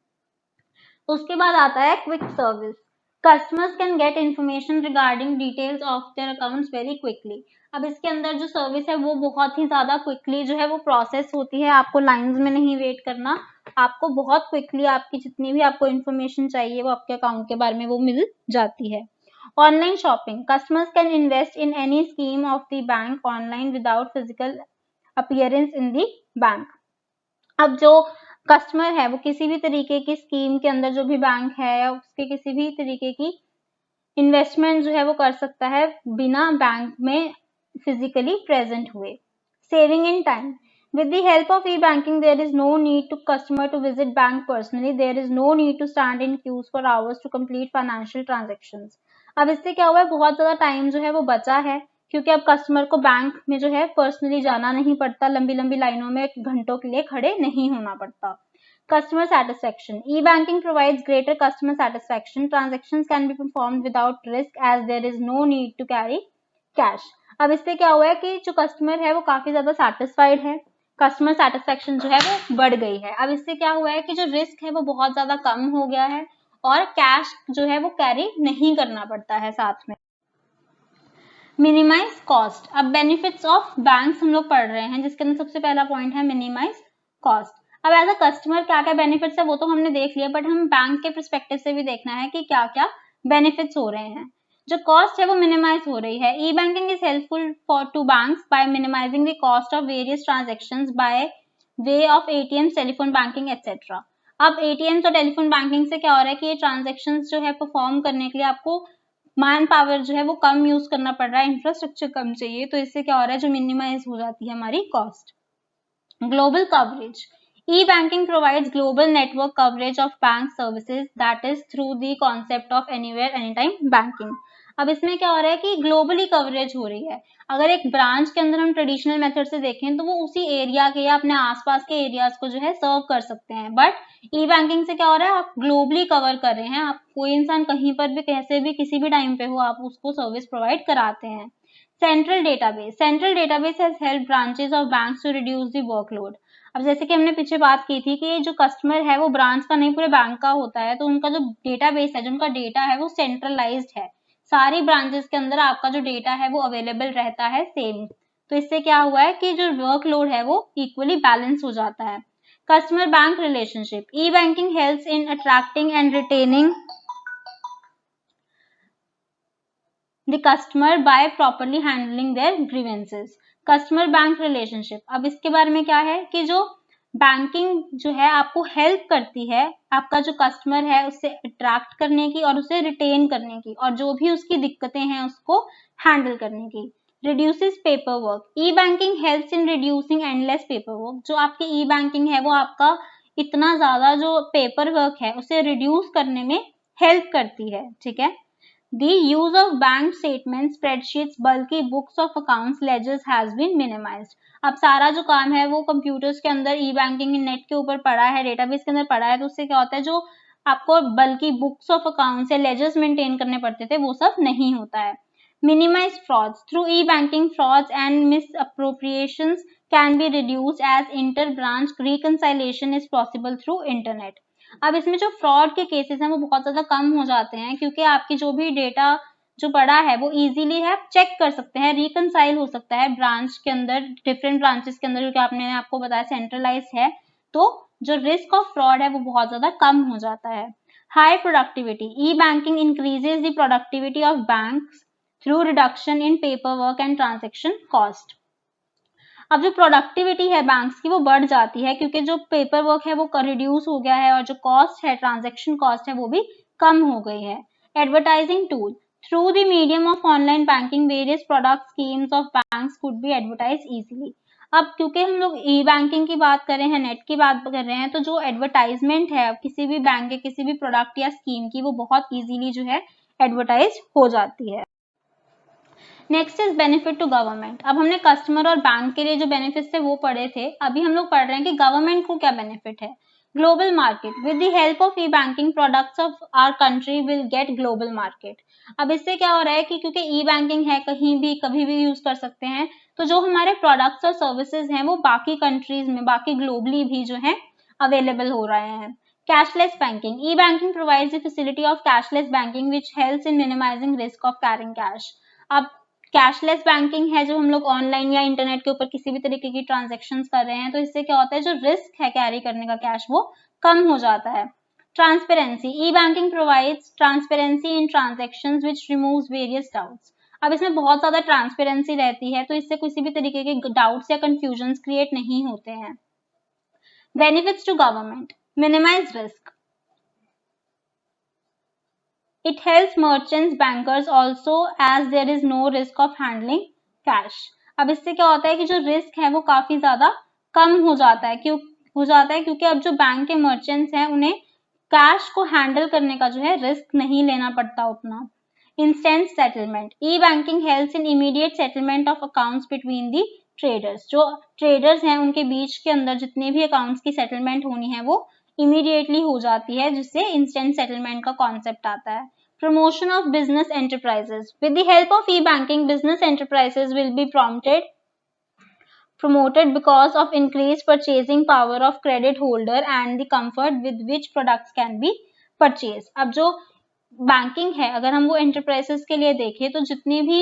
उसके बाद आता है quick service, customers can get information regarding details of their accounts very quickly. अब इसके अंदर जो सर्विस है वो बहुत ही ज्यादा क्विकली जो है वो प्रोसेस होती है, आपको लाइंस में नहीं वेट करना, आपको बहुत क्विकली आपकी जितनी भी आपको इन्फॉर्मेशन चाहिए वो आपके अकाउंट के बारे में वो मिल जाती है। Online shopping, customers can invest in any scheme of the bank online without physical appearance in the bank. अब जो कस्टमर है वो किसी भी तरीके की स्कीम के अंदर जो भी बैंक है या उसके किसी भी तरीके की इन्वेस्टमेंट जो है वो कर सकता है बिना बैंक में फिजिकली प्रेजेंट हुए। Saving in time, with the help of e-banking there is no need to customer to visit bank personally, there is no need to stand in queues for hours to complete financial transactions। अब इससे क्या हुआ है, बहुत ज्यादा टाइम जो है वो बचा है, क्योंकि अब कस्टमर को बैंक में जो है पर्सनली जाना नहीं पड़ता, लंबी लंबी लाइनों में घंटों के लिए खड़े नहीं होना पड़ता। Customer satisfaction, e-banking provides greater customer satisfaction, transactions can be performed without risk as there is no need to carry cash। अब इससे क्या हुआ है कि जो कस्टमर है वो काफी ज्यादा सेटिस्फाइड है, कस्टमर सेटिस्फेक्शन जो है वो बढ़ गई है। अब इससे क्या हुआ है कि जो रिस्क है वो बहुत ज्यादा कम हो गया है और कैश जो है वो कैरी नहीं करना पड़ता है साथ में। मिनिमाइज कॉस्ट, अब बेनिफिट्स ऑफ बैंक्स हम लोग पढ़ रहे हैं जिसके अंदर सबसे पहला पॉइंट है मिनिमाइज कॉस्ट। अब एज अ कस्टमर क्या क्या बेनिफिट्स है वो तो हमने देख लिया, बट हम बैंक के परस्पेक्टिव से भी देखना है कि क्या क्या बेनिफिट्स हो रहे हैं। जो कॉस्ट है वो मिनिमाइज हो रही है। E banking is helpful for to banks by minimising the cost of various transactions by way of ATMs, telephone banking etcetera. अब ATMs और टेलीफोन बैंकिंग से क्या हो रहा है कि ये ट्रांजेक्शंस जो है परफॉर्म करने के लिए आपको मैन पावर जो है वो कम यूज करना पड़ रहा है, इंफ्रास्ट्रक्चर कम चाहिए, तो इससे क्या हो रहा है जो मिनिमाइज हो जाती है हमारी cost. Global coverage, e-banking provides global network coverage of bank services that is through the concept of anywhere anytime banking। अब इसमें क्या हो रहा है कि ग्लोबली कवरेज हो रही है। अगर एक ब्रांच के अंदर हम ट्रेडिशनल मेथड से देखें तो वो उसी एरिया के या अपने आसपास के एरियाज को जो है सर्व कर सकते हैं, बट ई बैंकिंग से क्या हो रहा है, आप ग्लोबली कवर कर रहे हैं, आप कोई इंसान कहीं पर भी कैसे भी किसी भी टाइम पे हो आप उसको सर्विस प्रोवाइड कराते हैं। Central database has help branches of banks to reduce the workload. अब जैसे कि हमने पीछे बात की थी कि जो कस्टमर है वो ब्रांच का नहीं पूरे बैंक का होता है, तो उनका जो डेटाबेस है, जो उनका डेटा है वो सेंट्रलाइज्ड है, सारी ब्रांचेस के अंदर आपका जो डेटा है वो अवेलेबल रहता है सेम। तो इससे क्या हुआ है कि जो वर्कलोड है वो इक्वली बैलेंस हो जाता है। Customer bank relationship, E banking helps in attracting and retaining the customer by properly handling their grievances. Customer bank relationship, अब इसके बारे में क्या है कि जो बैंकिंग जो है आपको हेल्प करती है आपका जो कस्टमर है उससे अट्रैक्ट करने की और उसे रिटेन करने की, और जो भी उसकी दिक्कतें हैं उसको हैंडल करने की। Reduces paper work, E banking helps in reducing endless paper work. जो आपकी ई बैंकिंग है वो आपका इतना ज्यादा जो पेपर वर्क है उसे रिड्यूस करने में हेल्प करती है, ठीक है। The use of bank statements, spreadsheets, bulky books of accounts, ledgers has been minimized. अब सारा जो काम है वो कंप्यूटर्स के अंदर ई बैंकिंग नेट के ऊपर पड़ा है, डेटाबेस के अंदर पड़ा है, तो उससे क्या होता है जो आपको बल्कि बुक्स ऑफ अकाउंट्स या लेजर्स मेंटेन करने पड़ते थे वो सब नहीं होता है। Minimize frauds through e-banking, frauds and misappropriations can be reduced as inter-branch reconciliation is possible through internet. अब इसमें जो फ्रॉड के केसेस हैं वो बहुत ज्यादा कम हो जाते हैं, क्योंकि आपकी जो भी डेटा जो पड़ा है वो इजीली है चेक कर सकते हैं, रिकनसाइल हो सकता है ब्रांच के अंदर, डिफरेंट ब्रांचेस के अंदर, क्योंकि आपने आपको बताया सेंट्रलाइज है, तो जो रिस्क ऑफ फ्रॉड है वो बहुत ज्यादा कम हो जाता है। High productivity, E banking increases the productivity of banks through reduction in paper work and transaction cost. अब जो प्रोडक्टिविटी है बैंक्स की वो बढ़ जाती है, क्योंकि जो पेपर वर्क है वो रिड्यूस हो गया है और जो कॉस्ट है, ट्रांजेक्शन कॉस्ट है, वो भी कम हो गई है। Advertising tool, through the medium of online banking various product schemes of banks could be advertise easily. अब क्योंकि हम लोग ई बैंकिंग की बात कर रहे हैं, नेट की बात कर रहे हैं, तो जो एडवर्टाइजमेंट है किसी भी बैंक के किसी भी प्रोडक्ट या स्कीम की वो बहुत इजीली जो है एडवर्टाइज हो जाती है। Next is benefit to government. अब हमने कस्टमर और बैंक के लिए जो बेनिफिट थे वो पढ़े थे, अभी हम लोग पढ़ रहे हैं कि गवर्नमेंट को क्या बेनिफिट है। Global market, with the help of e banking products of our country will get global market. अब इससे क्या हो रहा है कि क्योंकि ई बैंकिंग है कहीं भी कभी भी यूज कर सकते हैं, तो जो हमारे प्रोडक्ट्स और सर्विसेज हैं वो बाकी कंट्रीज में, बाकी ग्लोबली भी जो है अवेलेबल हो रहे हैं। Cashless banking, e banking provides the facility of cashless banking which helps in minimising risk of carrying cash. अब कैशलेस बैंकिंग है जो हम लोग ऑनलाइन या इंटरनेट के ऊपर किसी भी तरीके की ट्रांजेक्शन्स कर रहे हैं, तो इससे क्या होता है जो रिस्क है कैरी करने का कैश वो कम हो जाता है। Transparency, E banking provides transparency in transactions which removes various doubts. अब इसमें बहुत ज्यादा ट्रांसपेरेंसी रहती है, तो इससे किसी भी तरीके के डाउट्स या कंफ्यूजन क्रिएट नहीं होते हैं। Benefits to government, minimise risk, it helps merchants, bankers also as there is no risk of handling cash. अब इससे क्या होता है कि जो रिस्क है वो काफी ज्यादा कम हो जाता है, क्योंकि अब जो बैंक के मर्चेंट्स हैं उन्हें कैश को हैंडल करने का जो है रिस्क नहीं लेना पड़ता उतना। Instant settlement, E banking helps in immediate settlement of accounts between the traders. जो ट्रेडर्स हैं उनके बीच के अंदर जितने भी अकाउंट्स की सेटलमेंट होनी है वो इमीडिएटली हो जाती है, जिससे इंस्टेंट सेटलमेंट का कॉन्सेप्ट आता है। Promotion of business enterprises, with the help of e-banking, business enterprises will be promoted because of increased purchasing power of credit holder and the comfort with which products can be purchased. अब जो बैंकिंग है अगर हम वो एंटरप्राइजेस के लिए देखें तो जितनी भी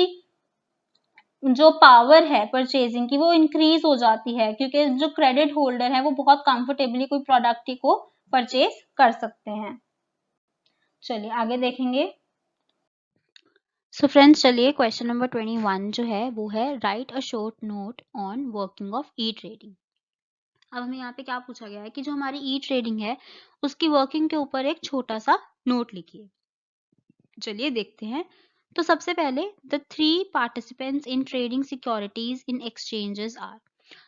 जो पावर है परचेजिंग की वो इंक्रीज हो जाती है, क्योंकि जो क्रेडिट होल्डर है वो बहुत कंफर्टेबली कोई प्रोडक्ट को परचेज कर सकते हैं। चलिए आगे देखेंगे। सो फ्रेंड्स चलिए क्वेश्चन नंबर 21 जो है वो है right a short note on working of e trading. अब हमें यहाँ पे क्या पूछा गया है कि जो हमारी ई ट्रेडिंग है उसकी वर्किंग के ऊपर एक छोटा सा नोट लिखिए। चलिए देखते हैं। तो सबसे पहले the 3 participants in trading securities in exchanges are.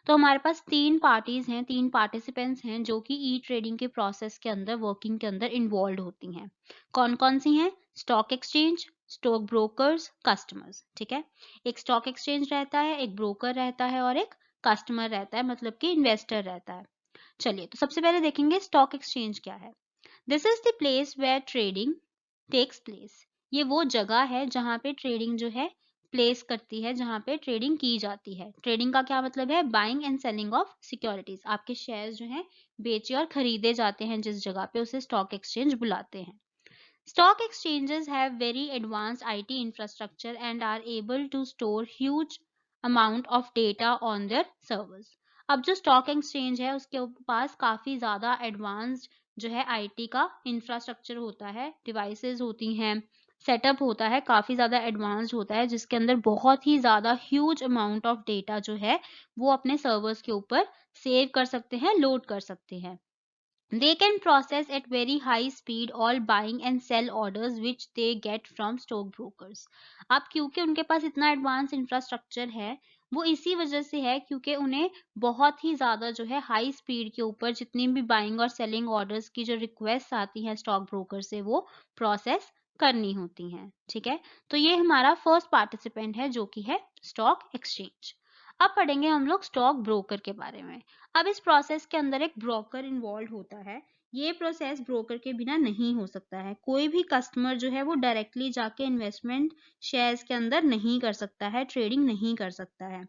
तो हमारे पास 3 पार्टीज़ हैं, 3 पार्टिसिपेंट्स हैं जो कि ई-ट्रेडिंग के प्रोसेस के अंदर, वर्किंग के अंदर इन्वॉल्व्ड होती हैं। कौन-कौन सी हैं? Stock exchange, stock brokers, customers, ठीक है? एक स्टॉक एक्सचेंज रहता है, एक ब्रोकर रहता है और एक कस्टमर रहता है, मतलब कि इन्वेस्टर रहता है। चलिए, तो सबसे पहले देखेंगे स्टॉक एक्सचेंज क्या है। This is the place where trading takes place. ये वो जगह है जहाँ पे ट्रेडिंग जो है प्लेस करती है, जहाँ पे ट्रेडिंग की जाती है। ट्रेडिंग का क्या मतलब है? Buying and selling of securities. आपके शेयर्स जो हैं बेचे और खरीदे जाते हैं जिस जगह पे, उसे स्टॉक एक्सचेंज बुलाते हैं। Stock exchanges have very advanced IT infrastructure and are able to store huge amount of data on their servers. अब जो स्टॉक एक्सचेंज है उसके पास काफी ज्यादा एडवांस्ड जो है आईटी का इंफ्रास्ट्रक्चर होता है, डिवाइसेस होती हैं, सेटअप होता है, काफी ज्यादा एडवांस्ड होता है, जिसके अंदर बहुत ही ज्यादा ह्यूज अमाउंट ऑफ डेटा जो है वो अपने सर्वर्स के ऊपर सेव कर सकते हैं, लोड कर सकते हैं। They can process at very high speed all buying and sell orders which they get from stockbrokers. अब क्योंकि उनके पास इतना एडवांस इंफ्रास्ट्रक्चर है, वो इसी वजह से है क्योंकि उन्हें बहुत ही ज़्यादा जो है हाई स्पीड के ऊपर जितनी भी बाइंग और सेलिंग ऑर्डर्स की जो रिक्वेस्ट आती हैं स्टॉक ब्रोकर से, वो प्रोसेस करनी होती हैं। ठीक है, तो ये हमारा फर्स्ट पार्टिसिपेंट है जो कि है स्टॉक एक्सचेंज। अब पढ़ेंगे हम लोग स्टॉक ब्रोकर के बारे में। अब इस प्रोसेस के अंदर एक ब्रोकर इन्वॉल्व होता है। ये प्रोसेस ब्रोकर के बिना नहीं हो सकता है। कोई भी कस्टमर जो है वो डायरेक्टली जाके इन्वेस्टमेंट शेयर्स के अंदर नहीं कर सकता है, ट्रेडिंग नहीं कर सकता है।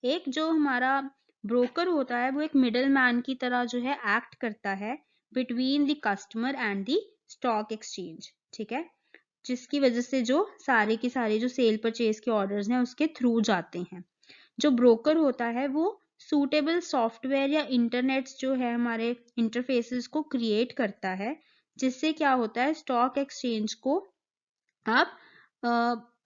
एक जो हमारा ब्रोकर होता है वो एक मिडल मैन की तरह जो है एक्ट करता है between the customer and the stock exchange. ठीक है, जिसकी वजह से जो सारे की सारे जो सेल परचेज के ऑर्डर्स हैं उसके थ्रू जाते हैं। जो ब्रोकर होता है वो सूटेबल सॉफ्टवेयर या इंटरनेट्स जो है हमारे इंटरफेसेस को क्रिएट करता है, जिससे क्या होता है स्टॉक एक्सचेंज को आप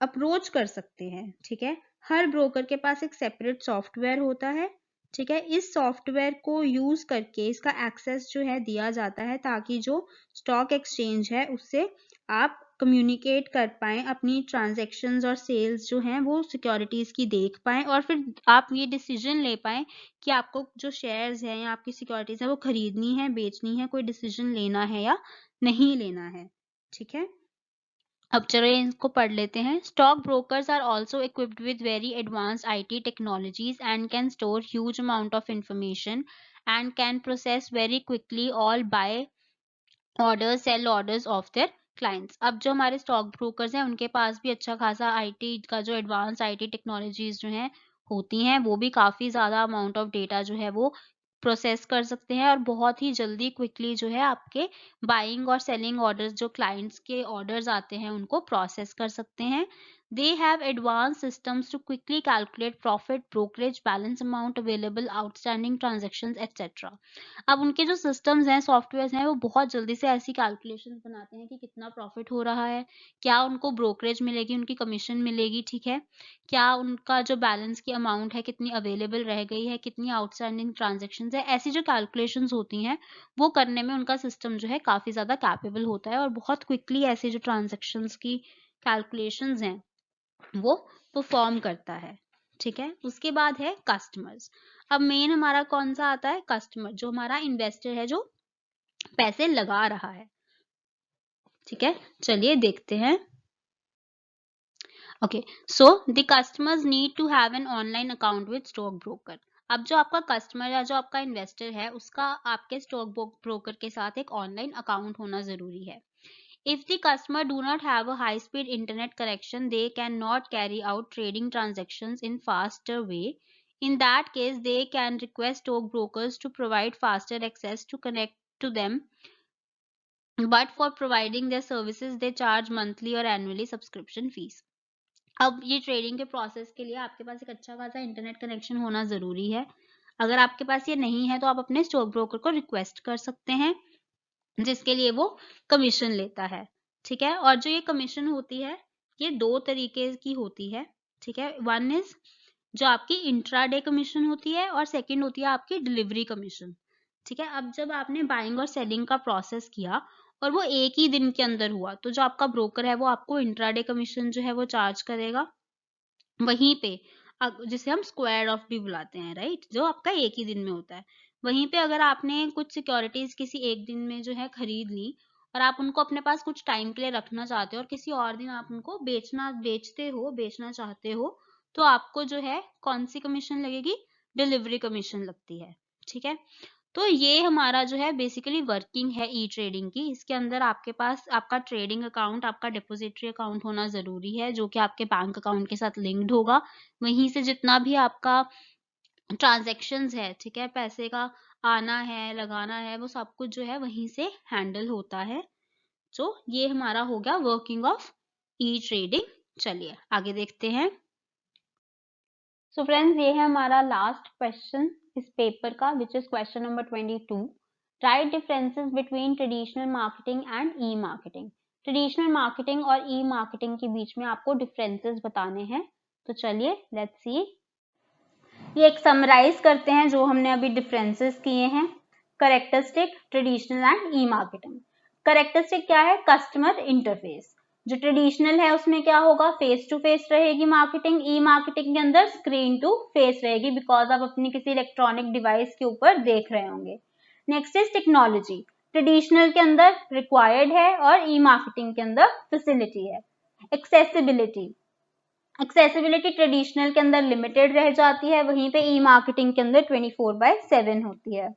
अप्रोच कर सकते हैं। ठीक है, हर ब्रोकर के पास एक सेपरेट सॉफ्टवेयर होता है। ठीक है, इस सॉफ्टवेयर को यूज करके इसका एक्सेस जो है दिया जाता है ताकि जो स्टॉक एक्सचेंज है उससे आप कम्युनिकेट कर पाएं, अपनी ट्रांजैक्शंस और सेल्स जो हैं वो सिक्योरिटीज की देख पाएं और फिर आप ये डिसीजन ले पाएं कि आपको जो शेयर्स हैं या आपकी सिक्योरिटीज है वो खरीदनी है, बेचनी है, कोई डिसीजन लेना है या नहीं लेना है। ठीक है, अब चलो इनको पढ़ लेते हैं। Stock brokers are also equipped with very advanced IT technologies and can store huge amount of information and can process very quickly all buy orders, sell orders of their clients. अब जो हमारे स्टॉक ब्रोकर्स हैं उनके पास भी अच्छा खासा आईटी का जो एडवांस आईटी टेक्नोलॉजीज जो हैं होती हैं, वो भी काफ़ी ज़्यादा अमाउंट ऑफ डेटा जो है वो प्रोसेस कर सकते हैं और बहुत ही जल्दी क्विकली जो है आपके बाइंग और सेलिंग ऑर्डर्स, जो क्लाइंट्स के ऑर्डर्स आते हैं उनको प्रोसेस कर सकते हैं। They have advance systems to quickly calculate profit, brokerage, balance amount available, outstanding transactions etcetera. अब उनके जो सिस्टम्स हैं, सॉफ्टवेयर्स हैं, वो बहुत जल्दी से ऐसी कैलकुलेशंस बनाते हैं कि कितना प्रॉफिट हो रहा है, क्या उनको ब्रोकरेज मिलेगी, उनकी कमीशन मिलेगी, ठीक है? क्या उनका जो बैलेंस की अमाउंट है, कितनी अवेलेबल रह गई है, कितनी आउटस्टैंडिंग ट्रांज़ैक्शंस है, ऐसी जो कैलकुलेशंस होती हैं, वो करने में उनका सिस्टम जो है काफ़ी ज़्यादा कैपेबल होता है और बहुत क्विकली ऐसे जो ट्रांज़ैक्शंस की कैलकुलेशंस हैं, वो परफॉर्म करता है। ठीक है, उसके बाद है कस्टमर्स। अब मेन हमारा कौन सा आता है? कस्टमर, जो हमारा इन्वेस्टर है, जो पैसे लगा रहा है। ठीक है, चलिए देखते हैं। Okay, so the customers need to have an online account with stock broker. अब जो आपका कस्टमर या जो आपका इन्वेस्टर है उसका आपके स्टॉक ब्रोकर के साथ एक ऑनलाइन अकाउंट होना जरूरी है। If the customer do not have a high-speed internet connection, they cannot carry out trading transactions in faster way. In that case, they can request stockbrokers to provide faster access to connect to them. But for providing their services, they charge monthly or annually subscription fees. अब ये ट्रेडिंग के प्रोसेस के लिए आपके पास एक अच्छा खासा इंटरनेट कनेक्शन होना ज़रूरी है। अगर आपके पास ये नहीं है तो आप अपने स्टॉक ब्रोकर को रिक्वेस्ट कर सकते हैं, जिसके लिए वो कमीशन लेता है। ठीक है, और जो ये कमीशन होती है ये 2 तरीके की होती है। ठीक है, वन इज जो आपकी इंट्राडे कमीशन होती है और सेकंड होती है आपकी डिलीवरी कमीशन। ठीक है, अब जब आपने बाइंग और सेलिंग का प्रोसेस किया और वो एक ही दिन के अंदर हुआ, तो जो आपका ब्रोकर है वो आपको इंट्राडे कमीशन जो है वो चार्ज करेगा। वहीं पे जिसे हम स्क्वायर ऑफ भी बुलाते हैं, राइट, जो आपका एक ही दिन में होता है। वहीं पे अगर आपने कुछ सिक्योरिटीज किसी एक दिन में जो है खरीद ली और आप उनको अपने पास कुछ टाइम के लिए रखना चाहते हो और किसी और दिन आप उनको बेचना चाहते हो, तो आपको जो है कौन सी कमीशन लगेगी? डिलीवरी कमीशन लगती है, ठीक है। तो ये हमारा जो है बेसिकली वर्किंग है ई ट्रेडिंग की। इसके अंदर आपके पास आपका ट्रेडिंग अकाउंट, आपका डिपॉजिटरी अकाउंट होना ज़रूरी है, जो कि आपके बैंक अकाउंट के साथ लिंक्ड होगा। वहीं से जितना भी आपका ट्रांज़ैक्शंस है, ठीक है, पैसे का आना है, लगाना है, वो सब कुछ जो है वहीं से हैंडल होता है। तो ये हमारा हो गया वर्किंग ऑफ ई ट्रेडिंग। चलिए आगे देखते हैं। सो फ्रेंड्स, ये है हमारा लास्ट क्वेश्चन इस पेपर का, which is question number 22। Right differences between traditional marketing and E marketing. Traditional marketing और ई मार्केटिंग के बीच में आपको डिफरेंसेस बताने हैं। तो चलिए लेट्स सी। ये एक समराइज करते हैं जो हमने अभी डिफरेंसेस किए हैं। Characteristic, traditional and E marketing. Characteristic क्या है? Customer interface. जो ट्रेडिशनल है उसमें क्या होगा? फेस टू फेस रहेगी मार्केटिंग। ई मार्केटिंग के अंदर स्क्रीन टू फेस रहेगी, बिकॉज आप अपनी किसी इलेक्ट्रॉनिक डिवाइस के ऊपर देख रहे होंगे। Next is technology. ट्रेडिशनल के अंदर रिक्वायर्ड है और ई मार्केटिंग के अंदर फैसिलिटी है। एक्सेसिबिलिटी, एक्सेसिबिलिटी ट्रेडिशनल के अंदर लिमिटेड रह जाती है, वहीं पे ई मार्केटिंग के अंदर 24/7 होती है।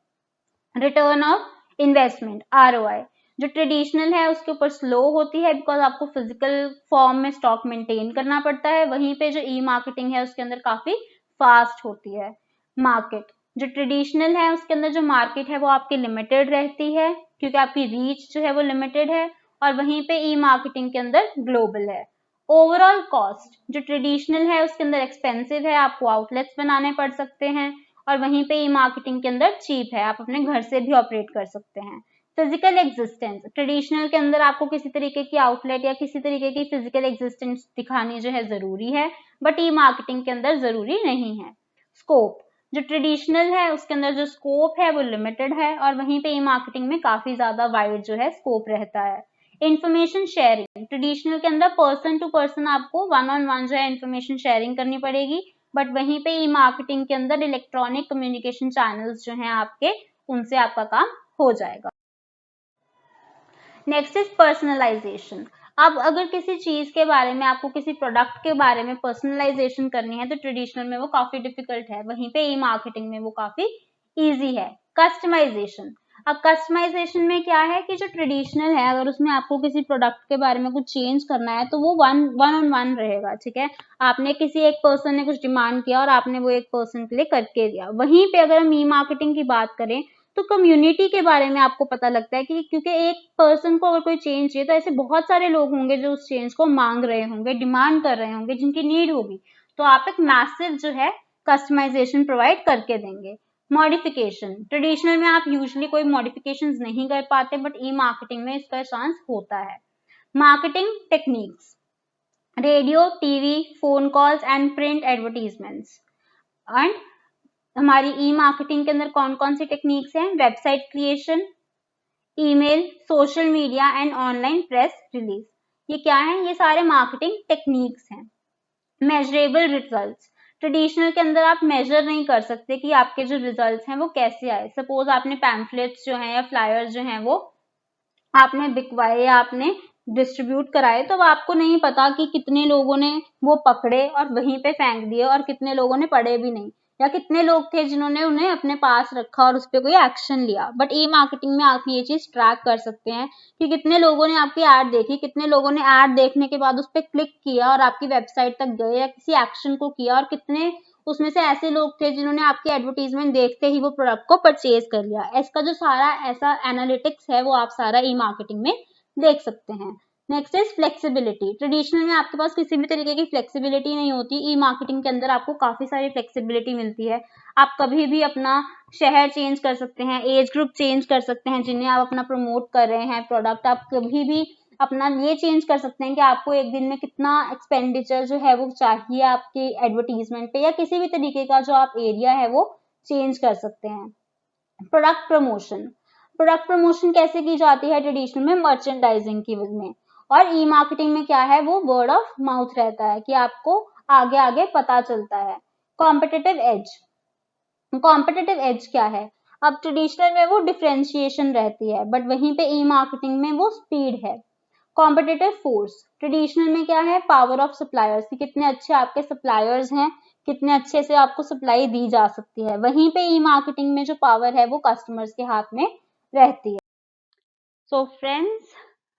रिटर्न ऑफ इन्वेस्टमेंट, ROI, जो ट्रेडिशनल है उसके ऊपर स्लो होती है, बिकॉज आपको फिजिकल फॉर्म में स्टॉक मेंटेन करना पड़ता है। वहीं पे जो ई मार्केटिंग है उसके अंदर काफी फास्ट होती है। मार्केट, जो ट्रेडिशनल है उसके अंदर जो मार्केट है वो आपकी लिमिटेड रहती है, क्योंकि आपकी रीच जो है वो लिमिटेड है, और वहीं पे ई मार्केटिंग के अंदर ग्लोबल है। ओवरऑल कॉस्ट, जो ट्रेडिशनल है उसके अंदर एक्सपेंसिव है, आपको आउटलेट्स बनाने पड़ सकते हैं, और वहीं पे ई मार्केटिंग के अंदर चीप है, आप अपने घर से भी ऑपरेट कर सकते हैं। फिजिकल एग्जिस्टेंस, ट्रेडिशनल के अंदर आपको किसी तरीके की आउटलेट या किसी तरीके की फिजिकल एग्जिस्टेंस दिखानी जो है जरूरी है, बट ई मार्केटिंग के अंदर जरूरी नहीं है। स्कोप, जो ट्रेडिशनल है उसके अंदर जो स्कोप है वो लिमिटेड है, और वहीं पे ई मार्केटिंग में काफी ज्यादा वाइड जो है स्कोप रहता है। इंफॉर्मेशन शेयरिंग, ट्रेडिशनल के अंदर पर्सन टू पर्सन आपको 1-on-1 जो है इंफॉर्मेशन शेयरिंग करनी पड़ेगी, बट वहीं पे ई मार्केटिंग के अंदर इलेक्ट्रॉनिक कम्युनिकेशन चैनल्स जो हैं आपके, उनसे आपका काम हो जाएगा। Next is personalization. अब अगर किसी चीज के बारे में, आपको किसी प्रोडक्ट के बारे में पर्सनलाइजेशन करनी है तो ट्रेडिशनल में वो काफी डिफिकल्ट है, वहीं पे ई मार्केटिंग में वो काफी इजी है। कस्टमाइजेशन, अब कस्टमाइजेशन में क्या है कि जो ट्रेडिशनल है अगर उसमें आपको किसी प्रोडक्ट के बारे में कुछ चेंज करना है तो वो वन ऑन वन रहेगा, ठीक है। आपने किसी एक पर्सन ने कुछ डिमांड किया और आपने वो एक पर्सन के लिए करके दिया। वहीं पे अगर हम ई मार्केटिंग की बात करें तो कम्युनिटी के बारे में आपको पता लगता है कि क्योंकि एक पर्सन को अगर कोई चेंज चाहिए तो ऐसे बहुत सारे लोग होंगे जो उस चेंज को मांग रहे होंगे, डिमांड कर रहे होंगे, जिनकी नीड होगी, तो आप एक मैसिव जो है कस्टमाइजेशन प्रोवाइड करके देंगे। मॉडिफिकेशन, ट्रेडिशनल में आप यूजुअली कोई मॉडिफिकेशंस नहीं कर पाते, बट ई मार्केटिंग में इसका चांस होता है। Marketing techniques, radio, TV, phone calls and print advertisements. And हमारी ई मार्केटिंग के अंदर कौन कौन सी टेक्निक्स हैं? Website creation, email, social media and online press release. ये क्या है? ये सारे मार्केटिंग टेक्निक्स हैं। मेजरेबल रिजल्ट्स, ट्रेडिशनल के अंदर आप मेजर नहीं कर सकते कि आपके जो रिजल्ट्स हैं वो कैसे आए। सपोज आपने पैम्फलेट्स जो हैं या फ्लायर्स जो हैं वो आपने बिकवाए या आपने डिस्ट्रीब्यूट कराए, तो आपको नहीं पता कि कितने लोगों ने वो पकड़े और वहीं पे फेंक दिए और कितने लोगों ने पढ़े भी नहीं, या कितने लोग थे जिन्होंने उन्हें अपने पास रखा और उस पर कोई एक्शन लिया। बट ई मार्केटिंग में आप ये चीज ट्रैक कर सकते हैं कि कितने लोगों ने आपकी ऐड देखी, कितने लोगों ने ऐड देखने के बाद उस पर क्लिक किया और आपकी वेबसाइट तक गए या किसी एक्शन को किया, और कितने उसमें से ऐसे लोग थे जिन्होंने आपकी एडवर्टीजमेंट देखते ही वो प्रोडक्ट को परचेज कर लिया। इसका जो सारा ऐसा एनालिटिक्स है वो आप सारा ई मार्केटिंग में देख सकते हैं। नेक्स्ट इज फ्लेक्सिबिलिटी, ट्रेडिशनल में आपके पास किसी भी तरीके की फ्लेक्सिबिलिटी नहीं होती, ई मार्केटिंग के अंदर आपको काफी सारी फ्लेक्सिबिलिटी मिलती है। आप कभी भी अपना शहर चेंज कर सकते हैं, एज ग्रुप चेंज कर सकते हैं जिन्हें आप अपना प्रमोट कर रहे हैं प्रोडक्ट, आप कभी भी अपना ये चेंज कर सकते हैं कि आपको एक दिन में कितना एक्सपेंडिचर जो है वो चाहिए आपके एडवर्टीजमेंट पे, या किसी भी तरीके का जो आप एरिया है वो चेंज कर सकते हैं। प्रोडक्ट प्रमोशन, प्रोडक्ट प्रमोशन कैसे की जाती है ट्रेडिशनल में? मर्चेंडाइजिंग की में, और ई मार्केटिंग में क्या है? वो वर्ड ऑफ माउथ रहता है कि आपको आगे आगे पता चलता है। कॉम्पिटिटिव एज, कॉम्पिटिटिव एज क्या है? अब ट्रेडिशनल में वो डिफरेंशिएशन रहती है, बट वहीं पे ई मार्केटिंग में वो स्पीड है। कॉम्पिटिटिव फोर्स, ट्रेडिशनल में क्या है? पावर ऑफ सप्लायर्स, कि कितने अच्छे आपके सप्लायर्स हैं, कितने अच्छे से आपको सप्लाई दी जा सकती है। वहीं पे ई मार्केटिंग में जो पावर है वो कस्टमर्स के हाथ में रहती है। सो फ्रेंड्स,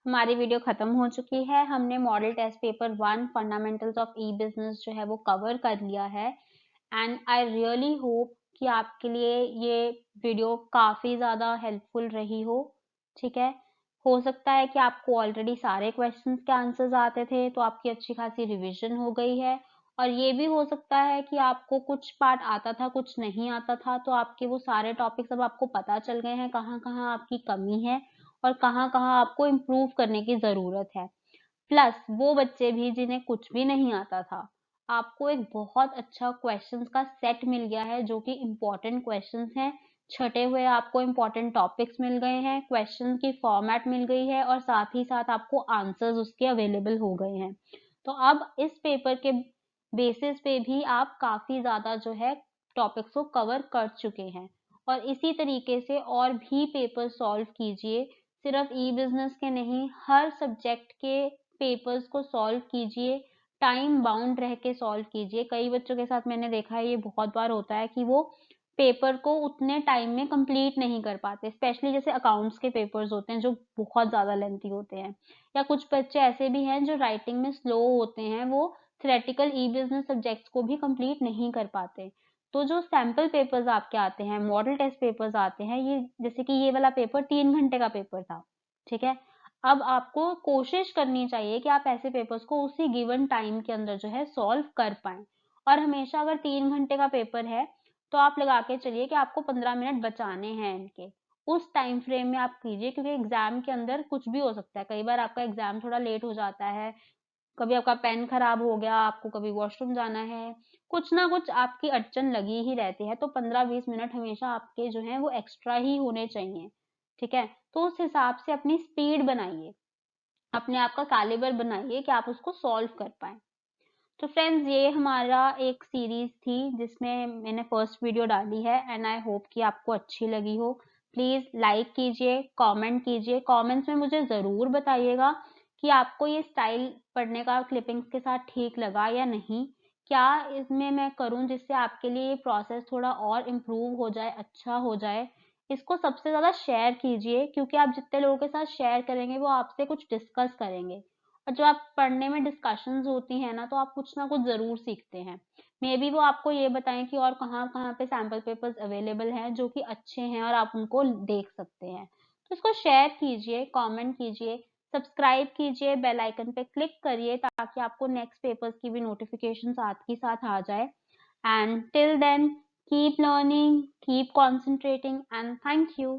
हमारी वीडियो खत्म हो चुकी है। हमने model test paper 1 fundamentals of e business जो है वो कवर कर लिया है, एंड आई रियली होप कि आपके लिए ये वीडियो काफ़ी ज़्यादा हेल्पफुल रही हो। ठीक है, हो सकता है कि आपको ऑलरेडी सारे क्वेश्चंस के आंसर्स आते थे, तो आपकी अच्छी खासी रिवीजन हो गई है। और ये भी हो सकता है कि आपको कुछ पार्ट आता था, कुछ नहीं आता था, तो आपके वो सारे टॉपिक्स अब आपको पता चल गए हैं, कहाँ कहाँ आपकी कमी है और कहाँ कहाँ आपको इम्प्रूव करने की ज़रूरत है। प्लस वो बच्चे भी जिन्हें कुछ भी नहीं आता था, आपको एक बहुत अच्छा क्वेश्चंस का सेट मिल गया है जो कि इम्पोर्टेंट क्वेश्चंस हैं। छटे हुए आपको इम्पोर्टेंट टॉपिक्स मिल गए हैं, क्वेश्चन की फॉर्मेट मिल गई है और साथ ही साथ आपको आंसर्स उसके अवेलेबल हो गए हैं। तो अब इस पेपर के बेसिस पे भी आप काफ़ी ज़्यादा जो है टॉपिक्स को कवर कर चुके हैं। और इसी तरीके से और भी पेपर सॉल्व कीजिए, सिर्फ ई बिजनेस के नहीं, हर सब्जेक्ट के पेपर्स को सॉल्व कीजिए, टाइम बाउंड रह के सॉल्व कीजिए। कई बच्चों के साथ मैंने देखा है, ये बहुत बार होता है कि वो पेपर को उतने टाइम में कंप्लीट नहीं कर पाते, स्पेशली जैसे अकाउंट्स के पेपर्स होते हैं जो बहुत ज़्यादा लेंथी होते हैं, या कुछ बच्चे ऐसे भी हैं जो राइटिंग में स्लो होते हैं, वो थ्योरेटिकल ई बिजनेस सब्जेक्ट्स को भी कंप्लीट नहीं कर पाते। तो जो सैम्पल पेपर्स आपके आते हैं, मॉडल टेस्ट पेपर्स आते हैं, ये जैसे कि ये वाला पेपर 3 घंटे का पेपर था, ठीक है? अब आपको कोशिश करनी चाहिए कि आप ऐसे पेपर्स को उसी गिवन टाइम के अंदर जो है सॉल्व कर पाएँ। और हमेशा अगर 3 घंटे का पेपर है, तो आप लगा के चलिए कि आपको 15 मिनट बचाने हैं इनके। उस टाइम फ्रेम में आप कीजिए, क्योंकि एग्ज़ाम के अंदर कुछ भी हो सकता है। कई बार आपका एग्ज़ाम थोड़ा लेट हो जाता है, कभी आपका पेन खराब हो गया, आपको कभी वॉशरूम जाना है, कुछ ना कुछ आपकी अड़चन लगी ही रहती है, तो 15-20 मिनट हमेशा आपके जो हैं वो एक्स्ट्रा ही होने चाहिए, ठीक है? तो उस हिसाब से अपनी स्पीड बनाइए, अपने आप का कैलिबर बनाइए कि आप उसको सॉल्व कर पाएँ। तो फ्रेंड्स, ये हमारा एक सीरीज़ थी जिसमें मैंने फर्स्ट वीडियो डाली है, एंड आई होप कि आपको अच्छी लगी हो। प्लीज़ लाइक कीजिए, कमेंट कीजिए, कमेंट्स में मुझे ज़रूर बताइएगा कि आपको ये स्टाइल पढ़ने का क्लिपिंग्स के साथ ठीक लगा या नहीं? क्या इसमें मैं करूँ जिससे आपके लिए ये प्रोसेस थोड़ा और इम्प्रूव हो जाए, अच्छा हो जाए? इसको सबसे ज़्यादा शेयर कीजिए, क्योंकि आप जितने लोगों के साथ शेयर करेंगे वो आपसे कुछ डिस्कस करेंगे। और जब आप पढ़ने में डिस्कशंस होती हैं ना, तो आप कुछ ना कुछ ज़रूर सीखते हैं। मे बी वो आपको ये बताएँ कि और कहाँ-कहाँ पे सैंपल पेपर्स अवेलेबल हैं जो कि अच्छे हैं और आप उनको देख सकते हैं। तो इसको शेयर कीजिए, कमेंट कीजिए, सब्सक्राइब कीजिए, बेल आइकन पे क्लिक करिए ताकि आपको नेक्स्ट पेपर्स की भी नोटिफ़िकेशन साथ ही साथ आ जाए। And till then, keep learning, keep concentrating, and thank you.